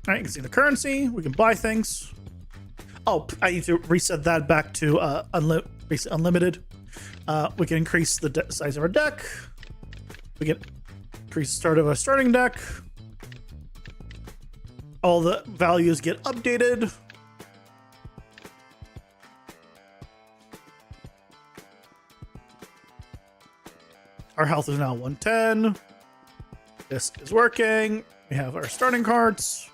[SPEAKER 2] All right, you can see the currency. We can buy things. Oh, I need to reset that back to unlimited. We can increase the size of our deck. We can increase the start of a starting deck. All the values get updated. Our health is now 110. This is working. We have our starting cards.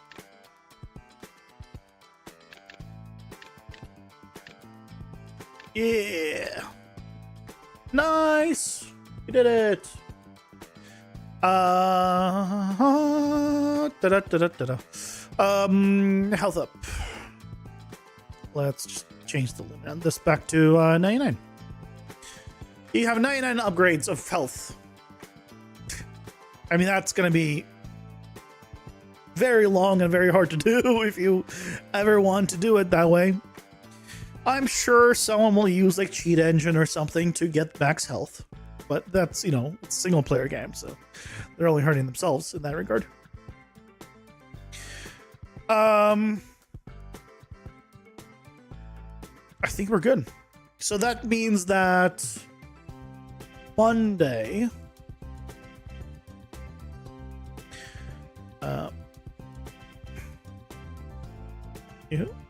[SPEAKER 2] Yeah. Nice. We did it. Health up. Let's just change the limit on this back to 99. You have 99 upgrades of health. I mean, that's going to be very long and very hard to do if you ever want to do it that way. I'm sure someone will use like cheat engine or something to get max health, but that's, you know, it's a single player game, so they're only hurting themselves in that regard. I think we're good. So that means that Monday,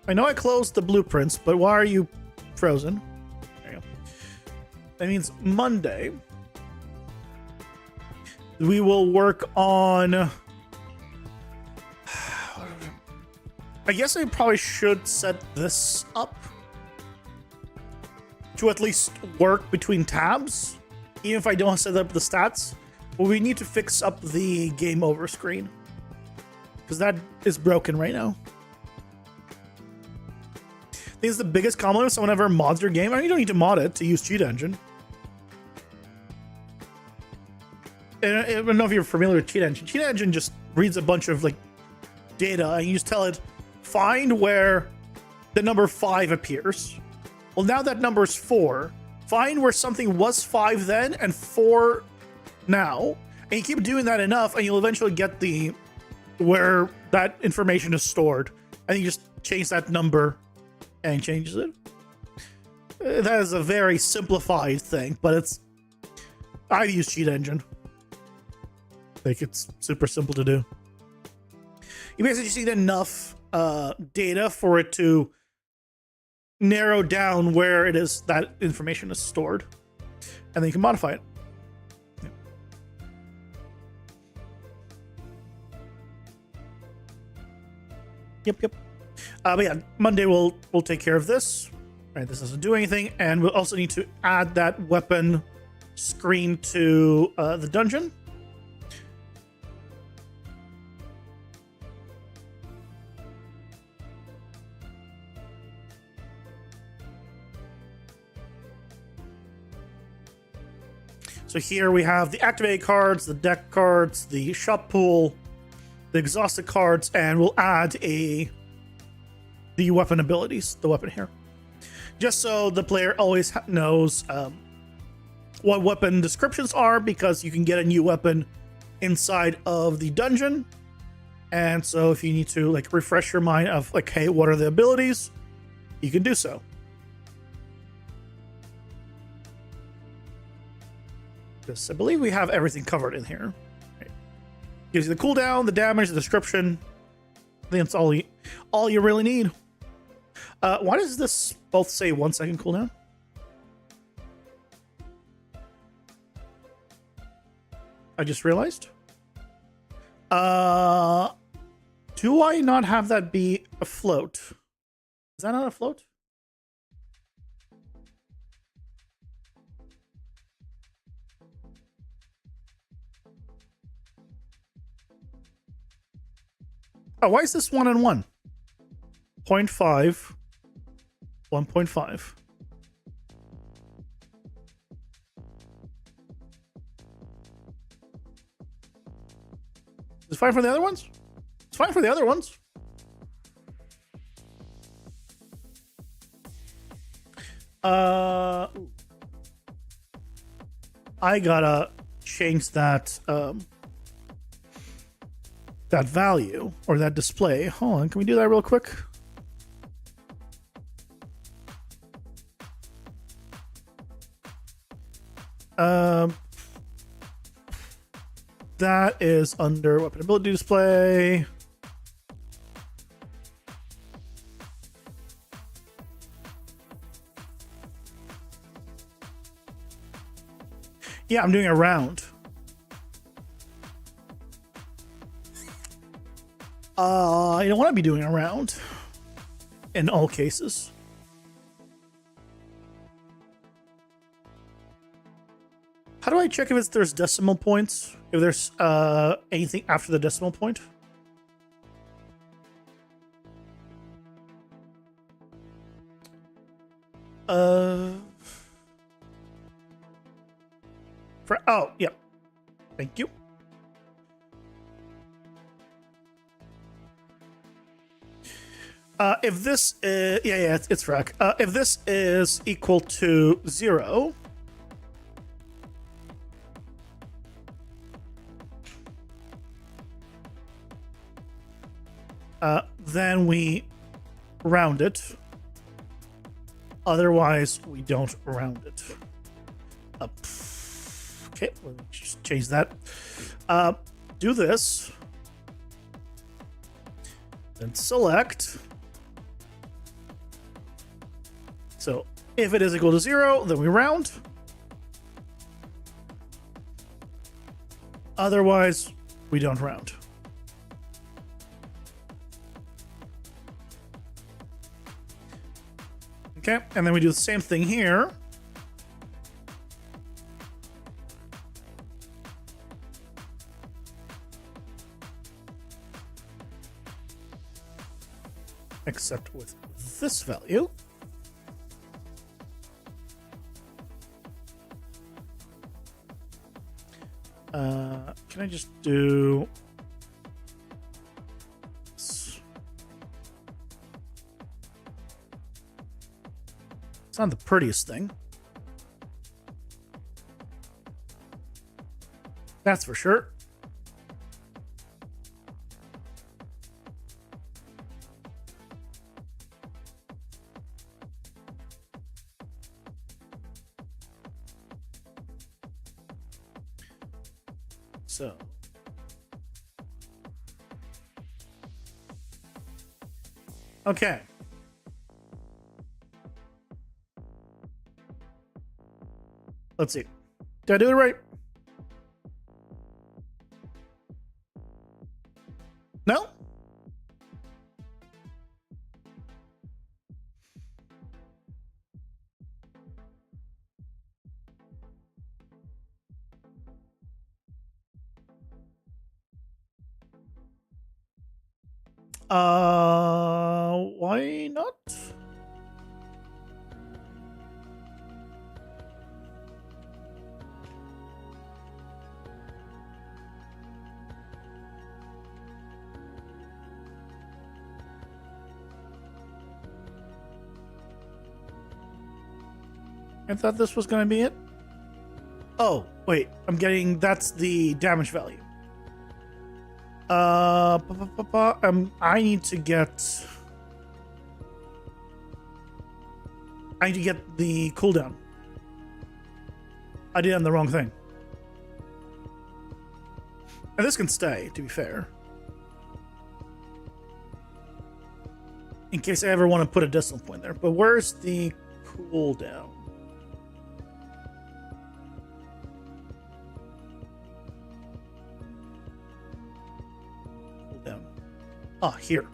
[SPEAKER 2] I know I closed the blueprints, but why are you frozen? There you go. That means Monday, we will work on... I guess I probably should set this up to at least work between tabs, even if I don't set up the stats. But we need to fix up the game over screen, because that is broken right now. I think it's the biggest compliment if someone ever mods your game. I mean, you don't need to mod it to use cheat engine. And I don't know if you're familiar with cheat engine. Cheat engine just reads a bunch of like data, and you just tell it, find where the number 5 appears. Well, now that number is 4. Find where something was 5 then and 4 now. And you keep doing that enough, and you'll eventually get the where that information is stored. And you just change that number and changes it. That is a very simplified thing, but it's... I've used cheat engine. I think it's super simple to do. You basically just need enough data for it to narrow down where it is that information is stored, and then you can modify it. Yep. But yeah, Monday we'll take care of this. All right, this doesn't do anything, and we'll also need to add that weapon screen to the dungeon. So here we have the activated cards, the deck cards, the shop pool, the exhausted cards, and we'll add the weapon abilities, the weapon here. Just so the player always knows what weapon descriptions are, because you can get a new weapon inside of the dungeon. And so if you need to like refresh your mind of like, hey, what are the abilities? You can do so. Because I believe we have everything covered in here. Right. Gives you the cooldown, the damage, the description. I think that's all you really need. Why does this both say 1 second cooldown? I just realized. Do I not have that be a float? Is that not a float? Oh, why is this 1 and 1? 0.5, 1.5. Is it fine for the other ones? It's fine for the other ones. I gotta change that that value or that display. Hold on, can we do that real quick? That is under weapon ability display. Yeah, I'm doing a round. I don't want to be doing a round in all cases. How do I check if there's decimal points? If there's anything after the decimal point? Oh, yeah. Thank you. If this is, yeah, it's frac. If this is equal to 0, then we round it. Otherwise, we don't round it. Okay, we'll just change that. Do this. Then select. So if it is equal to 0, then we round. Otherwise, we don't round. Okay, and then we do the same thing here. Except with this value. Can I just do this? It's not the prettiest thing. That's for sure. So okay. Let's see. Did I do it right? No? Why not? I thought this was going to be it. Oh, wait. I'm getting... That's the damage value. I need to get... I need to get the cooldown. I did on the wrong thing. And this can stay, to be fair. In case I ever want to put a decimal point there. But where's the cooldown? Cooldown. Ah, here.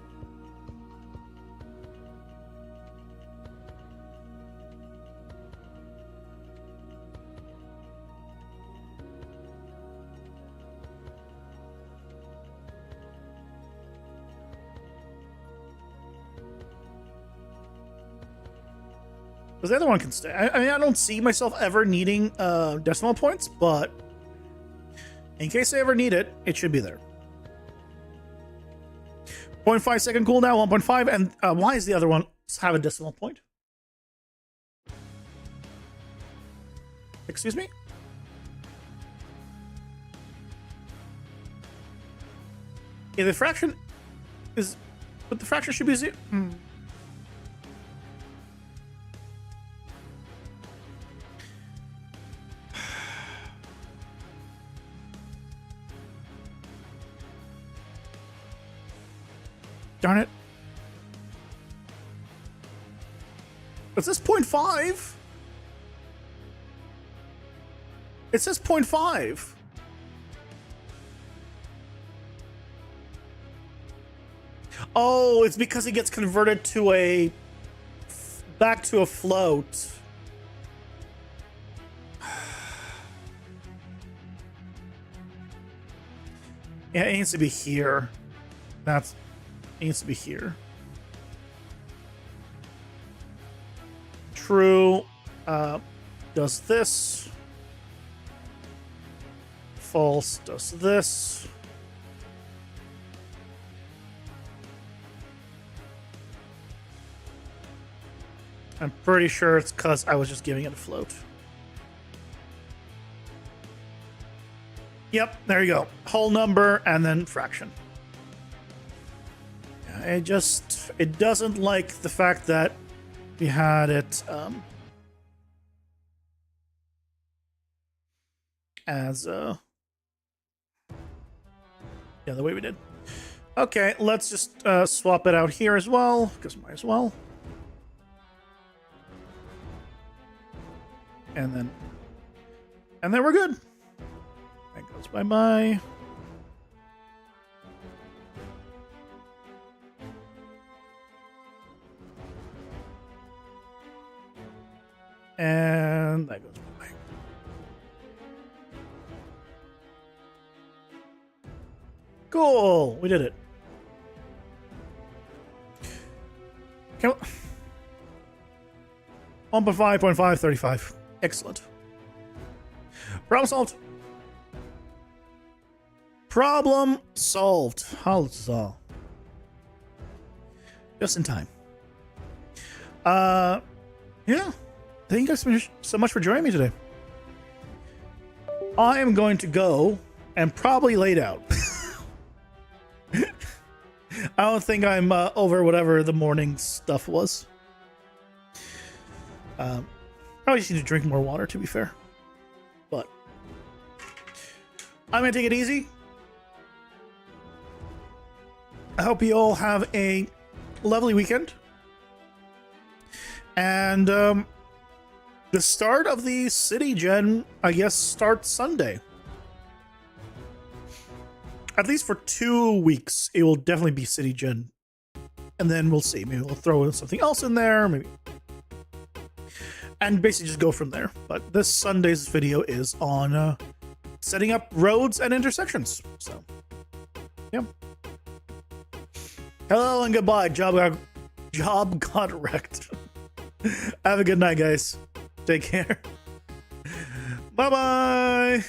[SPEAKER 2] Because the other one can stay. I mean, I don't see myself ever needing decimal points, but in case I ever need it, it should be there. 0.5 second cooldown, 1.5, and why is the other one have a decimal point? Excuse me? Yeah, the fraction is, but the fraction should be 0. Darn it. Is this 0.5? It says 0.5. Oh, it's because it gets converted to a... back to a float. Yeah, it needs to be here. That's... It needs to be here. True. Does this. False does this. I'm pretty sure it's because I was just giving it a float. Yep, there you go. Whole number and then fraction. It doesn't like the fact that we had it as yeah, the way we did. Okay, let's just swap it out here as well, because might as well. And then we're good. That goes bye-bye. And that goes bye. Cool, we did it. Can 1.5.5, 35. Excellent. Problem solved. Problem solved. Huzzah. Just in time. Yeah. Thank you guys so much for joining me today. I am going to go and probably laid out. I don't think I'm over whatever the morning stuff was. Probably just need to drink more water, to be fair. But I'm going to take it easy. I hope you all have a lovely weekend. And the start of the City Gen, I guess, starts Sunday. At least for 2 weeks, it will definitely be City Gen. And then we'll see. Maybe we'll throw in something else in there. Maybe. And basically just go from there. But this Sunday's video is on setting up roads and intersections. So, yeah. Hello and goodbye. Job got wrecked. Have a good night, guys. Take care. Bye-bye.